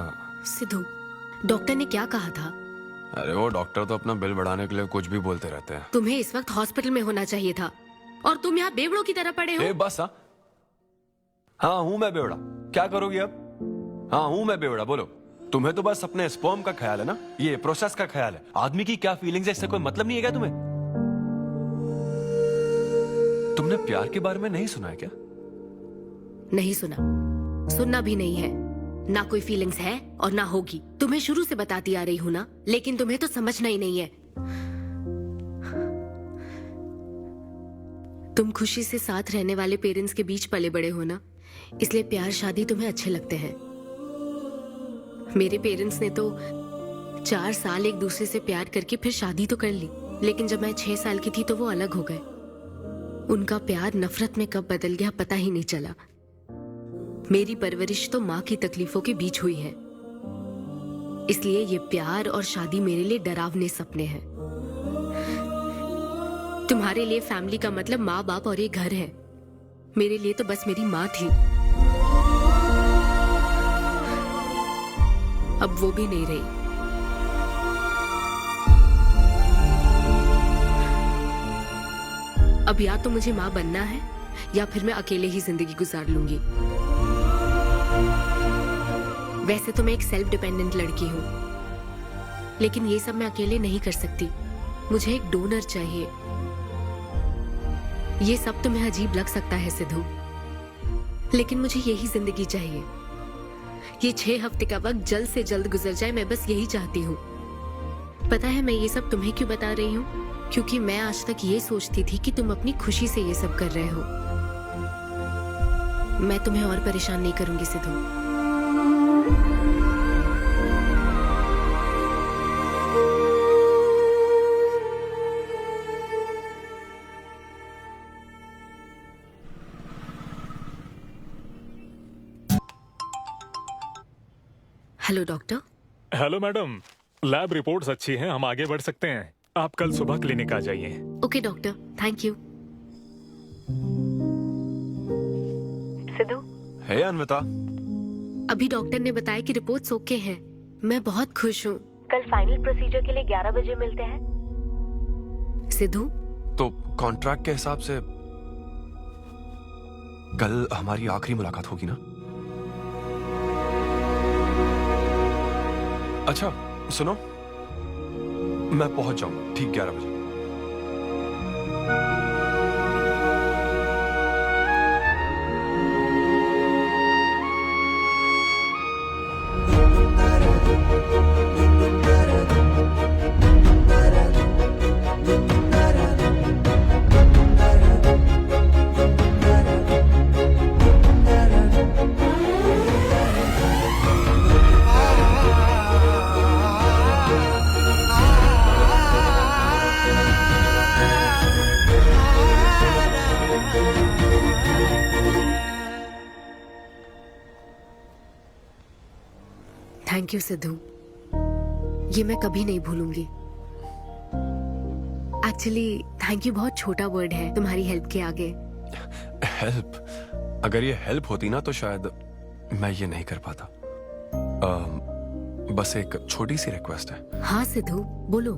सिद्धू, डॉक्टर ने क्या कहा था? अरे वो डॉक्टर तो अपना बिल बढ़ाने के लिए कुछ भी बोलते रहते हैं। तुम्हें इस वक्त हॉस्पिटल में होना चाहिए था और तुम यहाँ बेवड़ों की तरह पड़े हो। बस हाँ हूँ मैं बेवड़ा। क्या करोगी अब? हाँ हूँ मैं बेवड़ा, बोलो। तुम्हें तो बस अपने स्पर्म का ख्याल है ना, ये प्रोसेस का ख्याल है। आदमी की क्या फीलिंग्स है इससे कोई मतलब नहीं है क्या तुम्हें? तुमने प्यार के बारे में नहीं सुना है क्या? नहीं सुना, सुनना भी नहीं है। ना कोई फीलिंग्स है और ना होगी। तुम्हें शुरू से बताती आ रही हूं ना, लेकिन तुम्हें तो समझना ही नहीं है। तुम खुशी से साथ रहने वाले पेरेंट्स के बीच पले बड़े हो ना, इसलिए प्यार शादी तुम्हें अच्छे लगते हैं। मेरे पेरेंट्स ने तो 4 साल एक दूसरे से प्यार करके फिर शादी तो कर ली, लेकिन जब मैं 6 साल की थी तो वो अलग हो गए। उनका प्यार नफरत में कब बदल गया पता ही नहीं चला। मेरी परवरिश तो माँ की तकलीफों के बीच हुई है, इसलिए ये प्यार और शादी मेरे लिए डरावने सपने हैं। तुम्हारे लिए फैमिली का मतलब माँ बाप और ये घर है, मेरे लिए तो बस मेरी माँ थी। अब वो भी नहीं रही। अब या तो मुझे माँ बनना है या फिर मैं अकेले ही जिंदगी गुजार लूंगी। वैसे तो मैं एक सेल्फ डिपेंडेंट लड़की हूँ, लेकिन ये सब मैं अकेले नहीं कर सकती। मुझे एक डोनर चाहिए। ये सब तुम्हें अजीब लग सकता है सिद्धू, लेकिन मुझे यही जिंदगी चाहिए। ये 6 हफ्ते का वक्त जल्द से जल्द गुजर जाए, मैं बस यही चाहती हूँ। पता है मैं ये सब तुम्हें क्यों बता रही हूँ? क्योंकि मैं आज तक ये सोचती थी कि तुम अपनी खुशी से ये सब कर रहे हो। मैं तुम्हें और परेशान नहीं करूंगी Sidhu. Hello doctor. Hello madam, lab reports अच्छी हैं, हम आगे बढ़ सकते हैं। आप कल सुबह क्लिनिक आ जाइए। Okay doctor, thank you. Siddhu. Hey Anvita. अभी डॉक्टर ने बताया कि रिपोर्ट्स ओके हैं। मैं बहुत खुश हूँ। कल फाइनल प्रोसीजर के लिए 11 बजे मिलते हैं। सिद्धू। तो कॉन्ट्रैक्ट के हिसाब से कल हमारी आखिरी मुलाकात होगी ना? अच्छा सुनो, मैं पहुंच जाऊंगा ठीक 11 बजे। थैंक यू सिद्धू, ये मैं कभी नहीं भूलूंगी। एक्चुअली थैंक यू बहुत छोटा वर्ड है तुम्हारी हेल्प के आगे। हेल्प? अगर ये हेल्प होती ना तो शायद मैं ये नहीं कर पाता। बस एक छोटी सी रिक्वेस्ट है। हाँ सिद्धू बोलो।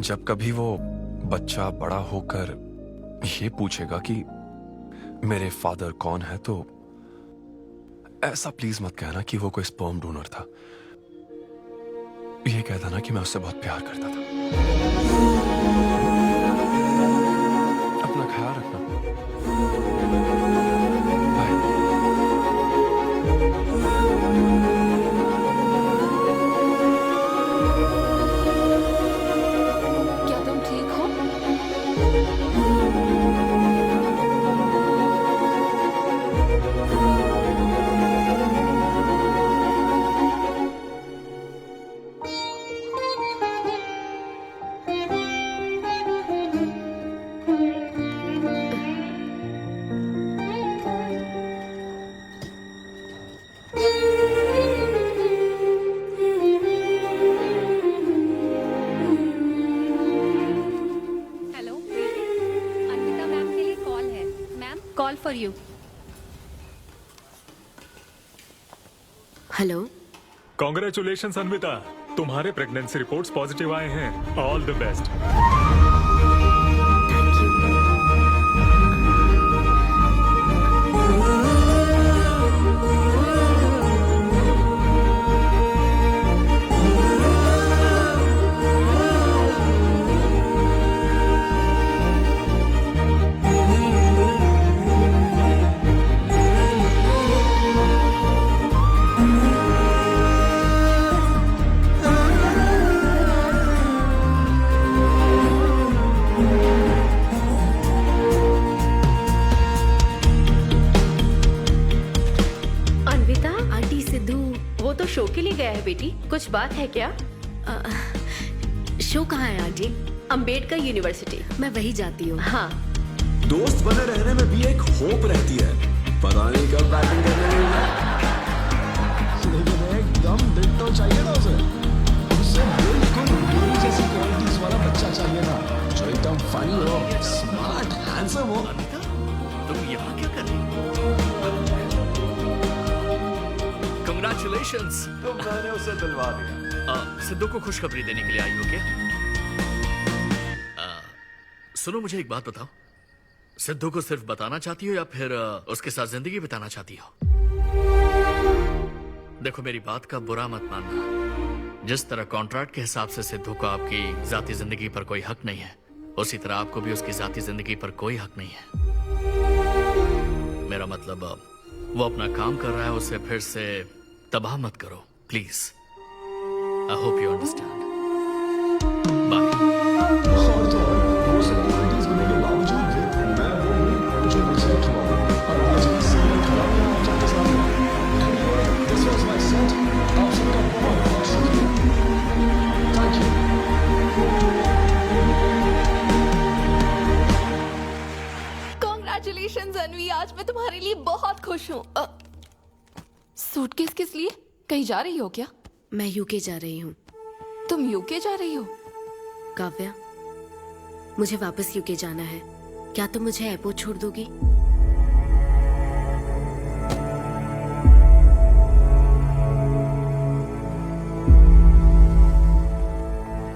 जब कभी वो बच्चा बड़ा होकर ये पूछेगा कि मेरे फादर कौन है, तो ऐसा प्लीज मत कहना कि वो कोई स्पर्म डोनर था। ये कहता ना कि मैं उससे बहुत प्यार करता था। अपना ख्याल रखना। क्या तुम ठीक हो? Call for you. Hello. Congratulations Anvita, तुम्हारे प्रेगनेंसी रिपोर्ट्स पॉजिटिव आए हैं। All the best. बेटी, कुछ बात है क्या? शो कहाँ है आंटी? अम्बेडकर यूनिवर्सिटी। मैं वही जाती हूँ। हाँ। दोस्त बने रहने में भी एक होप रहती है, पता नहीं कब बैटिंग करने लगेगा। लेकिन एकदम दिल तो चाहिए था उसे। उसे बिल्कुल मेरी जैसी क्वालिटीज वाला बच्चा चाहिए था, जो एकदम फनी हो, स्मार्ट, हैंडसम हो। तुम यहाँ क्या कर रही हो? Congratulations! तो मैंने उसे दिलवा दिया। सिद्धू को खुशखबरी देने के लिए आई हो क्या? सुनो, मुझे एक बात बताओ, सिद्धू को सिर्फ बताना चाहती हो या फिर उसके साथ जिंदगी बिताना चाहती हो? देखो, मेरी बात का बुरा मत मानना। जिस तरह कॉन्ट्रैक्ट के हिसाब से सिद्धू को आपकी जाती जिंदगी पर कोई हक नहीं है, उसी तरह आपको भी उसकी जाती जिंदगी पर कोई हक नहीं है। मेरा मतलब, वो अपना काम कर रहा है, उसे फिर से तबाह मत करो, please. I hope you understand. Congratulations अनवी, आज मैं तुम्हारे लिए बहुत खुश हूँ। सूटकेस किस लिए? कहीं जा रही हो क्या? मैं यूके जा रही हूँ। तुम यूके जा रही हो? काव्या, मुझे वापस यूके जाना है। क्या तुम मुझे एयरपोर्ट छोड़ दोगी?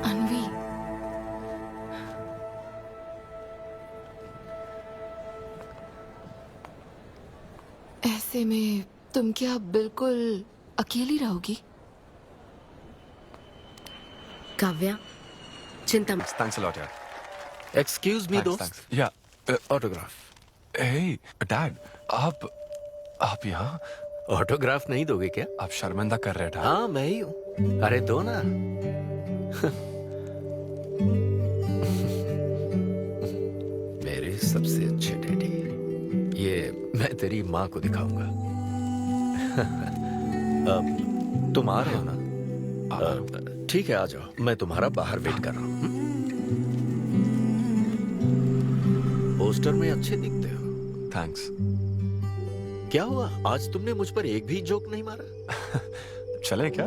अनवी, ऐसे में तुम क्या बिल्कुल अकेली रहोगी? काव्या, चिंता मत। Thanks a lot, यार। एक्सक्यूज मी दोस्त। या ऑटोग्राफ। हे डैड, आप यहाँ? ऑटोग्राफ नहीं दोगे क्या? आप शर्मिंदा कर रहे थे। हाँ, मैं ही हूँ। अरे दो ना। मेरे सबसे अच्छे डैडी, ये मैं तेरी माँ को दिखाऊंगा। तुम आ रहे हो ना? ठीक है, आ जाओ। मैं तुम्हारा बाहर वेट कर रहा हूँ। पोस्टर में अच्छे दिखते हो। थैंक्स। क्या हुआ, आज तुमने मुझ पर एक भी जोक नहीं मारा? चले क्या?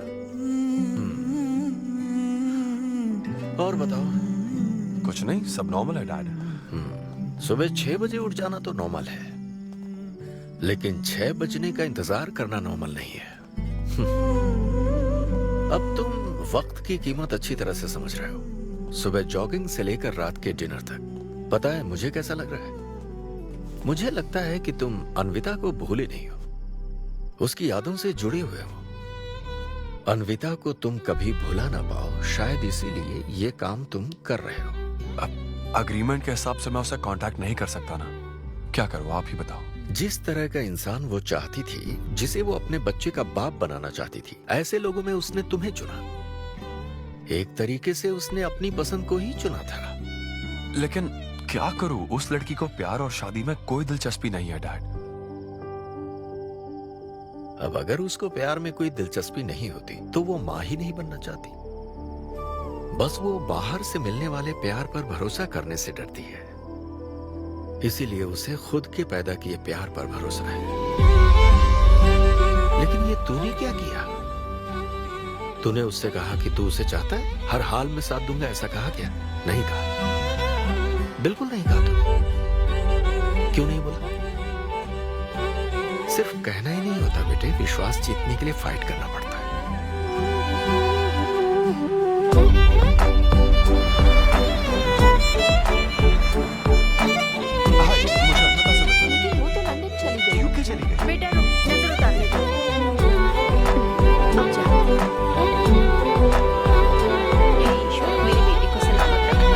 और बताओ। कुछ नहीं, सब नॉर्मल है डैड। सुबह 6 बजे उठ जाना तो नॉर्मल है, लेकिन 6 बजने का इंतजार करना नॉर्मल नहीं है। अब तुम वक्त की कीमत अच्छी तरह से समझ रहे हो। सुबह जॉगिंग से लेकर रात के डिनर तक। पता है मुझे कैसा लग रहा है? मुझे लगता है कि तुम अन्विता को भूले नहीं हो, उसकी यादों से जुड़े हुए हो। अन्विता को तुम कभी भुला ना पाओ, शायद इसीलिए ये काम तुम कर रहे हो। अब अग्रीमेंट के हिसाब से मैं उसे कांटेक्ट नहीं कर सकता ना। क्या करूँ, आप ही बताओ। जिस तरह का इंसान वो चाहती थी, जिसे वो अपने बच्चे का बाप बनाना चाहती थी, ऐसे लोगों में उसने तुम्हें चुना। एक तरीके से उसने अपनी पसंद को ही चुना था। लेकिन क्या करूं, उस लड़की को प्यार और शादी में कोई दिलचस्पी नहीं है डैड। अब अगर उसको प्यार में कोई दिलचस्पी नहीं होती तो वो माँ ही नहीं बनना चाहती। बस वो बाहर से मिलने वाले प्यार पर भरोसा करने से डरती है, इसीलिए उसे खुद के पैदा किए प्यार पर भरोसा है। लेकिन ये तूने क्या किया? तूने उससे कहा कि तू उसे चाहता है, हर हाल में साथ दूंगा, ऐसा कहा क्या? नहीं कहा, बिल्कुल नहीं कहा। तूने क्यों नहीं बोला? सिर्फ कहना ही नहीं होता बेटे, विश्वास जीतने के लिए फाइट करना पड़ता है। लेकिन वो तो लंदन चली गई। यूके चली गई। बेटा रुक, नजर उतारने दो। हे ईश्वर, मेरी बेटी को सलामत रखना।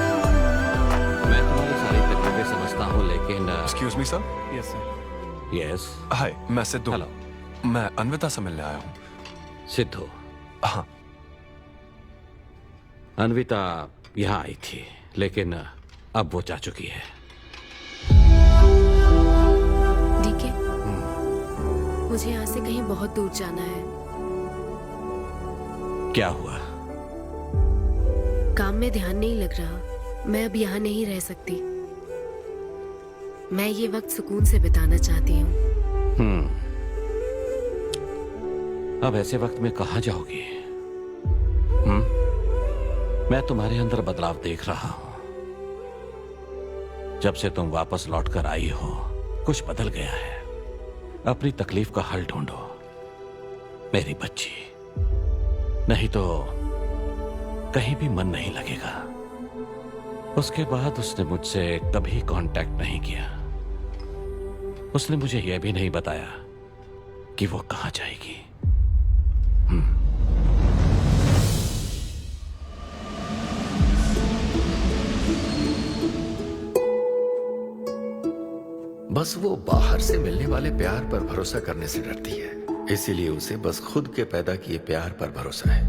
मैं तुम्हारी सारी तकलीफें समझता हूँ, लेकिन excuse me sir. Yes sir. Yes, hi, मैं सिद्धू। हेलो। मैं अन्विता से मिलने आया हूँ। सिद्धू। हाँ। अन्विता यहाँ आई थी, लेकिन अब वो जा चुकी है। डीके, मुझे यहाँ से कहीं बहुत दूर जाना है। क्या हुआ? काम में ध्यान नहीं लग रहा। मैं अब यहाँ नहीं रह सकती। मैं ये वक्त सुकून से बिताना चाहती हूँ। अब ऐसे वक्त में कहाँ जाओगी? मैं तुम्हारे अंदर बदलाव देख रहा हूं। जब से तुम वापस लौट कर आई हो, कुछ बदल गया है। अपनी तकलीफ का हल ढूंढो, मेरी बच्ची। नहीं तो कहीं भी मन नहीं लगेगा। उसके बाद उसने मुझसे कभी कांटेक्ट नहीं किया। उसने मुझे यह भी नहीं बताया कि वो कहां जाएगी। बस वो बाहर से मिलने वाले प्यार पर भरोसा करने से डरती है, इसीलिए उसे बस खुद के पैदा किए प्यार पर भरोसा है।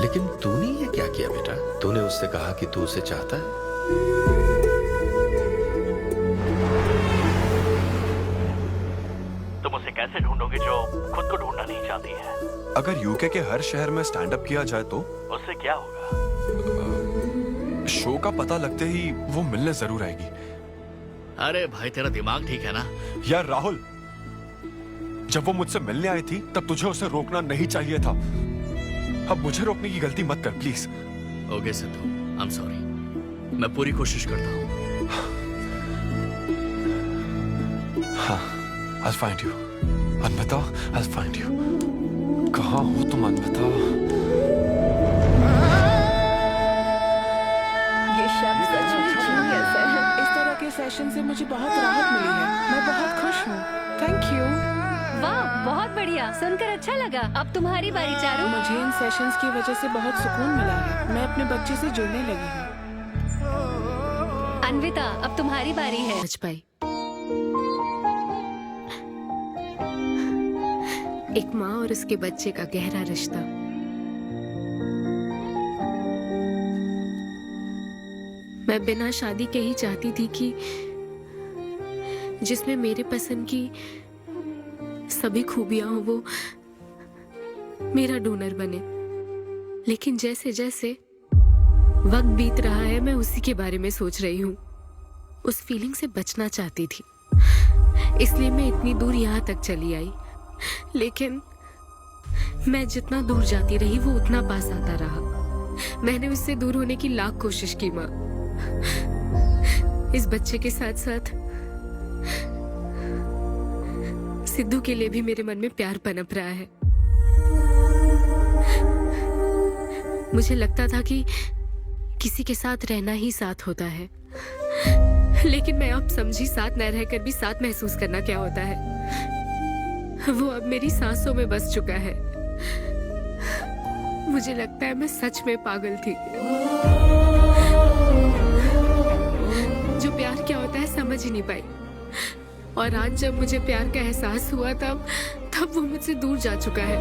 लेकिन तूने ये क्या किया बेटा? तूने उससे कहा कि तू उसे चाहता है? तुम उसे कैसे ढूंढोगे जो खुद को ढूंढना नहीं चाहती है? अगर यूके के हर शहर में स्टैंड अप किया जाए तो उससे क्या होगा? शो का पता लगते ही वो मिलने जरूर आएगी। अरे भाई, तेरा दिमाग ठीक है ना? यार राहुल, जब वो मुझसे मिलने आई थी तब तुझे उसे रोकना नहीं चाहिए था। अब मुझे रोकने की गलती मत कर please. Okay Sidhu, I am sorry. मैं पूरी कोशिश करता हूँ। हाँ, I'll find you. Anvita, I'll find you. कहाँ हो तुम अन्विता? ये शब्द सच में जीनियस है। इस तरह के सेशन से मुझे बहुत राहत मिली है। मैं बहुत खुश हूँ। Thank you. वाह, बहुत बढ़िया, सुनकर अच्छा लगा। अब तुम्हारी बारी चारू। मुझे इन सेशंस की वजह से बहुत सुकून मिला है। मैं अपने बच्चे से जुड़ने लगी हूँ। अन्विता, अब तुम्हारी बारी है। पाई एक माँ और उसके बच्चे का गहरा रिश्ता। मैं बिना शादी के ही चाहती थी कि जिसमें मेरे पसंद की सभी खूबियां हो वो मेरा डोनर बने। लेकिन जैसे जैसे वक्त बीत रहा है, मैं उसी के बारे में सोच रही हूँ। उस फीलिंग से बचना चाहती थी, इसलिए मैं इतनी दूर यहाँ तक चली आई। लेकिन मैं जितना दूर जाती रही वो उतना पास आता रहा। मैंने उससे दूर होने की लाख कोशिश की माँ। इस बच्चे के साथ साथ सिद्धू के लिए भी मेरे मन में प्यार पनप रहा है। मुझे लगता था कि किसी के साथ रहना ही साथ होता है, लेकिन मैं अब समझी साथ न रहकर भी साथ महसूस करना क्या होता है। वो अब मेरी सांसों में बस चुका है। मुझे लगता है मैं सच में पागल थी। जो प्यार क्या होता है समझ ही नहीं पाई। और आज जब मुझे प्यार का एहसास हुआ तब वो मुझसे दूर जा चुका है।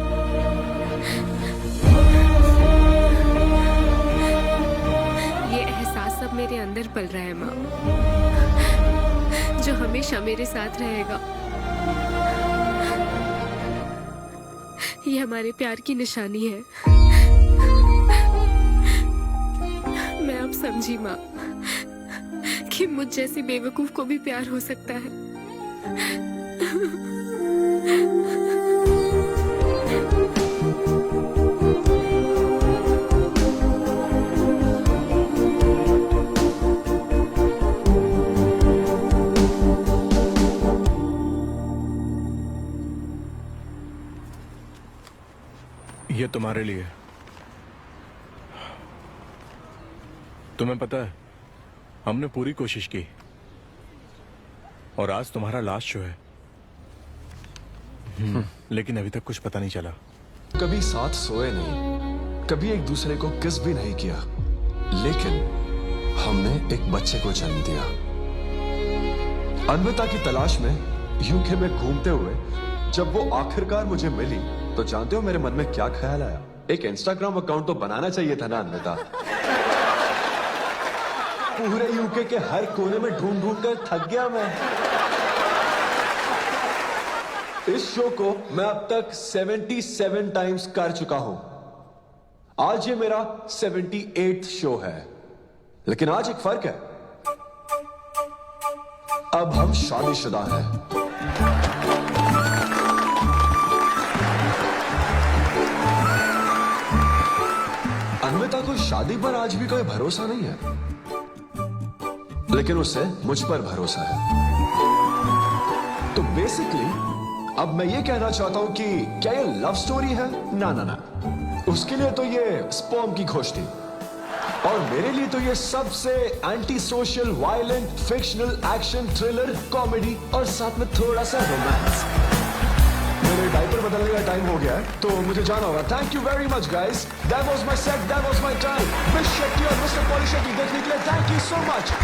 ये एहसास अब मेरे अंदर पल रहा है माँ, जो हमेशा मेरे साथ रहेगा। ये हमारे प्यार की निशानी है। मैं अब समझी माँ कि मुझ जैसी बेवकूफ को भी प्यार हो सकता है। ये तुम्हारे लिए। तुम्हें पता है, हमने पूरी कोशिश की और आज तुम्हारा लास्ट शो है। लेकिन अभी तक कुछ पता नहीं चला। कभी साथ सोए नहीं, कभी एक दूसरे को किस भी नहीं किया, लेकिन हमने एक बच्चे को जन्म दिया। अन्विता की तलाश में यूके में घूमते हुए जब वो आखिरकार मुझे मिली तो जानते हो मेरे मन में क्या ख्याल आया? एक इंस्टाग्राम अकाउंट तो बनाना चाहिए था ना अन्विता। पूरे यूके के हर कोने में ढूंढ ढूंढ कर थक गया मैं। इस शो को मैं अब तक 77 टाइम्स कर चुका हूं। आज ये मेरा 78th शो है, लेकिन आज एक फर्क है, अब हम शादीशुदा हैं। अन्विता को शादी पर आज भी कोई भरोसा नहीं है, लेकिन उसे मुझ पर भरोसा है। तो बेसिकली अब मैं ये कहना चाहता हूं कि क्या ये लव स्टोरी है? ना ना ना, उसके लिए तो ये स्पर्म की खोज थी, और मेरे लिए तो ये सबसे anti social, violent, fictional, action, thriller, comedy और साथ में थोड़ा सा रोमांस। मेरे डायपर बदलने का टाइम हो गया है, तो मुझे जाना होगा। Thank you very much guys, that was my set, that was my time. Miss Shetty और मिस्टर पॉली शेट्टी देखने के लिए थैंक यू सो मच।